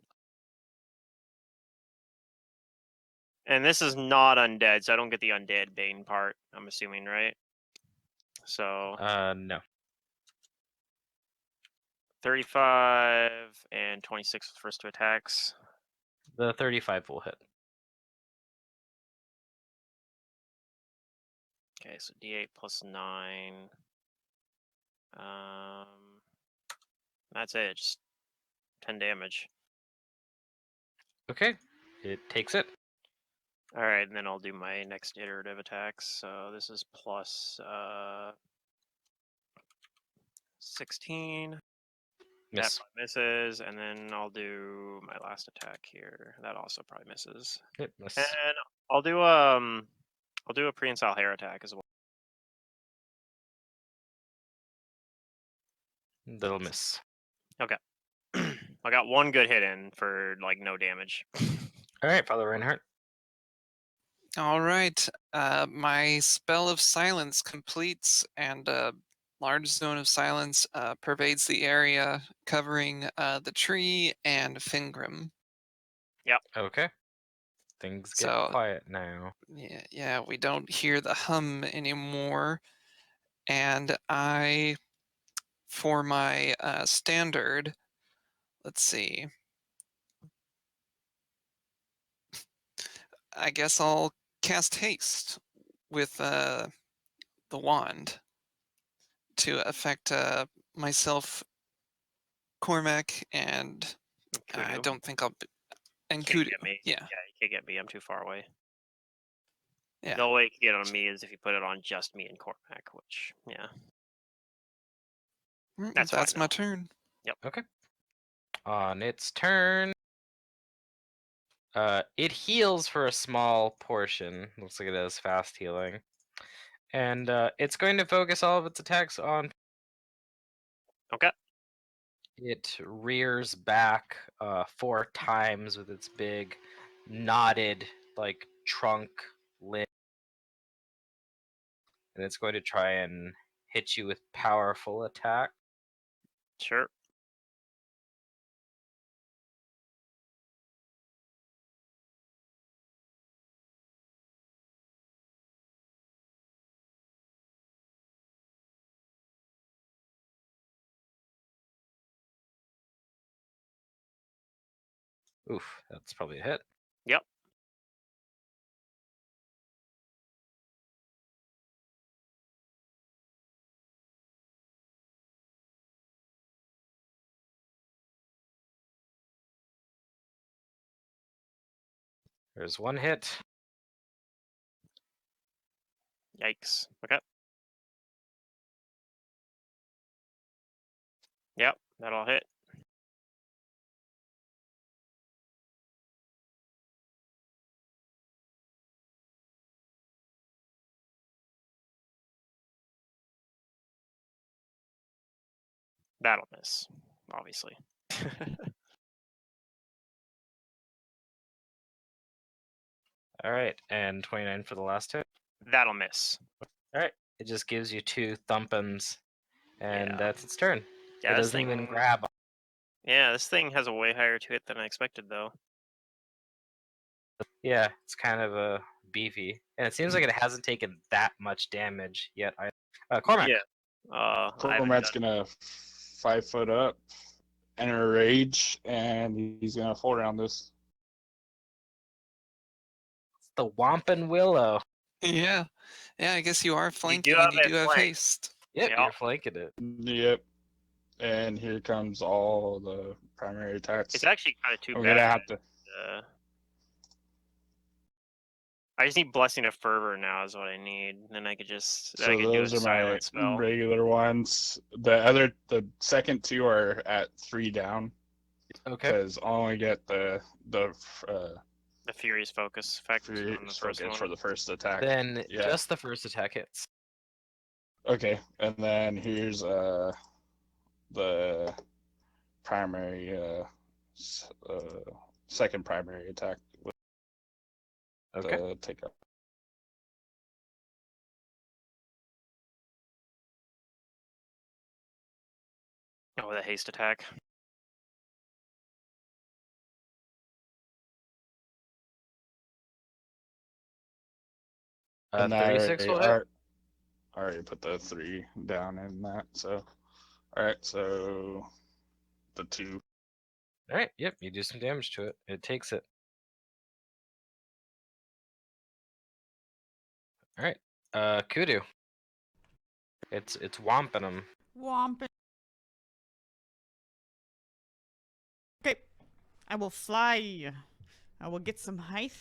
And this is not undead, so I don't get the undead bane part, I'm assuming, right? So No. 35 and 26 with first 2 attacks. The 35 will hit. Okay, so d8 plus 9. That's it, just 10 damage. Okay. It takes it. All right, and then I'll do my next iterative attacks. So this is plus 16. That Miss. probably misses, and then I'll do my last attack here. That also probably misses. Yep, miss. And I'll do a prehensile hair attack as well. That'll miss. Okay. I got one good hit in for like no damage. All right, Father Reinhardt. All right. My spell of silence completes, and a large zone of silence pervades the area, covering the tree and Fingrim. Okay. Things get So, quiet now. yeah, we don't hear the hum anymore. And for my standard, let's see. I guess I'll cast haste with the wand to affect myself, Cormac, and I Kudu. don't think I'll. And Can't Kudu, get me. yeah. Yeah, you can't get me. I'm too far away. Yeah. The only way you can get on me is if you put it on just me and Cormac, which, yeah. That's That's fine, my though. turn. Okay. On its turn, it heals for a small portion. Looks like it has fast healing, and it's going to focus all of its attacks on. Okay. It rears back 4 times with its big, knotted like trunk limb, and it's going to try and hit you with powerful attack. Sure. Oof, that's probably a hit. Yep. There's 1 hit. Yikes. Okay. Yep, that'll hit. That'll miss, obviously. All right, and 29 for the last hit. That'll miss. All right, it just gives you 2 thumpums, and Yeah. that's its turn. Yeah, It this doesn't even thing. grab. Yeah, this thing has a way higher to hit than I expected, though. Yeah, it's kind of a beefy, and it seems like it hasn't taken that much damage yet. Cormac. Yeah. I haven't Cormac's done. gonna 5 foot up, enter rage, and he's gonna full round this. It's the Wampin Willow. Yeah. Yeah, I guess you are You do flanking have and you it do have flanked. haste. Yep, Yep. you're flanking it. Yep. And here comes all the primary attacks. It's actually kind of too I'm bad. gonna have to. I just need Blessing of Fervor now is what I need. Then I could just So do a those are my silent spell. regular ones. The second 2 are at 3 down Okay. because I only get the The Furious Focus effect on the furious first focus one. for the first attack. Then Yeah. just the first attack hits. Okay, and then here's the primary second primary attack with Okay. the take up. Oh, the haste attack. And I 36 will hit. already put the 3 down in that. So, all right. So the 2. All right. Yep. You do some damage to it. It takes it. All right. Kudu. It's whomping him. Womp. Okay. I will fly. I will get some height.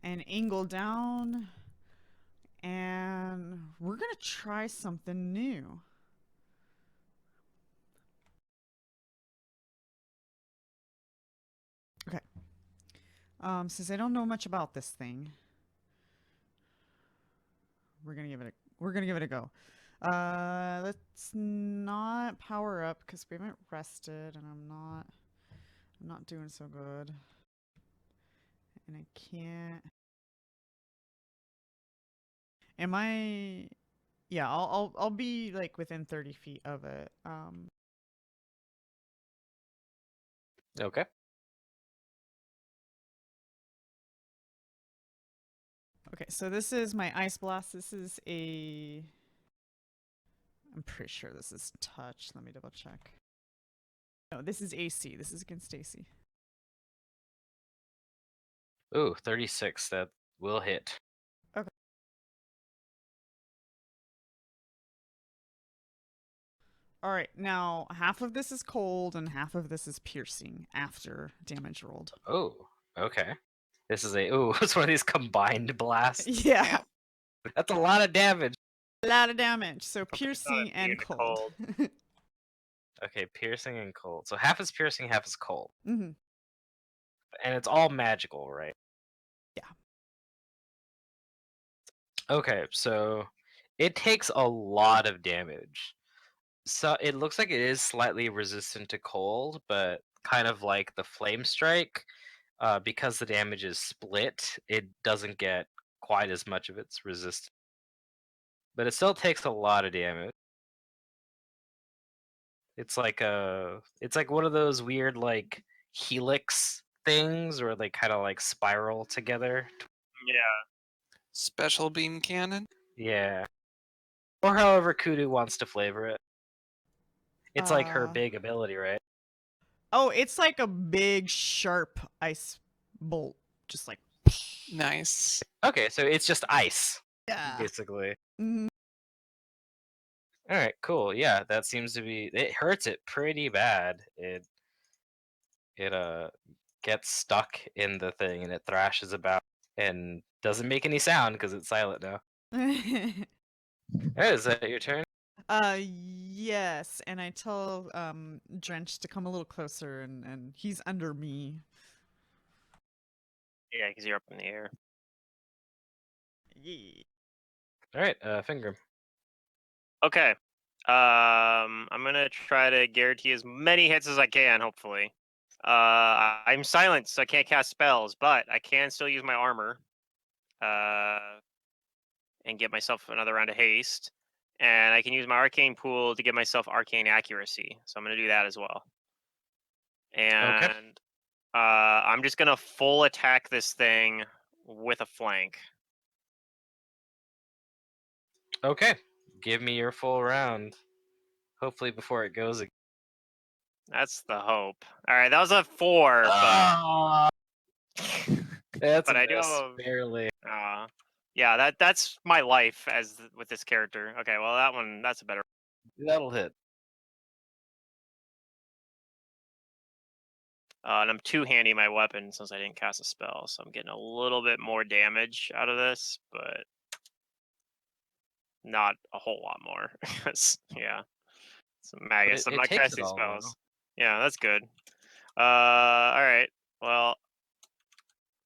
and angle down. And we're going to try something new. Okay. Since I don't know much about this thing, we're gonna give it a go. Let's not power up because we haven't rested, and I'm not doing so good, and I can't. Am I? Yeah, I'll be like within 30 feet of it. Okay. Okay, so this is my ice blast. This is a. I'm pretty sure this is touch. Let me double check. No, this is AC. This is against AC. Ooh, 36. That will hit. All right, now half of this is cold and half of this is piercing after damage rolled. Oh, okay. This is it's one of these combined blasts. Yeah, That's a lot of damage. a lot of damage. So Focus on piercing it and being cold. Okay, piercing and cold. So half is piercing, half is cold. Mm-hmm. And it's all magical, right? Yeah. Okay, so it takes a lot of damage. So it looks like it is slightly resistant to cold, but kind of like the flame strike, because the damage is split, it doesn't get quite as much of its resistance. But it still takes a lot of damage. It's like one of those weird like helix things where they kind of like spiral together. Yeah. Special beam cannon? Yeah. Or however Kudu wants to flavor it. It's like her Uh, big ability, right? Oh, it's like a big sharp ice bolt, just like. Nice. Okay, so it's just ice, Yeah. basically. Mhm. All right, cool. Yeah, that seems to be. It hurts it pretty bad. It gets stuck in the thing and it thrashes about and doesn't make any sound because it's silent now. Hey, is that your turn? Yes, and I tell Drench to come a little closer, and he's under me. Yeah, because you're up in the air. Yeah. All right, Finger. Okay. I'm gonna try to guarantee as many hits as I can. Hopefully. I'm silenced, so I can't cast spells, but I can still use my armor. And get myself another round of haste. And I can use my arcane pool to give myself arcane accuracy. So I'm going to do that as well. And I'm just going to full attack this thing with a flank. Okay, give me your full round. Hopefully before it goes again. That's the hope. All right, that was a 4, Oh, that's but a I do miss, have a barely. yeah, that's my life with this character. Okay, well that's a better. That'll hit. And I'm two-handing my weapon since I didn't cast a spell, so I'm getting a little bit more damage out of this, but not a whole lot more. Yeah, it's a Magus. I'm it not takes it casting all, though. spells. Yeah, that's good. All right. Well,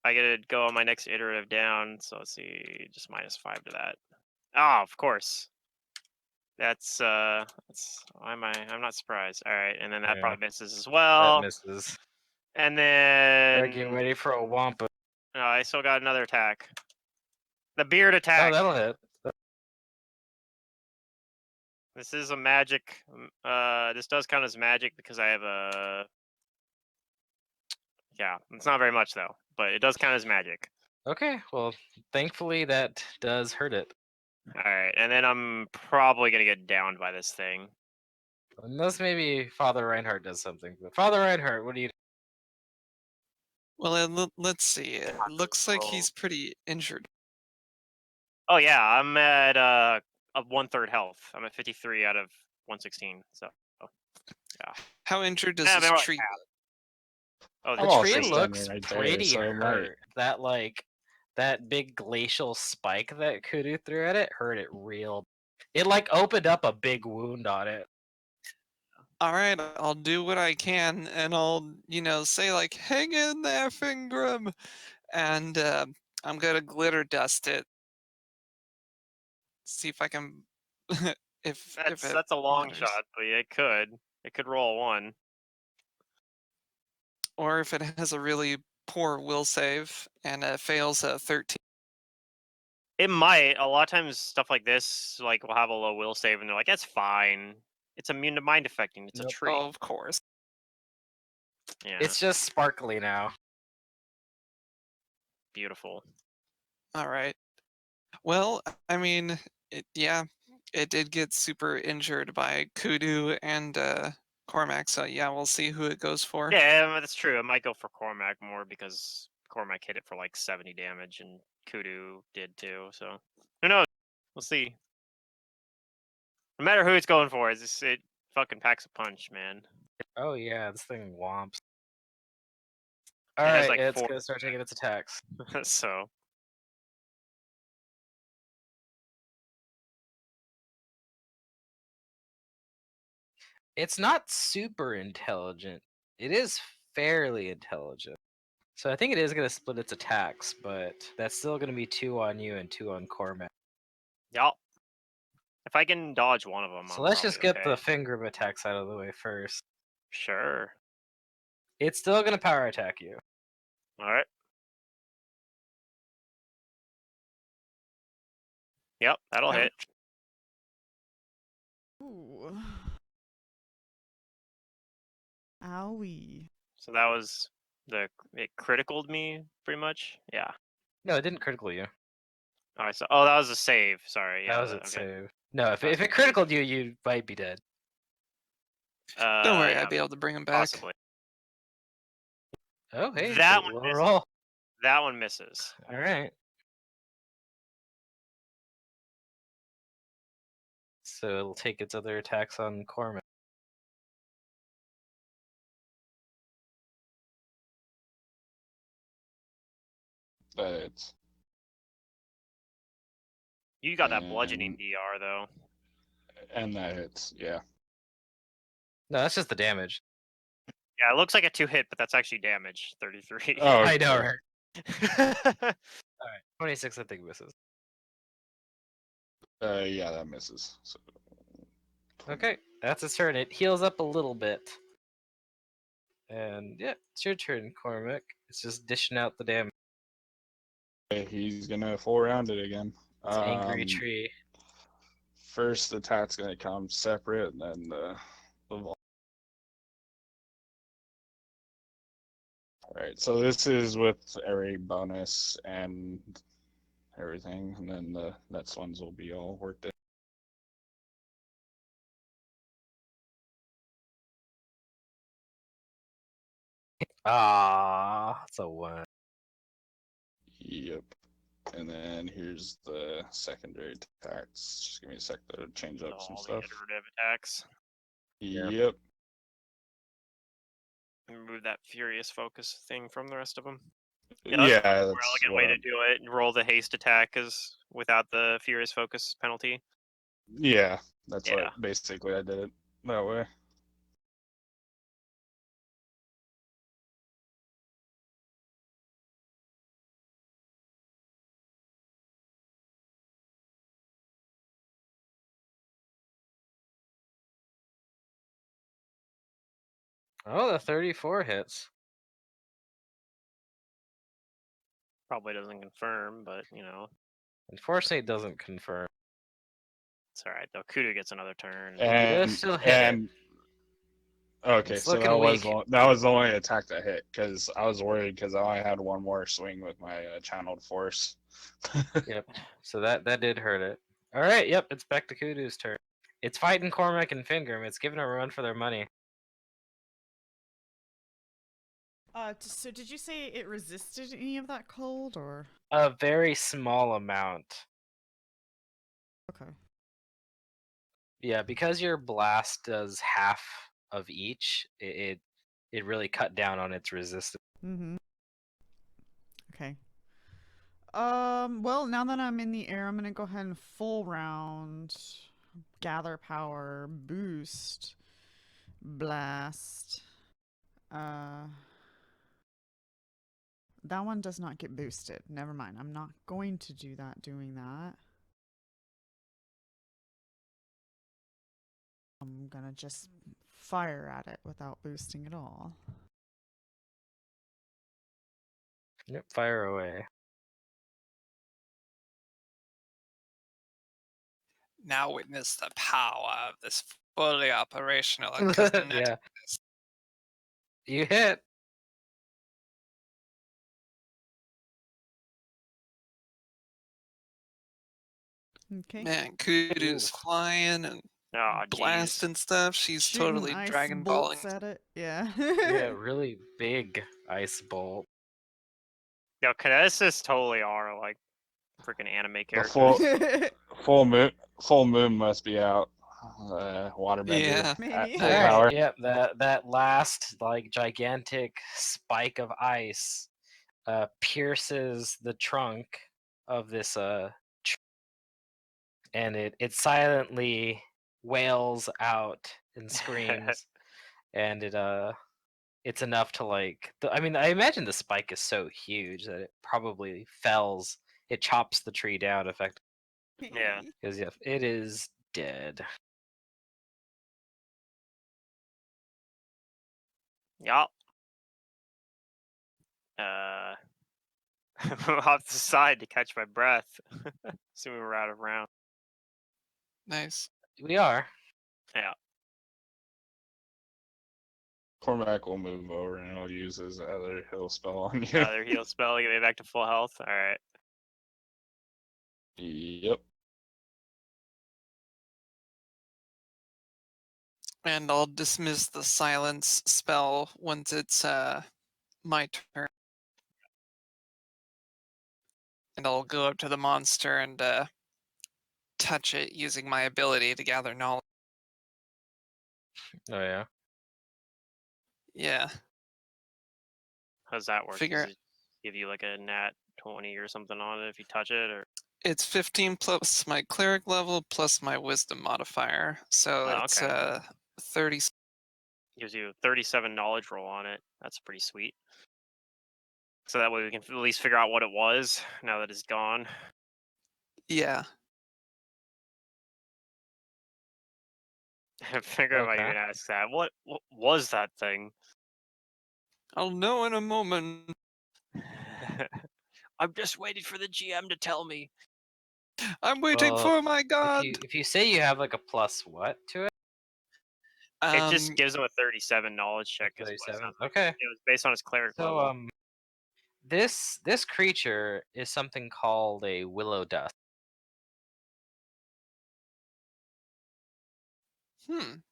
I gotta go on my next iterative down. So let's see, just -5 to that. Ah, of course. That's why am I'm not surprised. All right, and then that Yeah, probably misses as that well. misses. And Alright, get then ready for a Wampa. I still got another attack. The beard Oh, attack. that'll hit. This is a magic. This does count as magic because I have a. Yeah, it's not very much though, but it does count as magic. Okay, well, thankfully that does hurt it. All right, and then I'm probably gonna get downed by this thing. Unless maybe Father Reinhardt does something. But Father Reinhardt, what do you? Well, let's see. It looks like he's pretty injured. Oh yeah, I'm at a 1/3 health. I'm at 53 out of 116. So yeah. How injured does Yeah, this they're like tree half. look? Oh, I'm the all tree. It assist looks standing right there, pretty so it might. hurt. That like that big glacial spike that Kudu threw at it hurt it real. It like opened up a big wound on it. All right, I'll do what I can, and I'll, say like, "Hang in there, Fingram," and I'm gonna glitter dust it. See if I can, if it That's a long bothers, shot, but it could. It could roll 1. or if it has a really poor will save and fails a 13. It might. A lot of times, stuff like this, like, will have a low will save, and they're like, "That's fine. It's immune to mind affecting. It's a Nope. tree." Oh, of course. Yeah, It's just sparkly now. beautiful. All right. Well, I mean, it did get super injured by Kudu and Cormac, so yeah, we'll see who it goes for. Yeah, that's true. It might go for Cormac more because Cormac hit it for like 70 damage, and Kudu did too. So who knows? We'll see. No matter who it's going for, it fucking packs a punch, man. Oh yeah, this thing womps. It has, Alright, like, it's 4 gonna start taking its attacks. so It's not super intelligent. It is fairly intelligent. So I think it is gonna split its attacks, but that's still gonna be 2 on you and 2 on Cormac. yeah. If I can dodge one of them, So I'm let's just probably get the okay. finger attacks out of the way first. Sure. It's still gonna power attack you. All right. Yep, that'll hit. Ooh. Owie. So that was it criticaled me pretty much. Yeah. No, it didn't critical you. All right. So that was a save. Sorry. That Yeah. was its Okay. save. No, if That's it confused. criticaled you, you might be dead. Don't worry, Yeah, I'd be able to bring him back. possibly. Oh, hey, That pretty one low misses. roll. That one misses. Alright. So it'll take its other attacks on Cormac. It's You got that bludgeoning and DR though. that hits. Yeah. No, that's just the damage. Yeah, it looks like a 2-hit, but that's actually damage. 33. Oh, I know, okay. right? Alright, 26 I think misses. Yeah, that misses. So, Okay, that's its turn. It heals up a little bit. And yeah, it's your turn, Cormac. It's just dishing out the damage. he's gonna full round it again. It's angry tree. First attack's gonna come separate, and then the all right. So this is with every bonus and everything, and then the next ones will be all worked in. Ah, it's a 1. Yep. And then here's the secondary attacks. Just give me a sec to change up some All the stuff. iterative attacks. Yeah. Yep. Remove that furious focus thing from the rest of them. Yeah, More that's elegant way what to do it. Roll the haste attack is without the furious focus penalty. yeah, that's Yeah. what basically I did it that way. Oh, the 34 hits. Probably doesn't confirm, but Unfortunately, it doesn't confirm. it's all right though. Kudu gets another turn. And still hit it. Okay, It's so looking that was weak. that was the only attack that hit because I was worried because I only had one more swing with my channeled force. Yep. So that did hurt it. All right. Yep. It's back to Kudu's turn. It's fighting Cormac and Fingram. It's giving a run for their money. So did you say it resisted any of that cold, or? A very small amount. Okay. Yeah, because your blast does half of each, it really cut down on its resistance. Mm-hmm. Okay. Well, now that I'm in the air, I'm gonna go ahead and full round, gather power, boost, blast. That one does not get boosted. Never mind. I'm not going to do that. Doing that. I'm gonna just fire at it without boosting at all. Yep, fire away. Now witness the power of this fully operational and cosmetic. Yeah. You hit. Okay. Man, Kudu's Ooh. flying and Oh, jeez. blasting stuff. She's Shooting totally ice Dragon bolts Balling. at it. Yeah. Yeah, really big ice bolt. Yo, Kinesis totally are like freaking anime The characters. full moon must be out. Waterbender Yeah. at Maybe. full All power. right, yep, that last like gigantic spike of ice pierces the trunk of this and it silently wails out and screams, and it's enough to like I mean, I imagine the spike is so huge that it probably fells, it chops the tree down effectively, Yeah. because yeah, it is dead. Yup. Move off the side to catch my breath. Assuming we're out of round. Nice. We are. Yeah. Cormac will move over and he'll use his other heal spell on you. Another heal spell, get me back to full health. Alright. Yep. And I'll dismiss the silence spell once it's my turn. And I'll go up to the monster and touch it using my ability to gather knowledge. Oh yeah. Yeah. How's that work? Figure- Does it give you like a nat 20 or something on it if you touch it? Or It's 15 plus my cleric level plus my wisdom modifier. So Oh, it's okay. 30. Gives you a 37 knowledge roll on it. That's pretty sweet. So that way we can at least figure out what it was now that it's gone. Yeah. I figure I might Okay. even ask that. What was that thing? I'll know in a moment. I'm just waiting for the GM to tell me. I'm waiting Well, for my god. if you say you have like a plus what to it? It just gives him a 37 knowledge check. Is what it 37. sounds like. Okay. It was based on his cleric So level. this creature is something called a willow dust.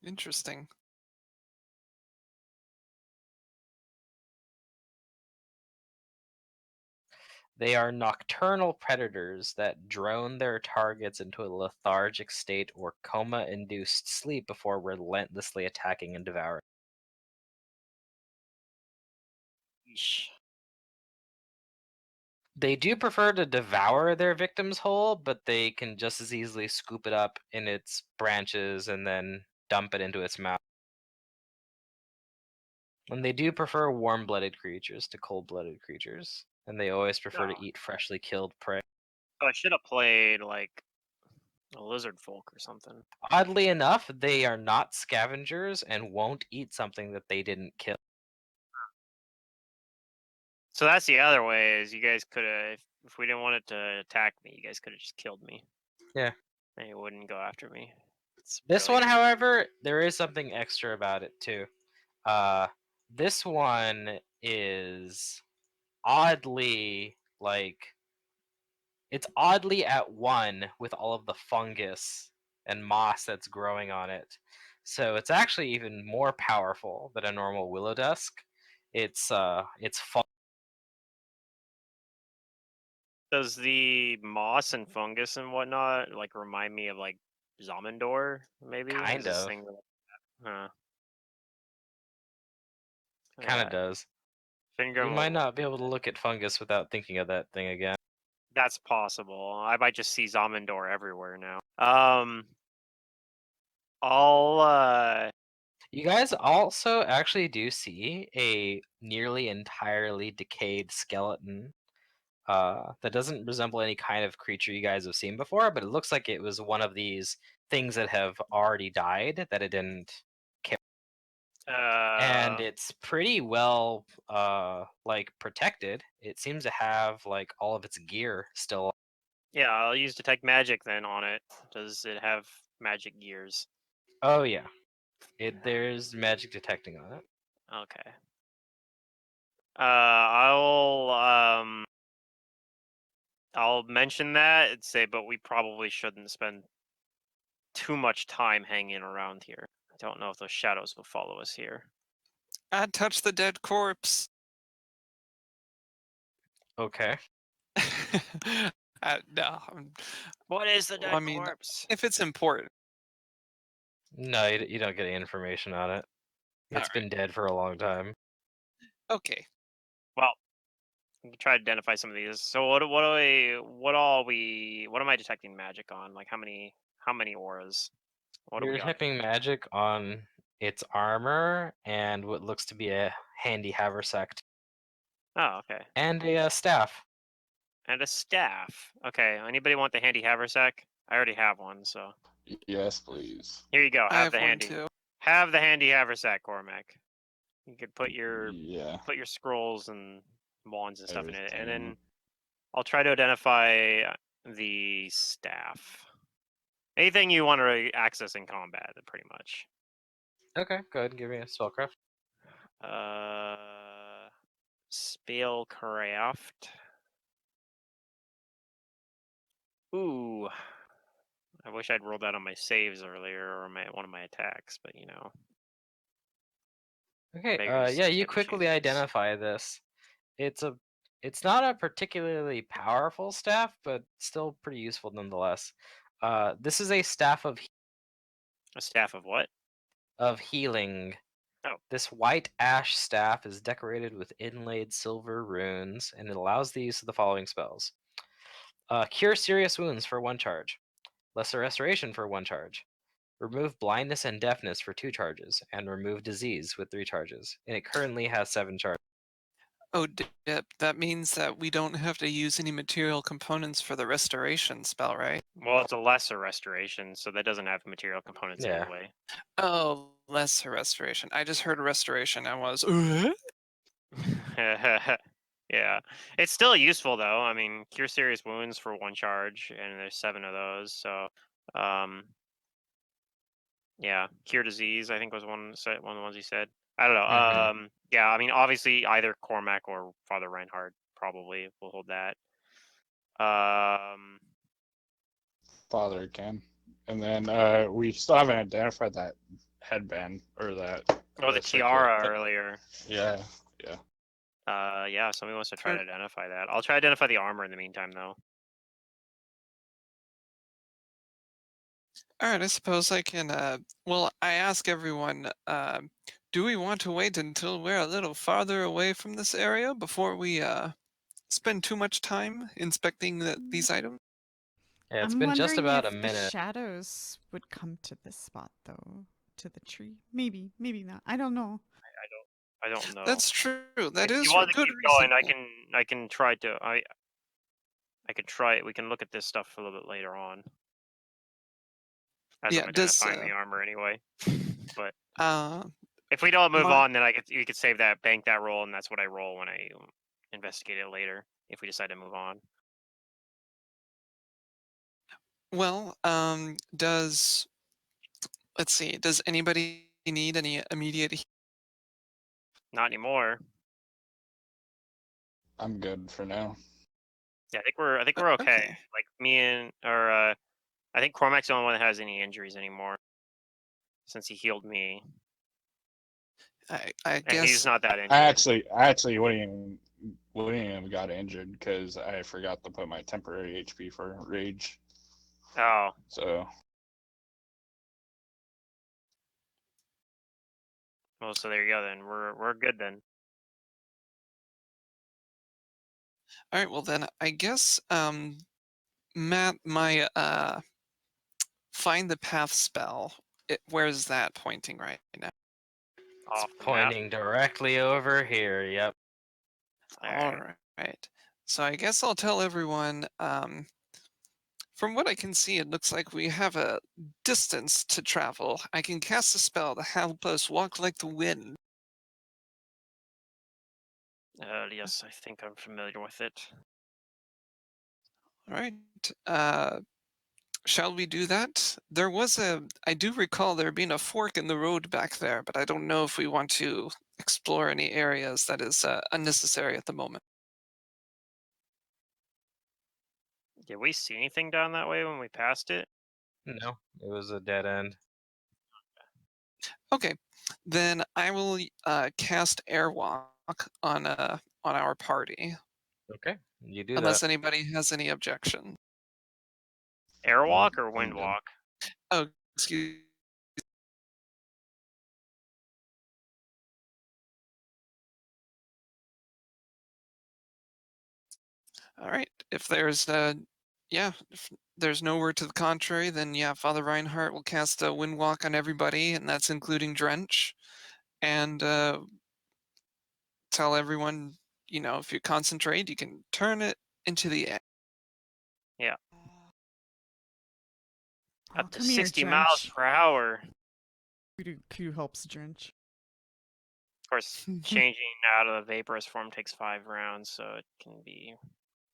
Interesting. They are nocturnal predators that drone their targets into a lethargic state or coma-induced sleep before relentlessly attacking and devouring. Yeesh. They do prefer to devour their victims whole, but they can just as easily scoop it up in its branches and then dump it into its mouth. And they do prefer warm-blooded creatures to cold-blooded creatures, and they always prefer Oh. to eat freshly killed prey. So I should have played like a lizard folk or something. Oddly enough, they are not scavengers and won't eat something that they didn't kill. So that's the other way is you guys could have, if we didn't want it to attack me, you guys could have just killed me. Yeah. And it wouldn't go after me. It's This brilliant. one, however, there is something extra about it too. This one is oddly it's oddly at one with all of the fungus and moss that's growing on it. So it's actually even more powerful than a normal willow dusk. It's Does the moss and fungus and whatnot like remind me of like Zamindor? Maybe kind is this of thing? Huh. kind of Yeah. does. Finger You might not be able to look at fungus without thinking of that thing again. That's possible. I might just see Zamindor everywhere now. I'll You guys also actually do see a nearly entirely decayed skeleton that doesn't resemble any kind of creature you guys have seen before, but it looks like it was one of these things that have already died that it didn't kill. And it's pretty well like protected. It seems to have like all of its gear still. yeah, I'll use detect magic then on it. Does it have magic gears? Oh yeah. There's magic detecting on it. Okay. I'll mention that and say, but we probably shouldn't spend too much time hanging around here. I don't know if those shadows will follow us here. I touch the dead corpse. Okay. No, What is the well, dead I mean, corpse? if it's important. No, you don't get any information on it. It's Alright. been dead for a long time. Okay. Well, we can try to identify some of these. So what am I detecting magic on? Like how many auras? What do You're we got? detecting magic on its armor and what looks to be a handy haversack Oh, okay. and a staff. And a staff. Okay. Anybody want the handy haversack? I already have one, so Yes, please. here you go. I have one too. Have the handy haversack, Cormac. You could put your Yeah. scrolls and wands and stuff in it, and Everything. then I'll try to identify the staff. Anything you want to access in combat, pretty much. Okay, go ahead and give me a spellcraft. Spellcraft. Ooh. I wish I'd rolled that on my saves earlier or one of my attacks, but you know. Okay, Beggars yeah, you can't be quickly choosers. identify this. It's not a particularly powerful staff, but still pretty useful nonetheless. This is a staff A staff of what? of healing. Oh. This white ash staff is decorated with inlaid silver runes, and it allows the use of the following spells. Cure serious wounds for 1 charge. Lesser restoration for 1 charge. Remove blindness and deafness for 2 charges, and remove disease with 3 charges. And it currently has 7 charges. Oh, dip. That means that we don't have to use any material components for the restoration spell, right? Well, it's a lesser restoration, so that doesn't have material components Yeah. anyway. Oh, lesser restoration. I just heard restoration. I was. Yeah, it's still useful though. I mean, cure serious wounds for 1 charge, and there's 7 of those. So, yeah, cure disease. I think was one of the ones you said. I don't know. Mm-hmm. Yeah, I mean, obviously either Cormac or Father Reinhardt probably will hold that. Father can. And then we still haven't identified that headband or that. Oh, the circlet. tiara earlier. Yeah, yeah. Yeah, somebody wants to try Sure. to identify that. I'll try to identify the armor in the meantime, though. All right, I suppose I can. Well, I ask everyone. Do we want to wait until we're a little farther away from this area before we spend too much time inspecting these items? Yeah, it's I'm been just wondering about a if the minute. shadows would come to this spot, though, to the tree. Maybe, maybe not. I don't know. I don't know. That's true. That If you is want for to good keep reason. going, I can try to. I could try it. We can look at this stuff a little bit later on, as Yeah. I'm Does identifying the armor anyway. But uh if we don't move my on, then you could save that, bank that roll, and that's what I roll when I investigate it later. If we decide to move on. well does let's see. Does anybody need any immediate? Not anymore. I'm good for now. Yeah, I think we're okay. Okay. Like me and I think Cormac's the only one that has any injuries anymore, since he healed me, I and he's guess. not that injured. I actually wouldn't even got injured because I forgot to put my temporary HP for rage. Oh, So well, so there you go. Then we're good then. All right, well then I guess Matt, my find the path spell. Where's that pointing right now? It's Off the map. pointing directly over here. Yep. All right. So I guess I'll tell everyone. From what I can see, it looks like we have a distance to travel. I can cast a spell to help us walk like the wind. Yes, I think I'm familiar with it. All right. Shall we do that? I do recall there being a fork in the road back there, but I don't know if we want to explore any areas that is unnecessary at the moment. Did we see anything down that way when we passed it? No, it was a dead end. Okay, then I will cast Airwalk on our party, Okay, you do unless that. anybody has any objection. Airwalk or I'm good. windwalk? Oh, excuse. All right. If there's no word to the contrary, then yeah, Father Reinhardt will cast a Windwalk on everybody, and that's including Drench, and tell everyone, if you concentrate, you can turn it into the air. Yeah. Oh, Up to come here, 60 miles Drench. per hour. Q helps Drench. Of course, changing out of the vaporous form takes 5 rounds, so it can be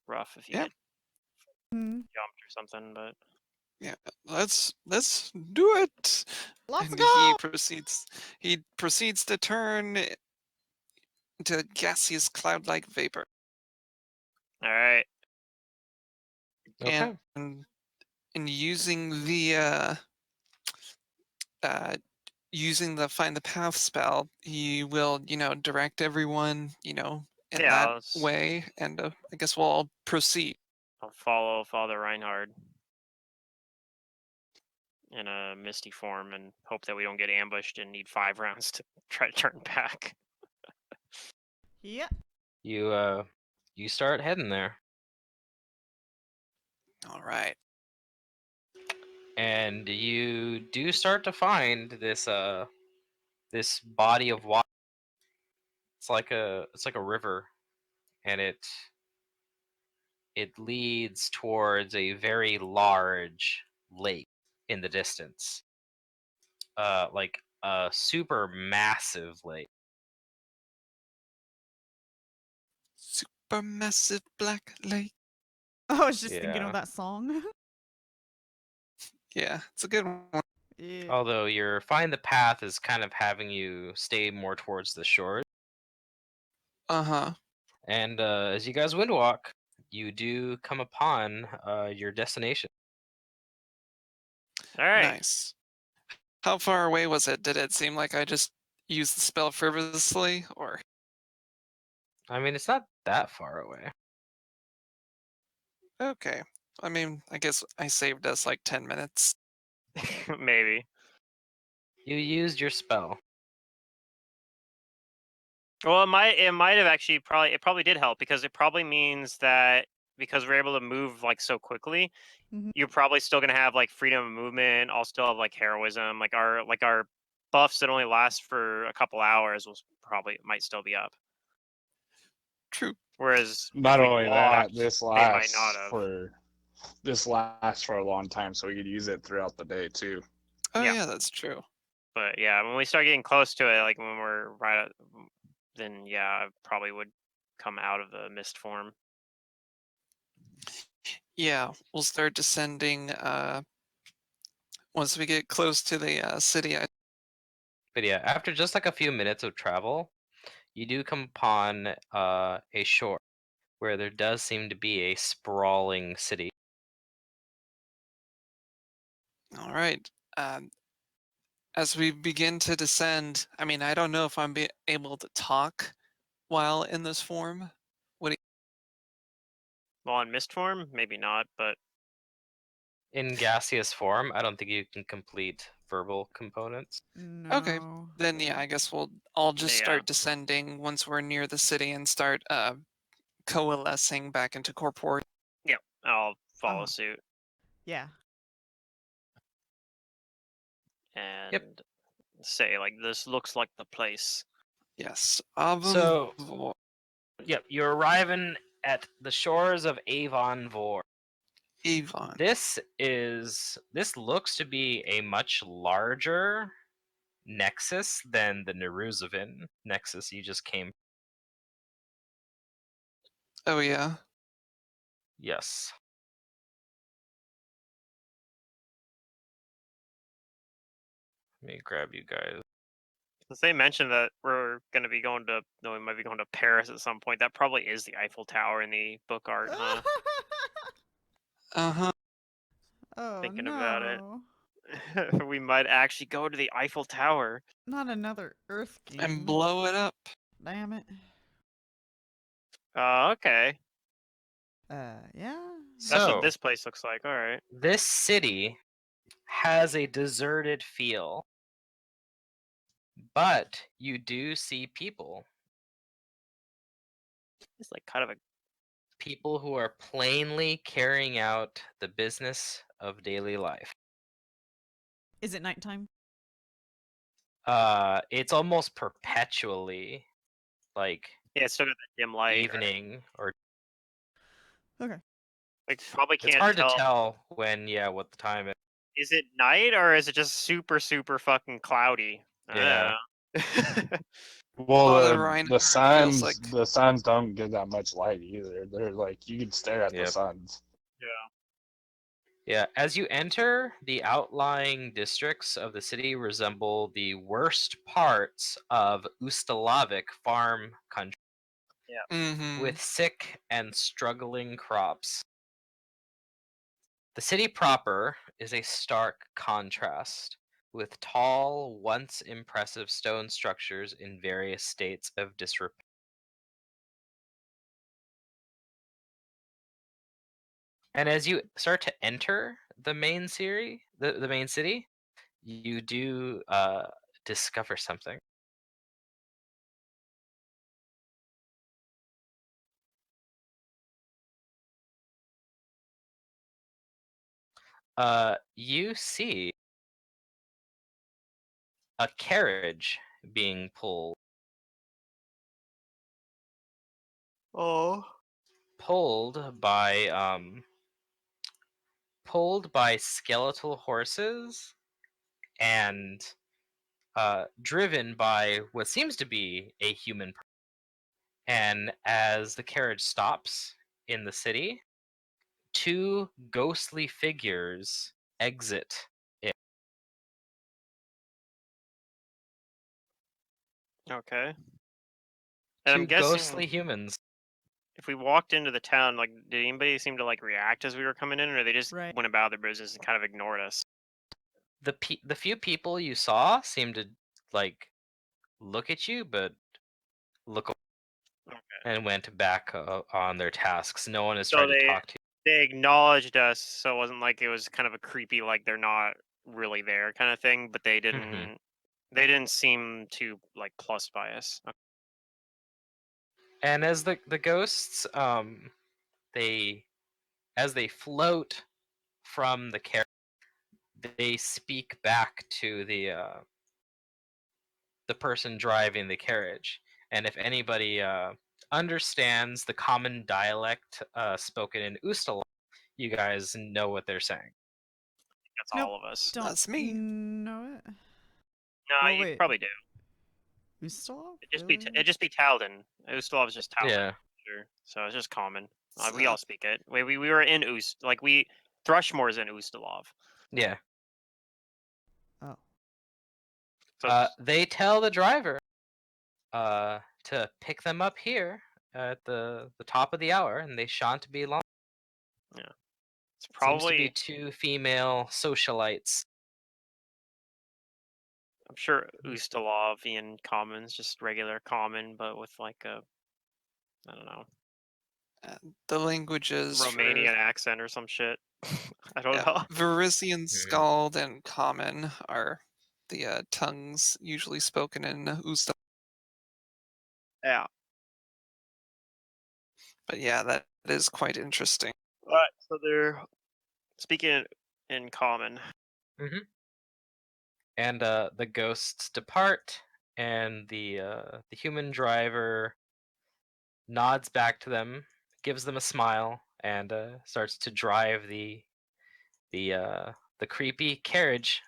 rough if you Yeah. get Hmm. jumped or something. But Yeah, let's do it. Let's And go. he proceeds to turn into gaseous cloud-like vapor. all right, Okay. And using uh, using the find the path spell, he will, direct everyone, in yeah, that way, and I guess we'll all proceed. I'll follow Father Reinhard in a misty form and hope that we don't get ambushed and need 5 rounds to try to turn back. Yep. You start heading there, All right. and you do start to find this body of water. It's like a river, and it leads towards a very large lake in the distance. Like a super massive lake. Supermassive black lake. Oh, I was just thinking Yeah. of that song. Yeah, it's a good one. Yeah. Although your find the path is kind of having you stay more towards the shore. Uh-huh. And as you guys windwalk, you do come upon your destination. All right, Nice. How far away was it? Did it seem like I just used the spell frivolously, or? I mean, it's not that far away. Okay. I mean, I guess I saved us like 10 minutes. maybe. You used your spell. Well, it might have actually probably did help because it probably means that because we're able to move like so quickly, Mhm. you're probably still gonna have like freedom of movement. I'll still have like heroism, like our buffs that only last for a couple hours might still be up. True. Whereas if Not we only that, walked, they might not have. this lasts for a long time, so we could use it throughout the day too. Oh, Yeah. yeah, that's true. But yeah, when we start getting close to it, like when we're right at, then yeah, I probably would come out of the mist form. Yeah, we'll start descending once we get close to the city. But yeah, after just like a few minutes of travel, you do come upon a shore where there does seem to be a sprawling city. All right. As we begin to descend, I mean, I don't know if I'm able to talk while in this form. What do Well, in mist form, maybe not, but In gaseous form, I don't think you can complete verbal components. Okay, No. then yeah, I guess we'll all just yeah. start descending once we're near the city and start coalescing back into corporeal. Yep, I'll follow Uh-huh. suit Yeah. and say like, this looks like the place. Yes. So- Vor. Yep, you're arriving at the shores of Avon Vor. Avon. This looks to be a much larger nexus than the Neruzavin nexus you just came. Oh yeah. Yes. Let me grab you guys. Since they mentioned that we're gonna be going to, no, we might be going to Paris at some point. That probably is the Eiffel Tower in the book art, huh? Uh-huh. Oh Thinking no. about it. We might actually go to the Eiffel Tower. Not another Earth game. And blow it up. Damn it. Okay. Yeah. That's So what this place looks like. All right. this city has a deserted feel, but you do see people. It's like kind of a, People who are plainly carrying out the business of daily life. Is it nighttime? It's almost perpetually like yeah, it's still got that dim light. Right? evening, or Okay. Like probably it's can't hard tell. to tell when, what the time is. Is it night or is it just super fucking cloudy? Yeah. I don't know. Well, Oh, the the Rhine the feels suns like the suns don't give that much light either. They're like you can stare at the Yep. suns. Yeah, as you enter, the outlying districts of the city resemble the worst parts of Ustalavic farm country, mm-hmm. with sick and struggling crops. The city proper is a stark contrast, with tall, once impressive stone structures in various states of disrepair. And as you start to enter the main city, the main city, you do discover something. You see a carriage being Oh. pulled by skeletal horses and driven by what seems to be a human. And as the carriage stops in the city, two ghostly figures exit it. Okay. And I'm Two guessing ghostly humans. if we walked into the town, like, did anybody seem to like react as we were coming in, or they just Right. went about their business and kind of ignored us? The few people you saw seemed to like look at you, but look Okay. and went back on their tasks. No one has So tried to talk to you. they acknowledged us, so it wasn't like it was kind of a creepy, like they're not really there kind of thing. But they didn't. Mhm. They didn't seem to like plus by us. Okay. And as the ghosts, they as they float from the carriage, they speak back to the person driving the carriage. And if anybody understands the common dialect spoken in Ustala, you guys know what they're saying. That's Nope. all of us. Don't That's me. know it. No, Oh, you wait. probably do. Ustalov? It'd just be Talden. Ustalov is just Talden. Yeah. Sure. So it's just common. We So- all speak it. We were in Thrushmore's in Ustalov. Yeah. Oh. So They tell the driver to pick them up here at the top of the hour, and they shan't be long. it's Seems to be probably. two female socialites. I'm sure Ustalovian common's just regular common, but with like a, I don't know, The languages Romanian for accent or some shit. I don't yeah, know. Varisian Scald and Common are the tongues usually spoken in Usta. Yeah. But yeah, that is quite interesting. All right, so they're speaking in common. Mm-hmm. And the ghosts depart, and the human driver nods back to them, gives them a smile, and starts to drive the uh, the creepy carriage.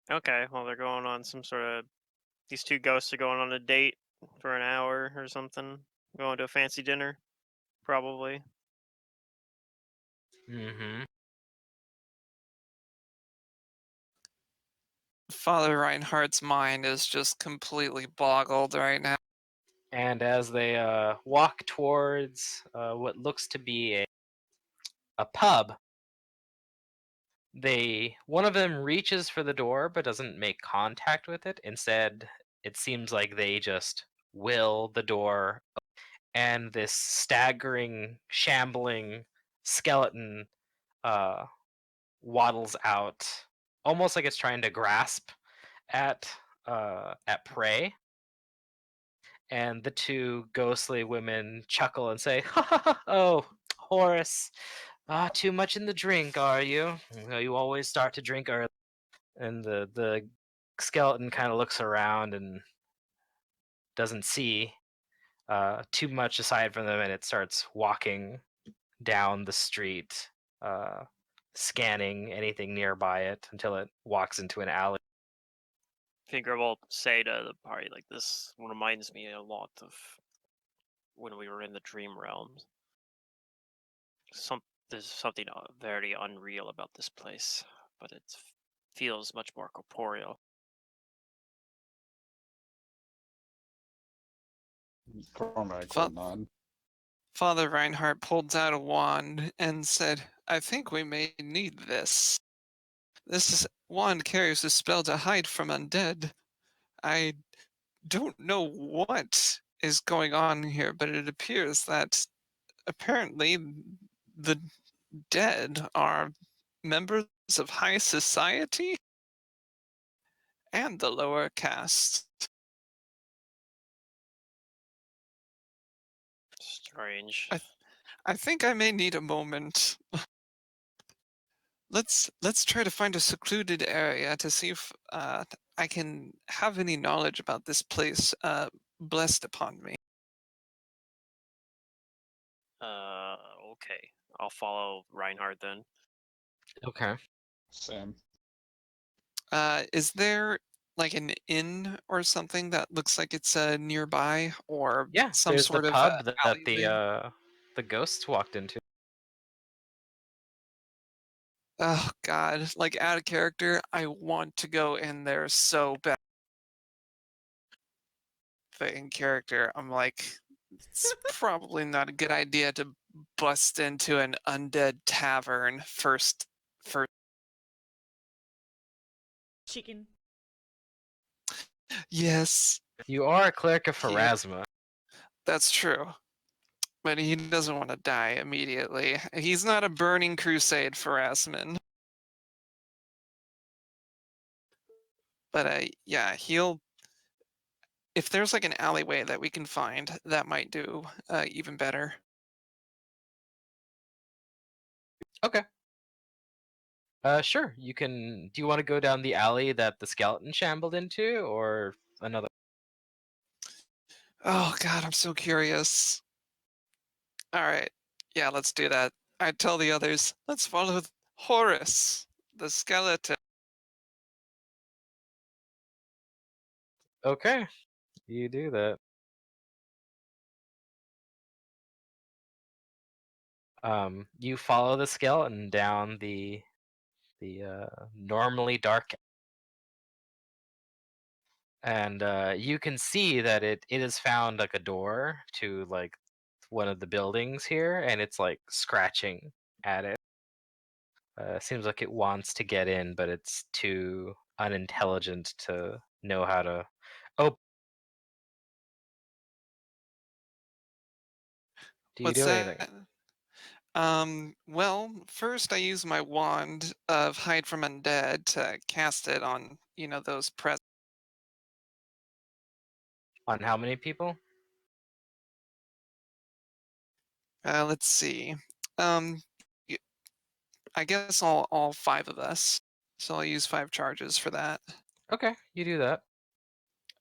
Okay, well they're going on some sort of. These two ghosts are going on a date for an hour or something. Going to a fancy dinner, probably. Mm-hmm. Father Reinhardt's mind is just completely boggled right now. And as they walk towards what looks to be a pub, one of them reaches for the door but doesn't make contact with it. Instead, it seems like they just will the door, and this staggering, shambling skeleton uh, waddles out, almost like it's trying to grasp at prey. And the two ghostly women chuckle and say, "Ha ha ha! Oh, Horace, too much in the drink, are you? You always start to drink early." And the skeleton kind of looks around and doesn't see too much aside from them, and it starts walking down the street, uh, scanning anything nearby it until it walks into an alley. Finger will say to the party, like, this reminds me a lot of when we were in the dream realms. There's something very unreal about this place, but it feels much more corporeal. Cormac Fa- will nod. Father Reinhardt pulled out a wand and said, I think we may need this. Wand carries a spell to hide from undead. I don't know what is going on here, but it appears that apparently the dead are members of high society and the lower caste. Strange. I think I may need a moment. Let's try to find a secluded area to see if I can have any knowledge about this place blessed upon me. Okay. I'll follow Reinhardt then. Okay. Same. Is there like an inn or something that looks like it's nearby, or Yeah, some there's the sort of pub that alleyway? the ghosts walked into. Oh God, like out of character, I want to go in there so bad. But in character, I'm like, it's probably not a good idea to bust into an undead tavern first. Chicken. Yes, You are a cleric of he, Pharasma. that's true. But he doesn't want to die immediately. He's not a burning crusade for Asman. But yeah, if there's like an alleyway that we can find, that might do even better. Okay. Sure. You can. Do you want to go down the alley that the skeleton shambled into, or another? Oh God, I'm so curious. All right, yeah, let's do that. I tell the others, let's follow Horace, the skeleton. Okay, you do that. You follow the skeleton down the normally dark, and you can see that it has found like a door to like one of the buildings here, and it's like scratching at it. Seems like it wants to get in, but it's too unintelligent to know how to. Oh, do you What's do anything? that? Well, first I use my wand of hide from undead to cast it on, those On how many people? Let's see. Um, y- I guess all five of us. So I'll use 5 charges for that. Okay, you do that.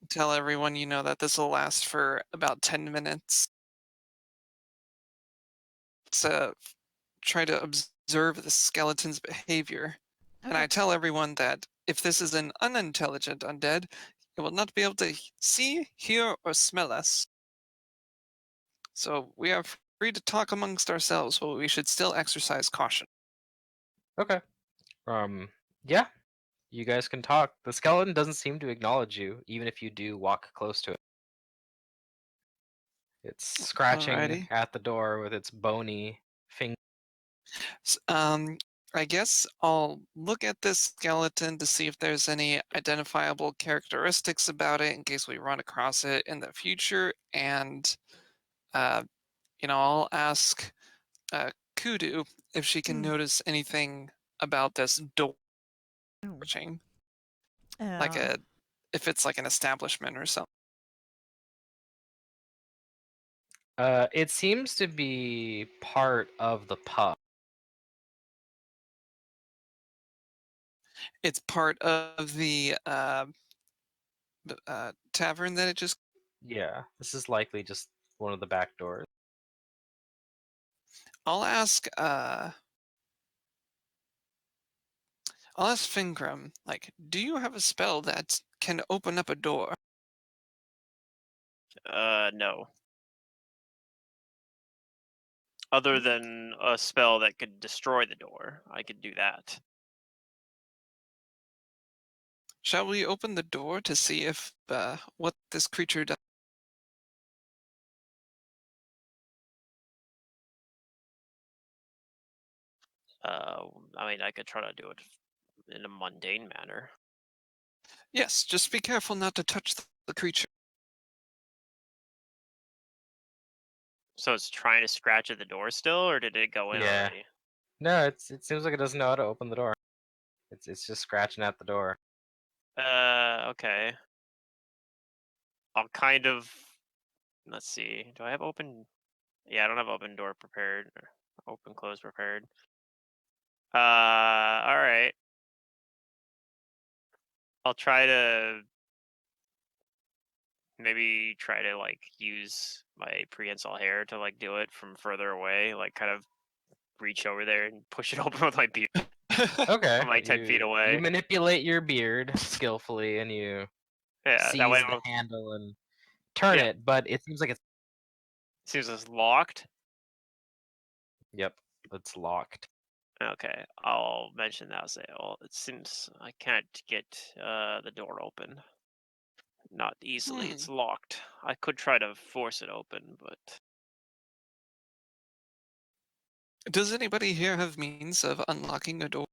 Tell everyone that this will last for about 10 minutes. To try to observe the skeleton's behavior. And Okay. I tell everyone that if this is an unintelligent undead, it will not be able to see, hear, or smell us. So we are free to talk amongst ourselves, but we should still exercise caution. Okay. Yeah, you guys can talk. The skeleton doesn't seem to acknowledge you, even if you do walk close to it. It's scratching Alrighty. at the door with its bony finger. S- Um, I guess I'll look at this skeleton to see if there's any identifiable characteristics about it in case we run across it in the future. And, uh, I'll ask Kudu if she can Hmm. notice anything about this door Oh. chain, like Uh, if it's like an establishment or something. It seems to be part of the pub. It's part of the tavern that it just. Yeah, this is likely just one of the back doors. I'll ask Fingram, like, do you have a spell that can open up a door? No. Other than a spell that could destroy the door, I could do that. Shall we open the door to see if what this creature does? I mean, I could try to do it in a mundane manner. Yes, just be careful not to touch the creature. So it's trying to scratch at the door still, or did it go in Yeah. already? No, it seems like it doesn't know how to open the door. It's just scratching at the door. Okay. I'll kind of. Let's see. Do I have open? Yeah, I don't have open door prepared. Or open close prepared. All right. I'll try to maybe try to like use my prehensile hair to like do it from further away, like kind of reach over there and push it open with my beard Okay, from like 10 feet you away. manipulate your beard skillfully, and you Yeah, that way seize the it'll. handle and turn Yeah, it, but it seems like it's seems it's locked. yep, it's locked. Okay, I'll mention that. I'll say, well, it seems I can't get the door open. Not easily. Hmm. It's locked. I could try to force it open, but Does anybody here have means of unlocking a door,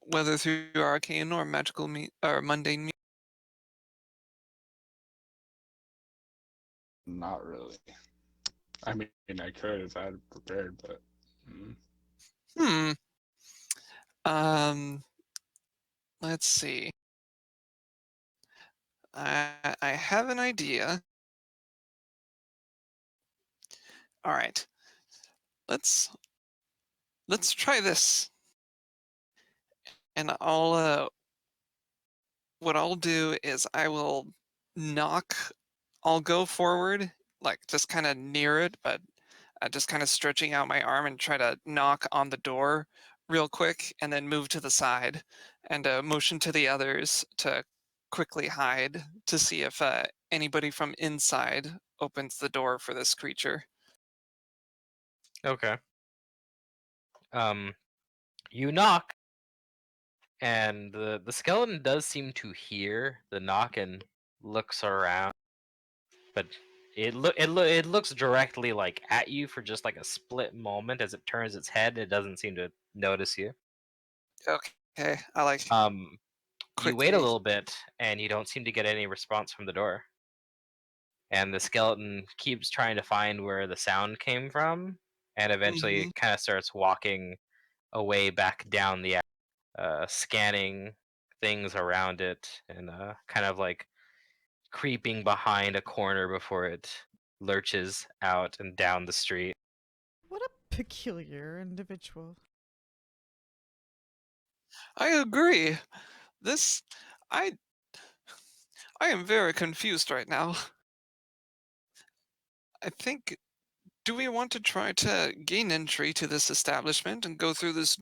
whether through arcane or magical or mundane means? Not really. I mean, I could if I had prepared, but Hmm. Um. Let's see. I have an idea. All right. Let's let's try this. And what I'll do is I will knock. I'll go forward, like just kind of near it, but just kind of stretching out my arm and try to knock on the door real quick, and then move to the side and motion to the others to quickly hide to see if anybody from inside opens the door for this creature. Okay. You knock, and the skeleton does seem to hear the knock and looks around, but it looks directly like at you for just like a split moment as it turns its head. It doesn't seem to notice you. Okay, I like Um, you wait a quickly. little bit, and you don't seem to get any response from the door. And the skeleton keeps trying to find where the sound came from, and eventually Hmm. kind of starts walking away back down the scanning things around it, and kind of like creeping behind a corner before it lurches out and down the street. peculiar individual. I agree. This, I, I am very confused right now. I think, do we want to try to gain entry to this establishment and go through this?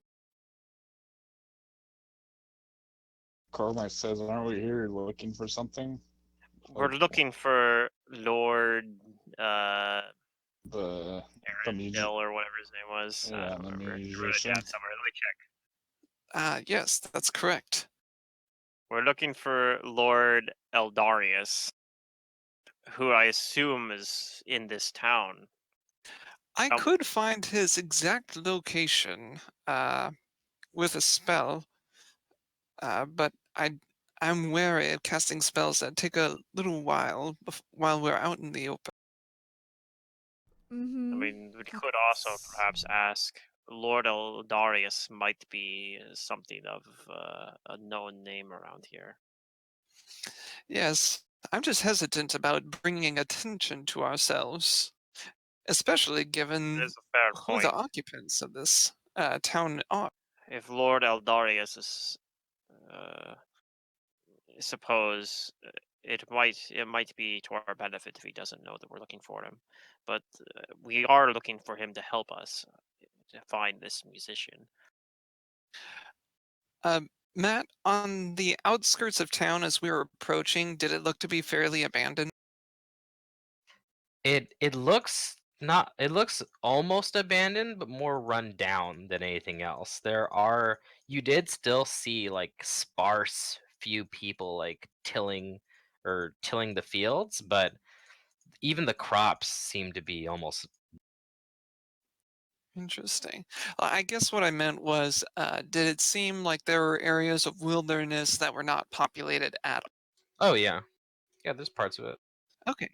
Cormac says, "Aren't we here looking for something?" We're Like looking for Lord the Arendelle or whatever his name was. I yeah, don't the remember. I wrote it musician. down somewhere. Let me check. Yes, that's correct. We're looking for Lord Eldarius, who I assume is in this town. I Um, could find his exact location, with a spell, but I'm wary of casting spells that take a little while while we're out in the open. I Mm-hmm. mean, we could also perhaps ask Lord Eldarius might be something of a known name around here. Yes, I'm just hesitant about bringing attention to ourselves, especially That given is a fair who the point. occupants of this town are. If Lord Eldarius is, suppose it might be to our benefit if he doesn't know that we're looking for him, but we are looking for him to help us to find this musician. Matt, on the outskirts of town as we were approaching, did it look to be fairly abandoned? It looks not it looks almost abandoned, but more run down than anything else. You did still see like sparse few people like tilling the fields, but even the crops seem to be almost. Interesting. I guess what I meant was, did it seem like there were areas of wilderness that were not populated at all? Oh yeah. Yeah, there's parts of it. Okay.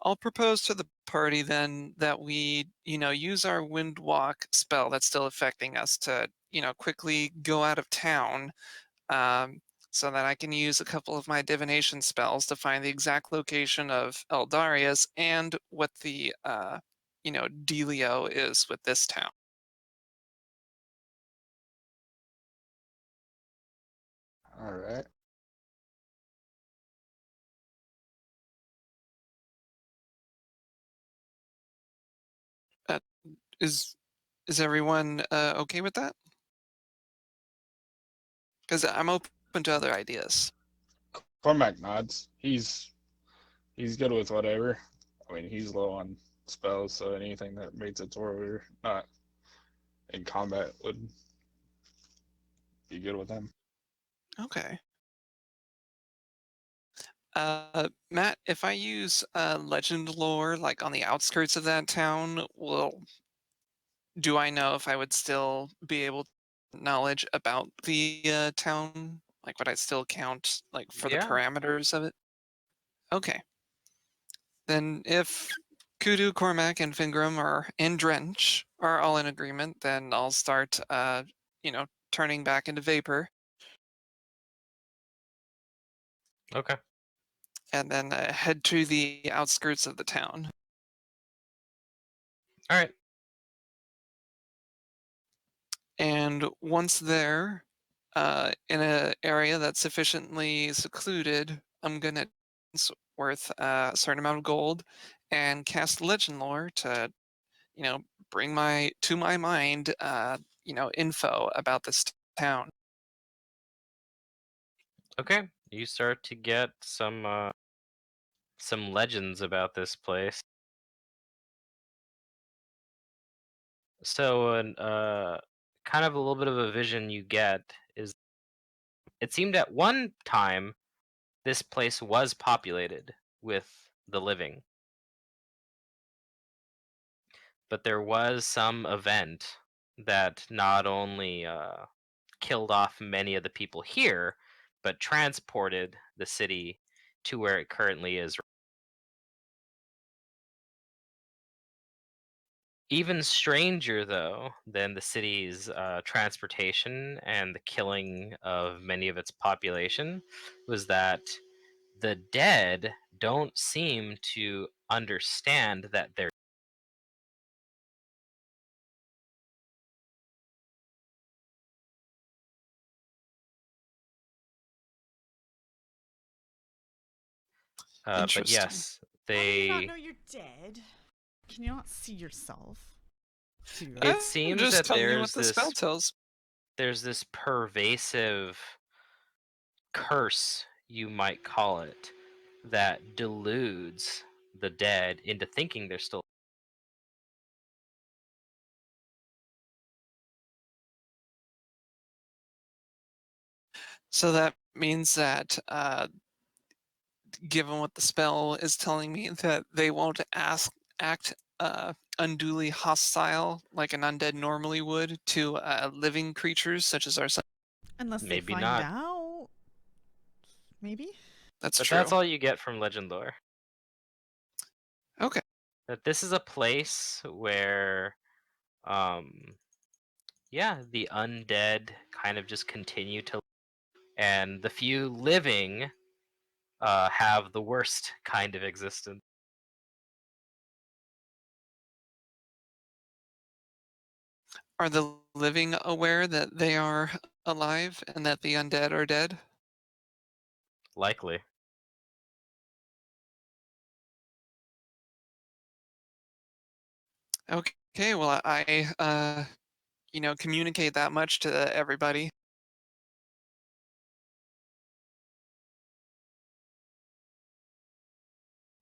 I'll propose to the party then that we, use our wind walk spell that's still affecting us to, quickly go out of town, um, so that I can use a couple of my divination spells to find the exact location of Eldarius and what the, dealio is with this town. All right. Uh, is is everyone okay with that? Because I'm open to other ideas. Cormac nods. He's good with whatever. I mean, he's low on spells, so anything that makes it to where we're not in combat would be good with him. Okay. Matt, if I use legend lore like on the outskirts of that town, do I know if I would still be able to knowledge about the town? Like, would I still count like for the Yeah. parameters of it? Okay. Then if Kudu, Cormac, and Fingram are and Drench are all in agreement, then I'll start turning back into vapor Okay. and then head to the outskirts of the town. All right. And once there, in an area that's sufficiently secluded, I'm gonna it's worth a certain amount of gold and cast legend lore to, you know, bring my mind, info about this town. Okay. You start to get some legends about this place. So, kind of a little bit of a vision you get is it seemed at one time this place was populated with the living, but there was some event that not only killed off many of the people here, but transported the city to where it currently is. Even stranger, though, than the city's transportation and the killing of many of its population was that the dead don't seem to understand that they're But Interesting. yes, How do you not they. know you're dead? Can you not see yourself? Too. It I'm seems just that telling you what the spell tells. there's this pervasive curse, you might call it, that deludes the dead into thinking they're still. So that means that, given what the spell is telling me, that they won't act unduly hostile like an undead normally would to living creatures such as ourselves. Unless they Maybe find not. out. Maybe? That's But true. that's all you get from legend lore. Okay. That this is a place where, um, yeah, the undead kind of just continue to, and the few living have the worst kind of existence. Are the living aware that they are alive and that the undead are dead? Likely. Okay, well, communicate that much to everybody.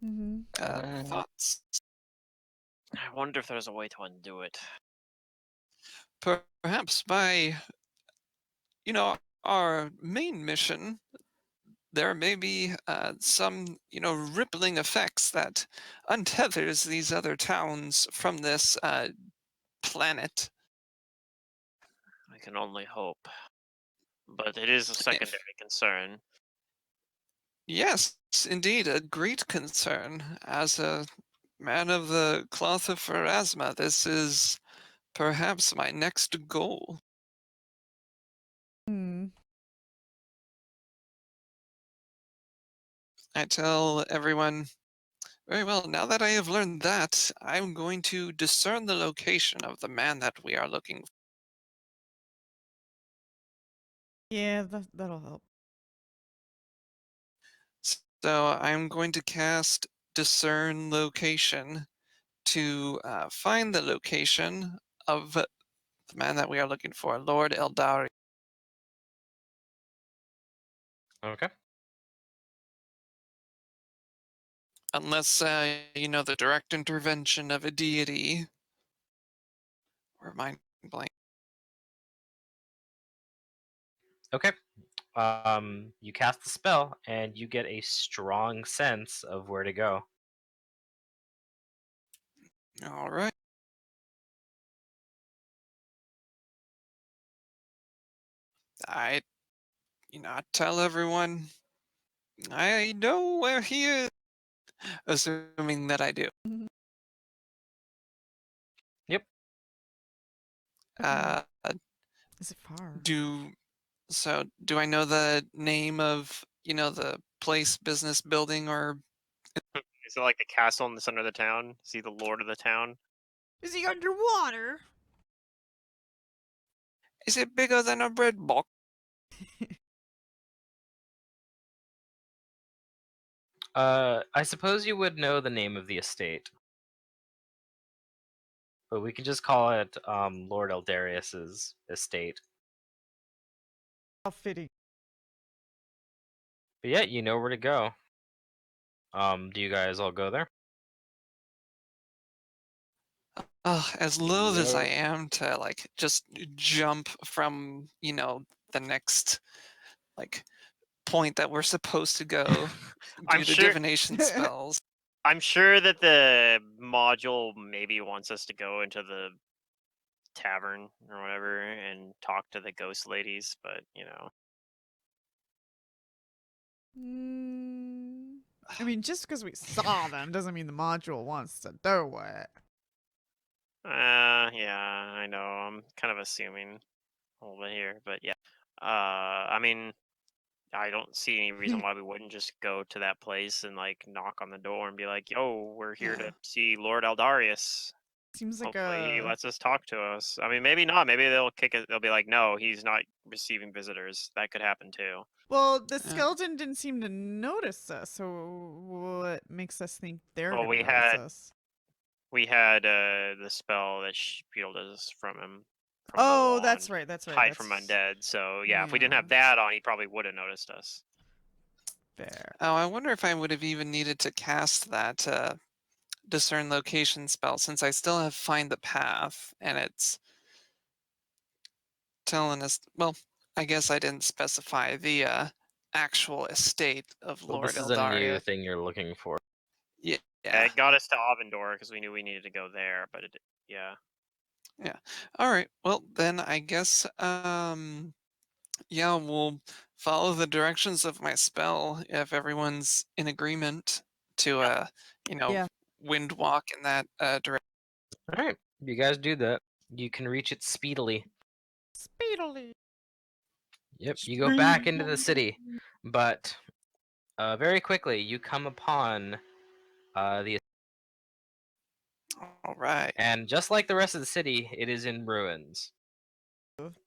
Mm-hmm. Thoughts? I wonder if there's a way to undo it. Perhaps by, our main mission, there may be some, rippling effects that untethers these other towns from this planet. I can only hope. But it is a If, secondary concern. yes, indeed, a great concern. As a man of the cloth of Pharasma, this is perhaps my next goal. Mm. I tell everyone, very well, now that I have learned that, I'm going to discern the location of the man that we are looking for. Yeah, that'll help. So I'm going to cast discern location to find the location of the man that we are looking for, Lord Eldari. Okay. Unless, the direct intervention of a deity or mind blank. Okay. You cast the spell, and you get a strong sense of where to go. All right. I, I tell everyone I know where he is, assuming that I do. Mhm. Yep. Okay. Uh, Is it far? do I know the name of, the place, business, building, or Is it like the castle in the center of the town? Is he the lord of the town? Is he underwater? is it bigger than a bread box? I suppose you would know the name of the estate, but we can just call it Lord Eldarius's estate. How fitting. But yeah, you know where to go. Do you guys all go there? As loath as I Yep. am to just jump from, the next like point that we're supposed to go I'm due to sure. divination spells. I'm sure that the module maybe wants us to go into the tavern or whatever and talk to the ghost ladies, but Mm, I mean, just because we saw them doesn't mean the module wants to do it. yeah, I know. I'm kind of assuming a little bit here, but yeah. I mean, I don't see any reason why we wouldn't just go to that place and knock on the door and be like, "Yo, we're here to see Lord Eldarius. Seems like Hopefully, he a lets us talk to us." I mean, maybe not. Maybe they'll kick it. They'll be like, "No, he's not receiving visitors." That could happen too. Well, the skeleton didn't seem to notice us, so what makes us think they're Well, gonna we notice had us? the spell that shielded us from him. From the Oh, wand, that's right. That's right. hide That's from undead. So yeah, if we didn't yeah. have that on, he probably would have noticed us. Fair. Oh, I wonder if I would have even needed to cast that discern location spell, since I still have find the path, and it's telling us. Well, I guess I didn't specify the actual estate of Well, Lord this is a new Eldaria. thing you're looking for. Yeah, Yeah, it got us to Avendor because we knew we needed to go there, but it, yeah. yeah. All right. Well, then I guess yeah, we'll follow the directions of my spell if everyone's in agreement to Yep. Yeah. wind walk in that direction. All right, you guys do that. You can reach it speedily. Speedily. Yep, you go back into the city, but very quickly you come upon the All right. and just like the rest of the city, it is in ruins.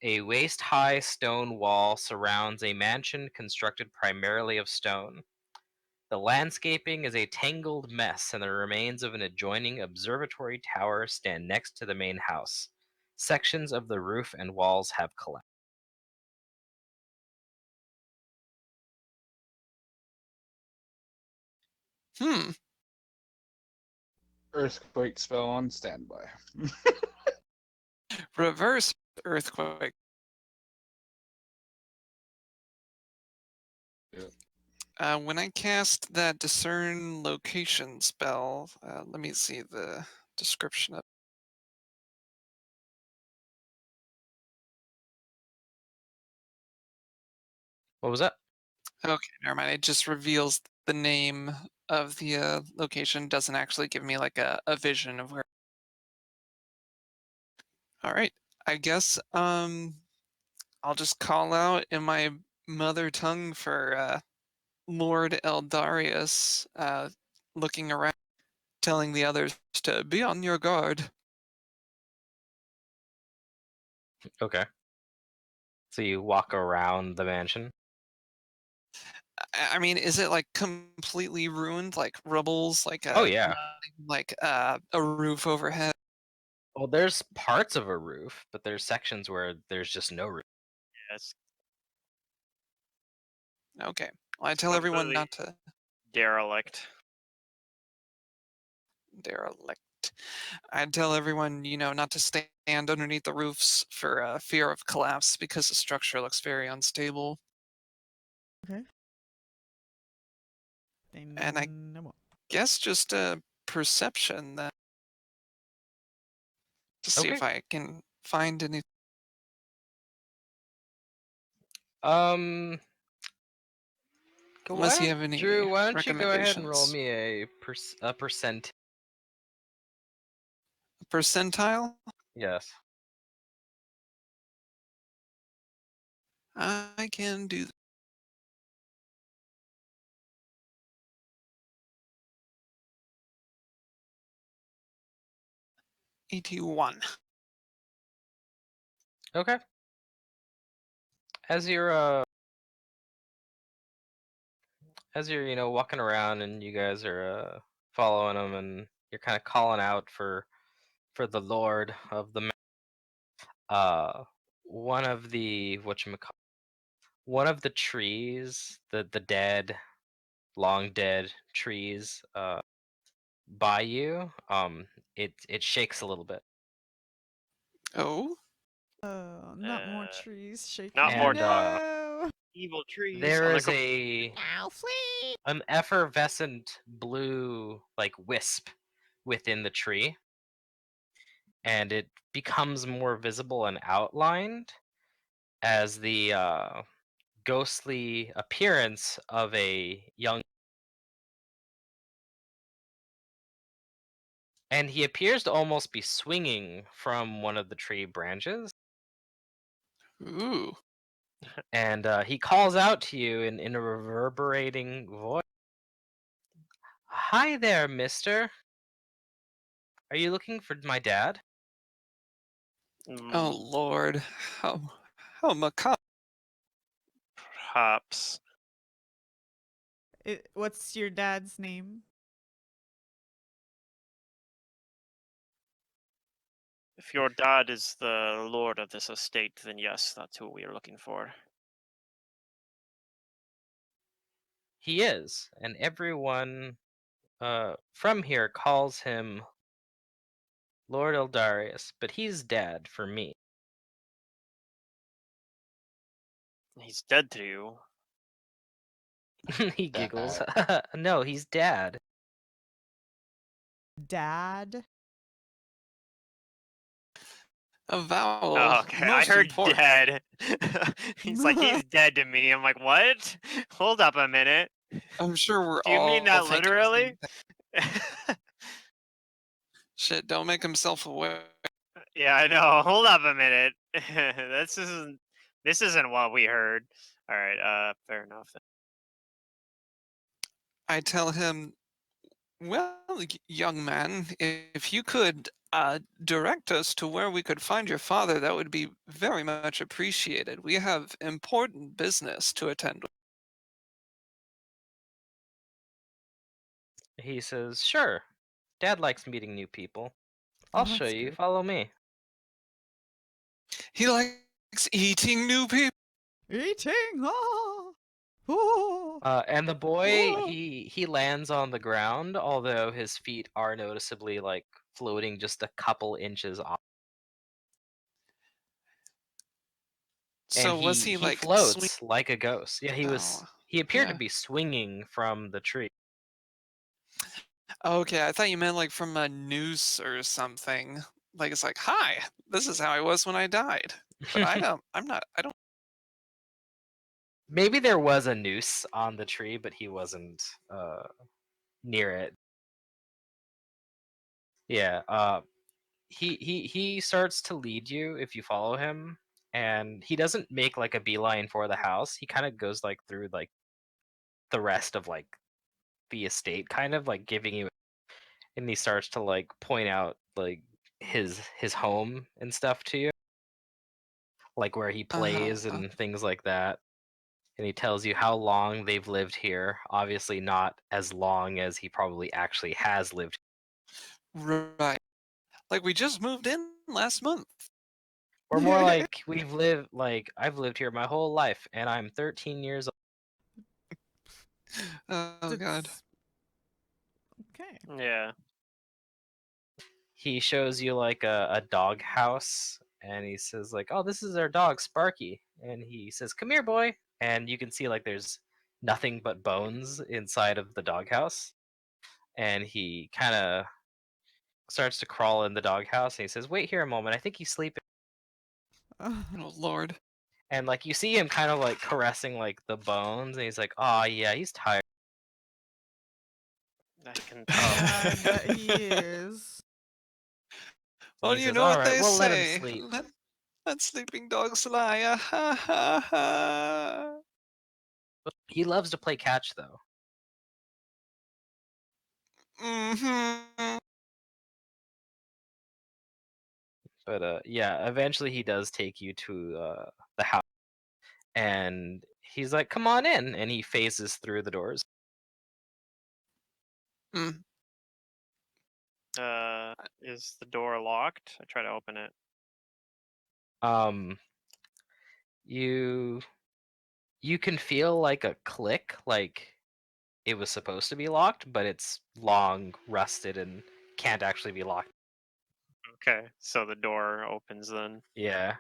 A waist-high stone wall surrounds a mansion constructed primarily of stone. The landscaping is a tangled mess, and the remains of an adjoining observatory tower stand next to the main house. Sections of the roof and walls have collapsed. Hmm. Earthquake spell on standby. Reverse earthquake. When I cast that discern location spell, let me see the description of. What was that? Okay, never mind. It just reveals the name of the location. Doesn't actually give me like a vision of where. All right. I guess I'll just call out in my mother tongue for Lord Eldarius, looking around, telling the others to be on your guard. Okay. So you walk around the mansion. I mean, is it like completely ruined, like rubbles, like Oh yeah. a roof overhead? Well, there's parts of a roof, but there's sections where there's just no roof. Yes. Okay. Well, I tell everyone Completely not to derelict. derelict. I tell everyone, not to stand underneath the roofs for fear of collapse because the structure looks very unstable. Okay. And I No more. guess just a perception that to see Okay. if I can find any. Um, Unless you have any Drew, why don't you go ahead and roll recommendations. me a percent? Percentile? Yes. I can do 81. Okay. As you're walking around and you guys are following him and you're kind of calling out for the lord of the uh one of the one of the trees, the dead, long dead trees by you, it shakes a little bit. Oh? Not more Uh, trees shaking. not more And No. evil trees. there I'm is gonna Now flee. an effervescent blue like wisp within the tree, and it becomes more visible and outlined as the ghostly appearance of a young, and he appears to almost be swinging from one of the tree branches, Ooh. and he calls out to you in a reverberating voice. Hi there, mister. Are you looking for my dad? Oh go. Lord. How macabre. perhaps. What's your dad's name? If your dad is the lord of this estate, then yes, that's who we are looking for. He is, and everyone from here calls him Lord Eldarius, but he's dad for me. He's dead to you. He giggles. No, he's dad. Dad? A vowel, Oh, okay, I most heard important. dead. He's like, he's dead to me. I'm like, what? Hold up a minute. I'm sure we're Do you mean all that thinking the same literally? thing. Shit, don't make him self-aware. Yeah, I know. Hold up a minute. This isn't what we heard. All right, fair enough. I tell him, well, young man, if you could direct us to where we could find your father, that would be very much appreciated. We have important business to attend with. He says, "Sure. Dad likes meeting new people. Oh, I'll show that's you. good. Follow me." He likes eating new people. Eating! Ah! Oh! And the boy, Oh! he lands on the ground, although his feet are noticeably like floating just a couple inches off. And So was he he like swing? floats like a ghost. Yeah, Oh, he appeared to yeah. be swinging from the tree. Okay, I thought you meant like from a noose or something. Like it's like, hi, this is how I was when I died. But I'm not, I don't. Maybe there was a noose on the tree, but he wasn't near it. Yeah, he starts to lead you if you follow him, and he doesn't make like a beeline for the house. He kind of goes like through like the rest of like the estate, kind of like giving you, and he starts to like point out like his home and stuff to you, like where he plays Uh-huh. and things like that. And he tells you how long they've lived here. Obviously, not as long as he probably actually has lived. Right. Like we just moved in last month. Or more like I've lived here my whole life, and I'm 13 years Oh God. That's okay. Yeah. He shows you like a dog house, and he says like, "Oh, this is our dog Sparky," and he says, "Come here, boy." And you can see like there's nothing but bones inside of the doghouse, and he kind of starts to crawl in the doghouse, and he says, "Wait here a moment, I think he's sleeping." Oh Lord. And like you see him kind of like caressing like the bones, and he's like, "Oh yeah, he's tired." I can Yeah, I tell. bet he is. And Well, he you says, know "All what right, they we'll let him say. sleep." Let sleeping dogs lie. Ah, ha ha ha. He loves to play catch though. Mm-hmm. But yeah, eventually he does take you to the house, and he's like, "Come on in," and he phases through the doors. Mm. Is the door locked? I try to open it. Um, you you can feel like a click, like it was supposed to be locked, but it's long rusted and can't actually be locked. Okay, so the door opens then. Yeah,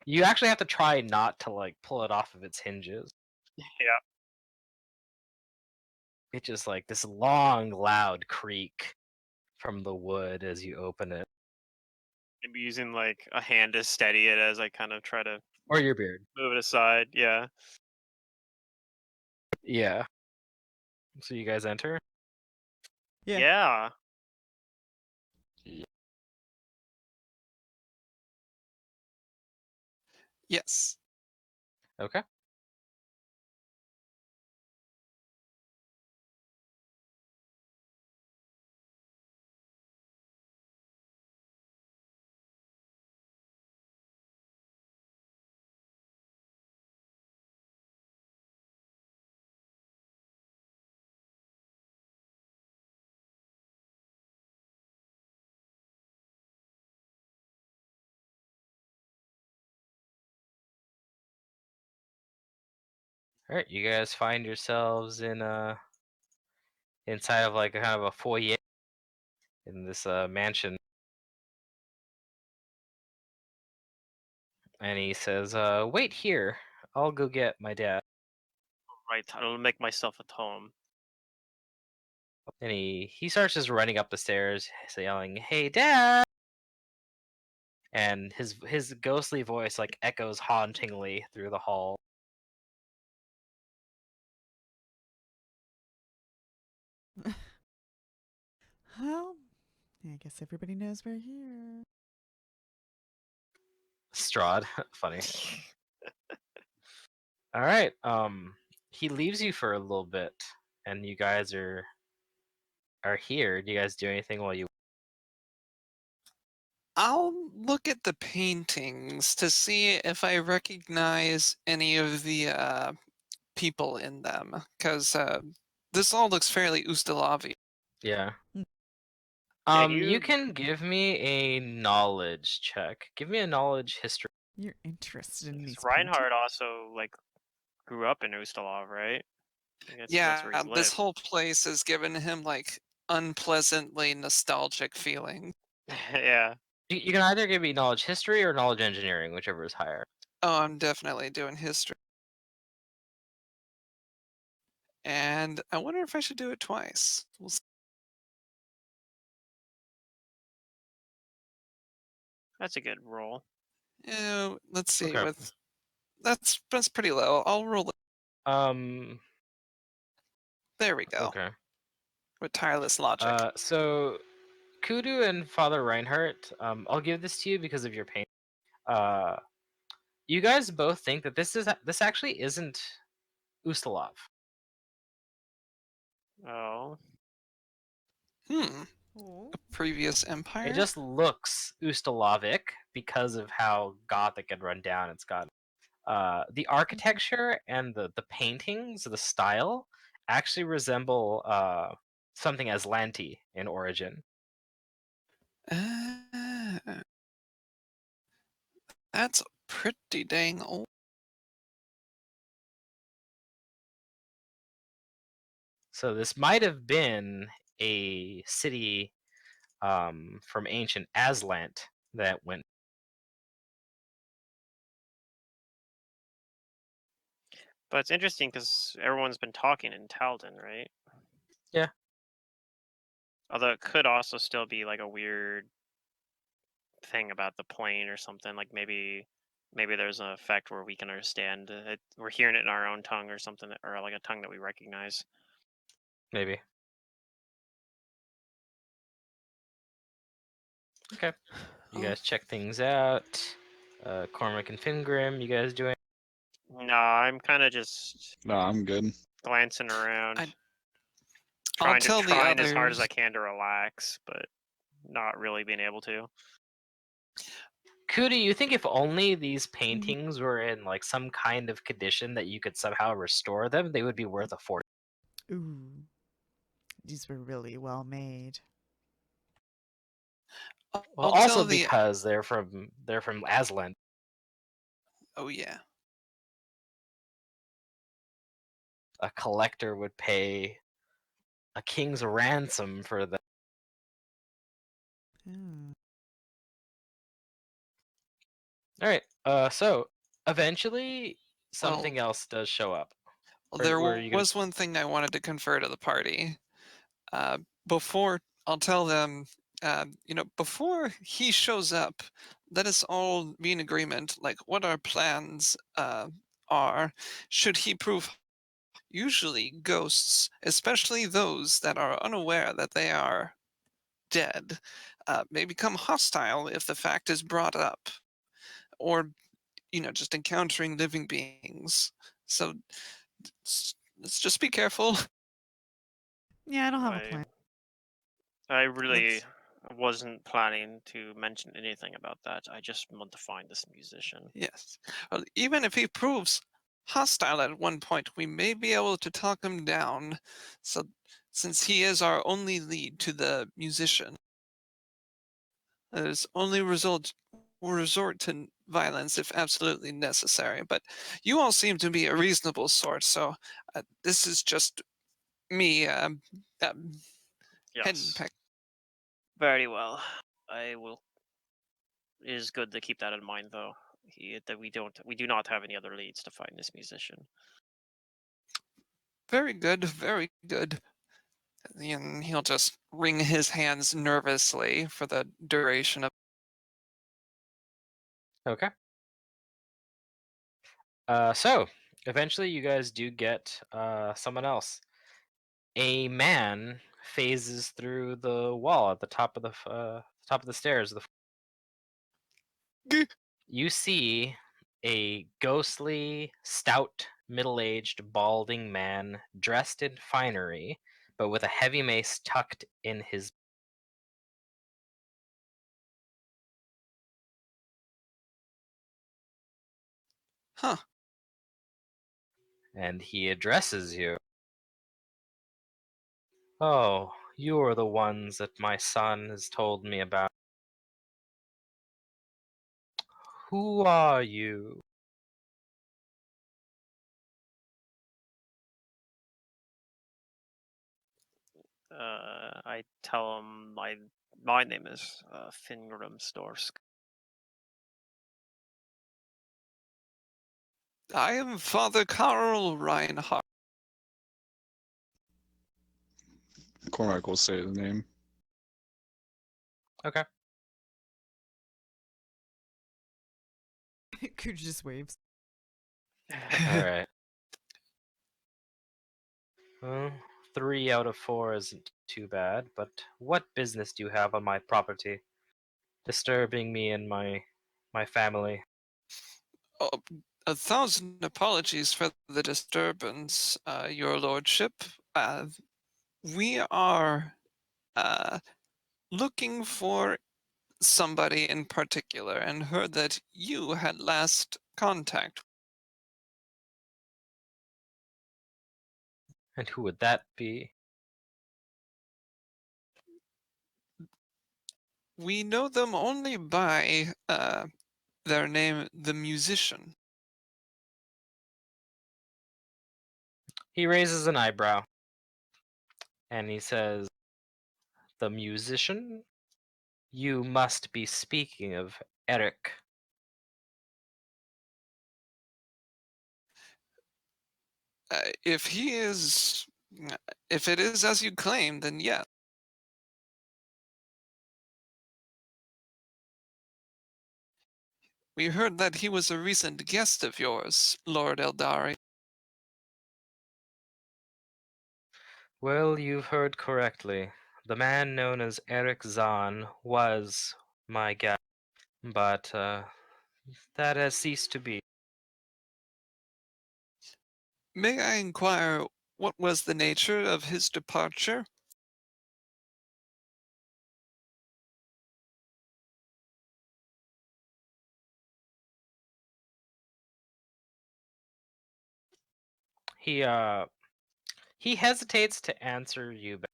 you actually have to try not to like pull it off of its hinges. Yeah. It's just like this long, loud creak from the wood as you open it, Maybe using like a hand to steady it as I kind of try to or your beard. move it aside. Yeah. Yeah. So you guys enter. Yeah. Yeah. Yes. Okay. All right, you guys find yourselves in inside of like a kind of a foyer in this mansion, and he says, "Wait here. I'll go get my dad." Right, I'll make myself at home. And he starts just running up the stairs, yelling, "Hey, Dad!" And his ghostly voice like echoes hauntingly through the hall. Well, I guess everybody knows we're here. Strahd, funny. All right, he leaves you for a little bit, and you guys are here. Do you guys do anything while you? I'll look at the paintings to see if I recognize any of the people in them, because this all looks fairly Ustalavi. Yeah. Mm. Yeah, You can give me a knowledge check. Give me a knowledge history. You're interested in these Reinhardt also like grew up in Ustalov, right? I guess that's where Yeah, he's this lived. whole place has given him like unpleasantly nostalgic feeling. Yeah. You can either give me knowledge history or knowledge engineering, whichever is higher. Oh, I'm definitely doing history. And I wonder if I should do it twice. We'll see. That's a good roll. Let's see. Okay. With that's pretty low. I'll roll it. There we go. Okay. With tireless logic. So Kudu and Father Reinhardt, I'll give this to you because of your pain. You guys both think that this actually isn't Ustalov. Oh. Hmm. Oh. A previous It empire. just looks Ustalavic because of how gothic and run down it's got. The architecture and the paintings, the style, actually resemble something Aslanti in origin. Ah, that's pretty dang old. So this might have been a city from ancient Aslant that went. But it's interesting because everyone's been talking in Talden, right? Yeah. Although it could also still be like a weird thing about the plane or something. Like maybe there's an effect where we can understand it. We're hearing it in our own tongue or something, or like a tongue that we recognize. Maybe. Okay. You Oh, guys check things out. Cormac and Fingrim, you guys doing? No, I'm kind of just No, I'm good. glancing around, I'll trying tell the as hard as I others. can to relax, but not really being able to. Kuda, you think if only these paintings were in like some kind of condition that you could somehow restore them, they would be worth a fortune. Ooh. These were really well made. Well, I'll also tell the. because they're from Aslan. Oh yeah. A collector would pay a king's ransom for them. Oh. All right. So eventually Well, something else does show up. there Or are you gonna? was one thing I wanted to confer to the party. Before I'll tell them, before he shows up, let us all be in agreement, like what our plans are. Should he prove, usually ghosts, especially those that are unaware that they are dead, may become hostile if the fact is brought up, or just encountering living beings. So let's just be careful. Yeah, I don't have a I plan. I really Let's wasn't planning to mention anything about that. I just want to find this musician. Yes. Well, even if he proves hostile at one point, we may be able to talk him down. So, since he is our only lead to the musician, there's only resort to violence if absolutely necessary, but you all seem to be a reasonable sort, so this is just me heading Yes. back. Very well. I will. It is good to keep that in mind, though. That we do not have any other leads to find this musician. Very good, very good. And he'll just wring his hands nervously for the duration of. Okay. So eventually, you guys do get someone else. A man phases through the wall at the top of the top of the stairs. You see a ghostly, stout, middle-aged, balding man dressed in finery, but with a heavy mace tucked in his. Huh. And he addresses you. Oh, you are the ones that my son has told me about. Who are you? I tell him my name is Fingrimstorsk. I am Father Karl Reinhardt. Cormac will say his name. Okay. Cooch just waves. All right. Well, 3 out of 4 isn't too bad, but what business do you have on my property, disturbing me and my family? Oh, 1,000 apologies for the disturbance, your lordship. We are uh, looking for somebody in particular and heard that you had last contact. And who would that be? We know them only by their name, the musician. He raises an eyebrow and he says, "The musician? You must be speaking of Eric." If he is, if it is as you claim, then yes. We heard that he was a recent guest of yours, Lord Eldari. Well, you've heard correctly. The man known as Eric Zahn was my guest, but that has ceased to be. May I inquire what was the nature of his departure? He uh he hesitates to answer you back.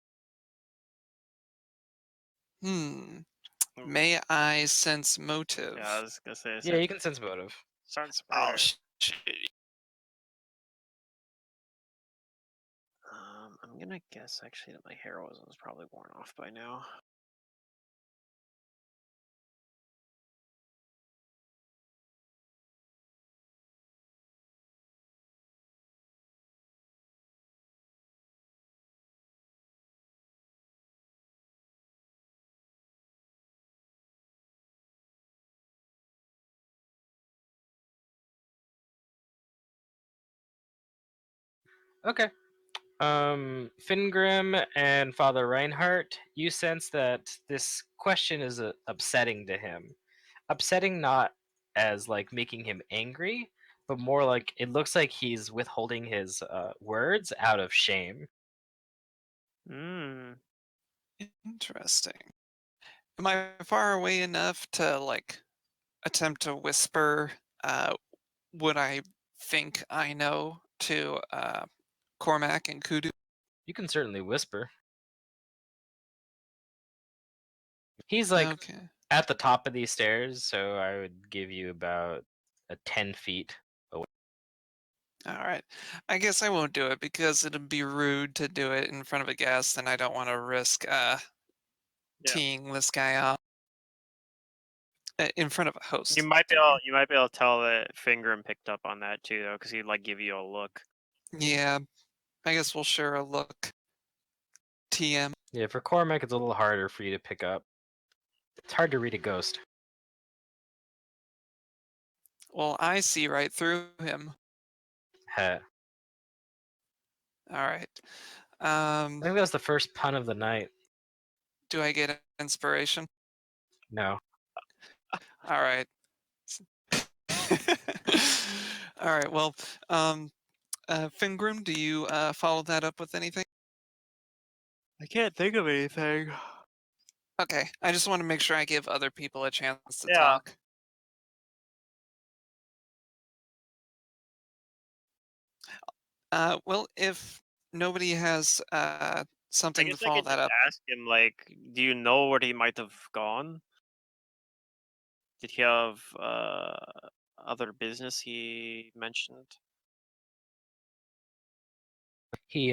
Hmm. Hmm. May I sense Yeah, I motive? was gonna say. Yeah, you can sense motive. Starts Oh, murder. shit. I'm gonna guess actually that my heroism is probably worn off by now. Okay. Fingrim and Father Reinhardt, you sense that this question is upsetting to him. Upsetting not as like making him angry, but more like it looks like he's withholding his words out of shame. Hmm. Interesting. Am I far away enough to like attempt to whisper what I think I know to Cormac and Kudu? You can certainly whisper. He's like Okay. at the top of these stairs, so I would give you about 10 feet away. All right. I guess I won't do it because it'd be rude to do it in front of a guest, and I don't want to risk Yeah. teeing this guy up in front of a You host. might be able you might be able to tell that Fingram picked up on that too, though, because he'd like give you a look. Yeah, I guess we'll share a look. TM. Yeah, for Cormac, it's a little harder for you to pick up. It's hard to read a ghost. Well, I see right through him. Heh. All right. I think that was the first pun of the night. Do I get inspiration? No. All right. All right. Well, Fingrim, do you follow that up with anything? I can't think of anything. Okay. I just want to make sure I give other people a chance to Yeah. talk. Well, if nobody has I something to guess I follow could that just up, ask him, like, do you know where he might have gone? Did he have other business he mentioned? He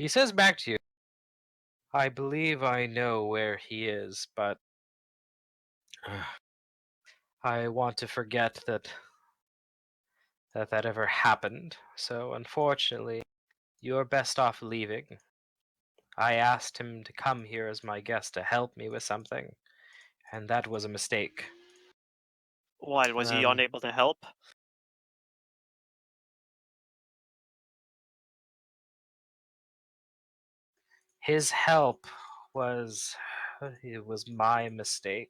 says back to you, I believe I know where he is, but I want to forget that ever happened. So unfortunately, you're best off leaving. I asked him to come here as my guest to help me with something, and that was a mistake. Why was he Um, unable to help? his help was it was my mistake.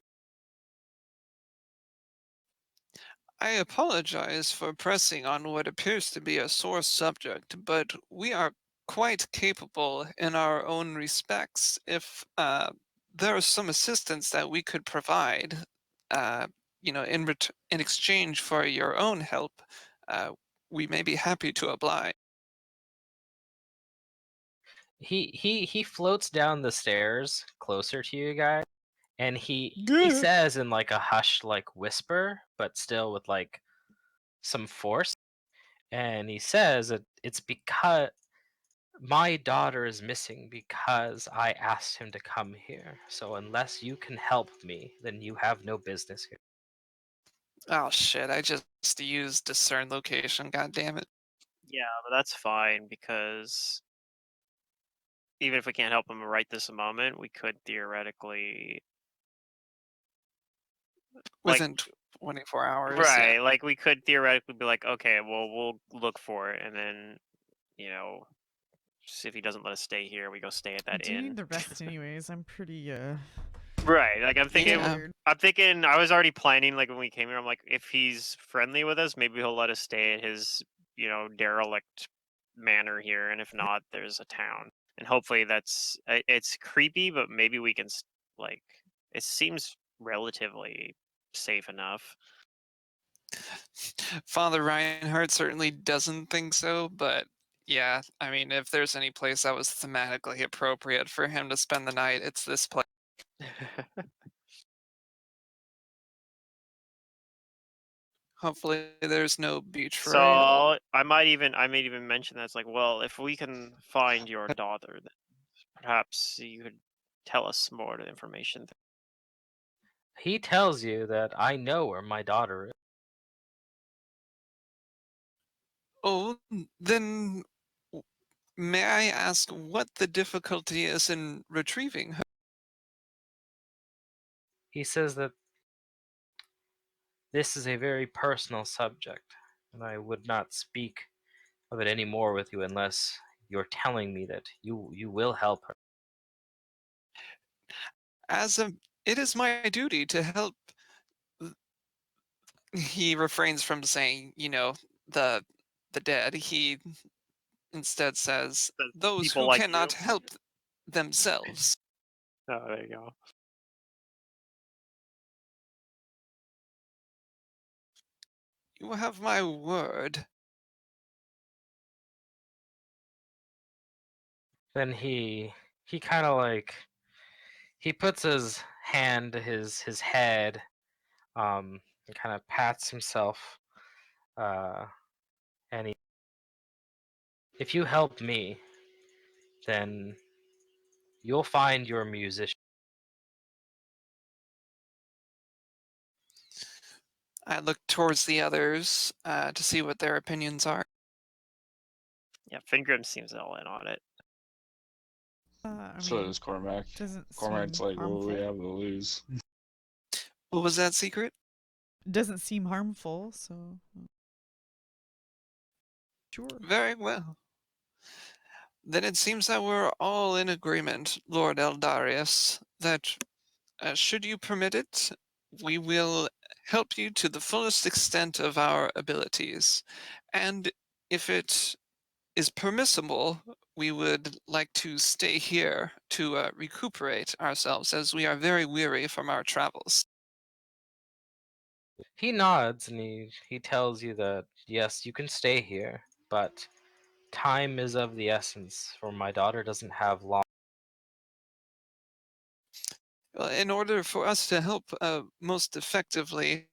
I apologize for pressing on what appears to be a sore subject, but we are quite capable in our own respects. If there is some assistance that we could provide, uh, in exchange for your own help, uh, we may be happy to oblige. He floats down the stairs closer to you guys, and he says in like a hushed like whisper, but still with like some force. And he says that it's because my daughter is missing because I asked him to come here. So unless you can help me, then you have no business here. Oh shit! I just used discern location. God damn it! Yeah, but that's fine because even if we can't help him right this moment, we could theoretically, like, Within 24 hours, yeah. right, like we could theoretically be like, okay, well, we'll look for it, and then, you know, just if he doesn't let us stay here, we go stay at I that do inn. need the rest anyways. I'm pretty Right, like Yeah. tired. I was already planning, like when we came here, I'm like, if he's friendly with us, maybe he'll let us stay at his, derelict manor here, and if not, there's a town. And hopefully it's creepy, but maybe we can like, it seems relatively safe enough. Father Reinhardt certainly doesn't think so, but yeah, I mean, if there's any place that was thematically appropriate for him to spend the night, it's this place. Hopefully, there's no betrayal. So I might even mention that it's like, well, if we can find your daughter, then perhaps you could tell us more of the information. He tells you that I know where my daughter is. Oh, then may I ask what the difficulty is in retrieving her? He says that this is a very personal subject, and I would not speak of it any more with you unless you're telling me that you will help her. As a, it is my duty to help. He refrains from saying, the the dead. He instead says, The those people who like you. cannot help themselves. Oh, there you go. You have my word. Then he kind of like he puts his hand his head, and kind of pats himself, and if you help me, then you'll find your musician. I look towards the others to see what their opinions are. Yeah, Fingrim seems all in on it. I So mean, does Cormac. doesn't Cormac's seem like, what do we harmful. have to lose? What was that secret? Doesn't seem harmful, so sure. Very well. Then it seems that we're all in agreement, Lord Eldarius, that should you permit it, we will help you to the fullest extent of our abilities. And if it is permissible, we would like to stay here to recuperate ourselves, as we are very weary from our travels. He nods and he tells you that yes, you can stay here, but time is of the essence, for my daughter doesn't have long. Well, in order for us to help most effectively,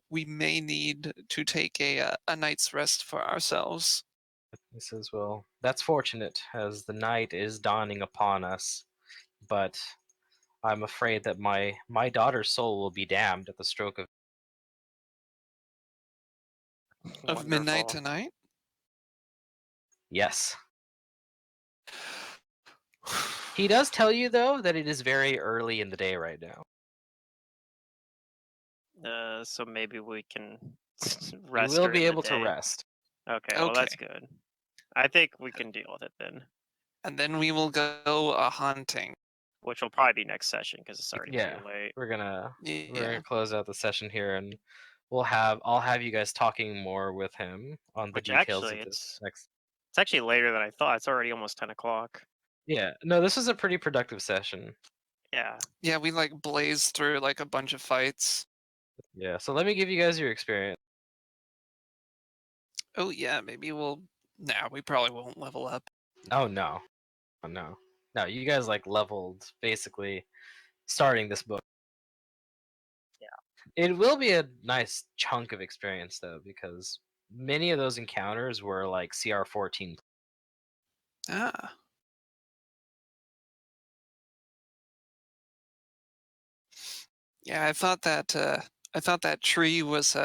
we may need to take a night's rest for ourselves. He says, well, that's fortunate, as the night is dawning upon us, but I'm afraid that my daughter's soul will be damned at the stroke of. Of midnight Wonderful. tonight? Yes. He does tell you, though, that it is very early in the day right now. So maybe we can You rest will during be the able to day. rest. Okay, well Okay. that's good. I think we can deal with it then, And then we will go hunting. which will probably be next session because it's already Yeah, pretty late. we're gonna Yeah. close out the session here, and I'll have you guys talking more with him on the Which details actually, of this next. it's actually later than I thought. It's already almost 10 o'clock. Yeah, no, this was a pretty productive session. Yeah. Yeah, we like blazed through like a bunch of fights. Yeah, so let me give you guys your experience. Oh yeah, maybe we'll. Nah, we probably won't level up. Oh no, oh, no, you guys like leveled basically starting this book. Yeah. It will be a nice chunk of experience though, because many of those encounters were like CR14. Ah. Yeah, I thought that tree was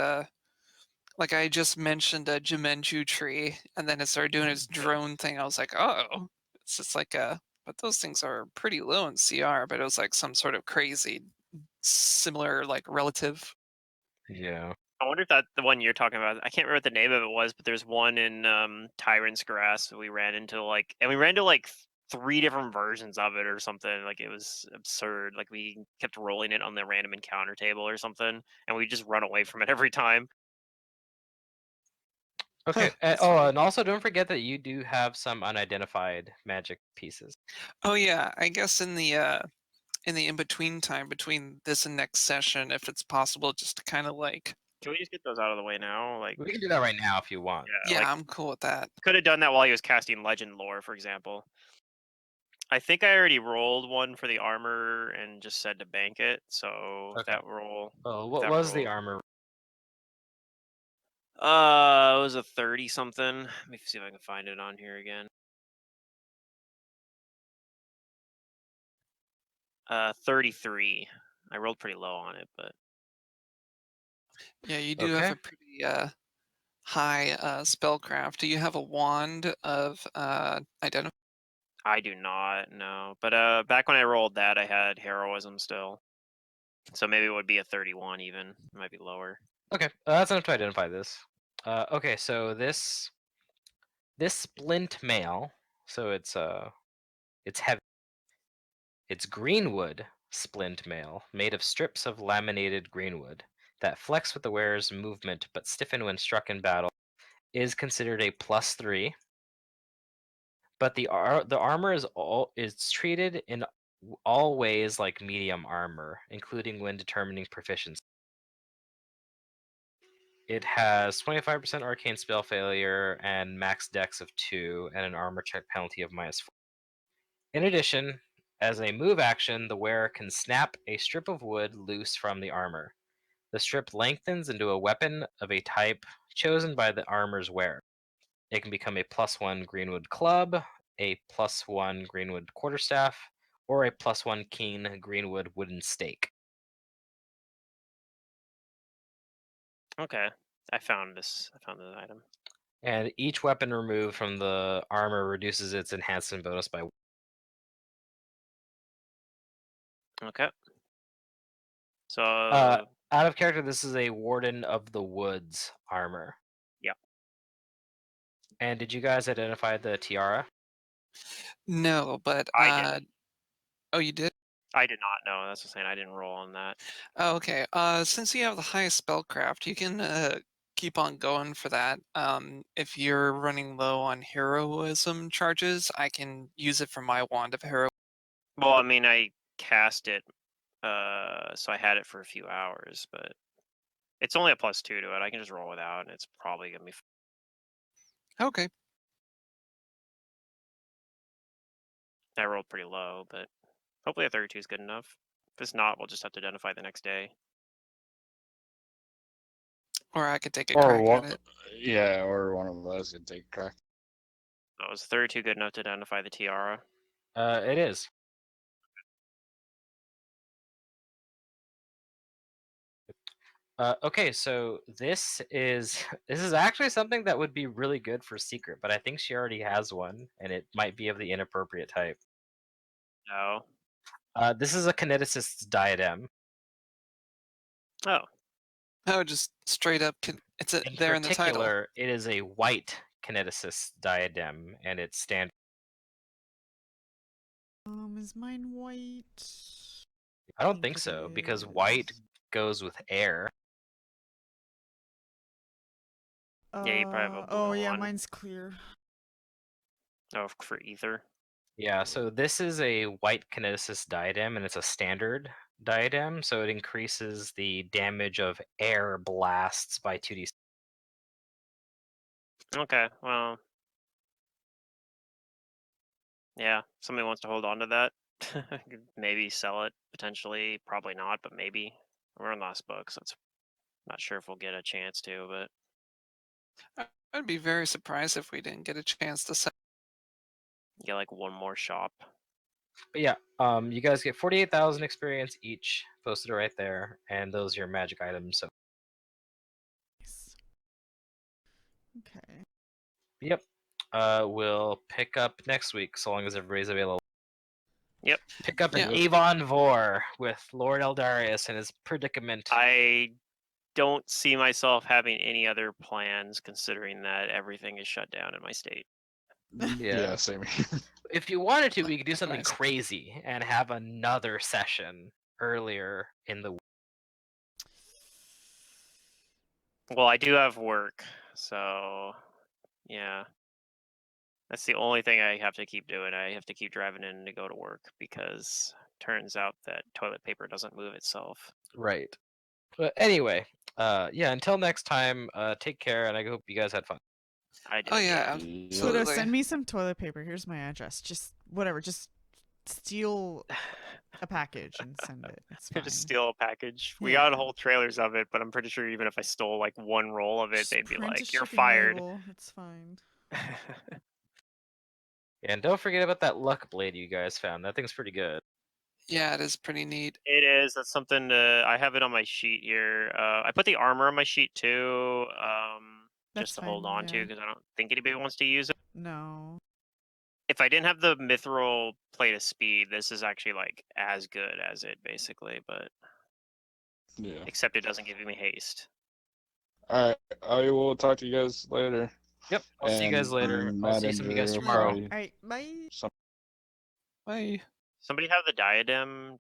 like I just mentioned a Jumenju tree, and then it started doing its drone thing. I was like, oh, it's just like a. But those things are pretty low in CR. But it was like some sort of crazy, similar like relative. Yeah. I wonder if that's the one you're talking about. I can't remember what the name of it was, but there's one in Tyrant's Grass that we ran into and we ran into like 3 different versions of it or something. Like it was absurd. Like we kept rolling it on the random encounter table or something, and we just run away from it every time. Okay. That's Oh, funny. and also don't forget that you do have some unidentified magic pieces. Oh yeah, I guess in the in between time between this and next session, if it's possible, just to kind of like. Can we just get those out of the way now? Like, We can do that right now if you want. yeah, like Yeah, I'm cool with that. could have done that while he was casting Legend Lore, for example. I think I already rolled one for the armor and just said to bank it. So Okay. that roll. Oh, if what that was the roll- armor? It was a 30 something. Let me see if I can find it on here again. 33. I rolled pretty low on it, but Yeah, you do have Okay. a pretty high spellcraft. Do you have a wand of identify? I do not know. But back when I rolled that, I had heroism still, so maybe it would be a 31 even. It might be lower. Okay. That's enough to identify this. Okay, so this splint mail, so it's heavy. It's greenwood splint mail, made of strips of laminated greenwood that flex with the wearer's movement but stiffen when struck in battle, is considered a +3. But the armor is treated in all ways like medium armor, including when determining proficiency. It has 25% arcane spell failure and max dex of 2 and an armor check penalty of -4. In addition, As a move action, the wearer can snap a strip of wood loose from the armor. The strip lengthens into a weapon of a type chosen by the armor's wearer. It can become a +1 greenwood club, a +1 greenwood quarterstaff, or a +1 keen greenwood wooden stake. Okay, I found this. I found the item. And each weapon removed from the armor reduces its enhancement bonus by. Okay. So Out of character, this is a Warden of the Woods armor. Yep. And did you guys identify the tiara? No, but I didn't. oh, you did? I did not know. That's what I'm saying. I didn't roll on that. Oh, okay. Since you have the highest spellcraft, you can keep on going for that. If you're running low on heroism charges, I can use it for my wand of hero. Well, I mean, I cast it, so I had it for a few hours, but it's only a +2 to it. I can just roll without, and it's probably gonna be. Okay. I rolled pretty low, but hopefully a 32 is good enough. If it's not, we'll just have to identify the next day. Or I could take a Or crack one, at it. yeah, or one of us could take a crack. So is 32 good enough to identify the tiara? It is. Okay, so this is this is actually something that would be really good for secret, but I think she already has one, and it might be of the inappropriate type. No. This is a kineticist's diadem. Oh. Oh, just straight up. It's In there in the title. particular, it is a white kineticist's diadem, and it's standard. Is mine white? I don't think so, because white goes with air. Yeah, you probably have a Oh blue yeah, one. mine's clear. Oh, for ether. Yeah, so this is a white kineticist diadem, and it's a standard diadem, so it increases the damage of air blasts by 2d. Okay, well. Yeah, somebody wants to hold on to that. Maybe sell it, potentially. Probably not, but maybe. We're in last book, so it's not sure if we'll get a chance to, but I'd be very surprised if we didn't get a chance to sell. get like one more shop. But yeah, you guys get 48,000 experience each, posted right there, and those are your magic items. So Nice. Okay. yep, we'll pick up next week, so long as everybody's available. Yep. Pick up Yeah. an Avon Vor with Lord Eldarius and his predicament. I don't see myself having any other plans considering that everything is shut down in my state. Yeah. Same here. If you wanted to, we could do something Likewise. crazy and have another session earlier in the week. Well, I do have work, so yeah. That's the only thing I have to keep doing. I have to keep driving in to go to work because turns out that toilet paper doesn't move itself. Right. But anyway, yeah, until next time, take care, and I hope you guys had fun. I did. Oh yeah, Yeah. Pluto, absolutely. send me some toilet paper. Here's my address. Just whatever. Just steal a package and send it. It's fine. Just steal a package. We Yeah. got whole trailers of it, but I'm pretty sure even if I stole like one roll of it, Just they'd be print a like, "You're shipping fired." label. It's fine. And don't forget about that luck blade you guys found. That thing's pretty good. Yeah, it is pretty neat. It is. That's something I have it on my sheet here. I put the armor on my sheet too, That's just to hold fine, on to yeah. because I don't think anybody wants to use it. No. If I didn't have the mithril plate of speed, this is actually like as good as it basically, but Yeah. except it doesn't give me haste. All right. I will talk to you guys later. Yep, I'll see you guys later. And I'll Matt see and some of you guys Drew will tomorrow. probably All right. Bye. some- Bye. Somebody have the diadem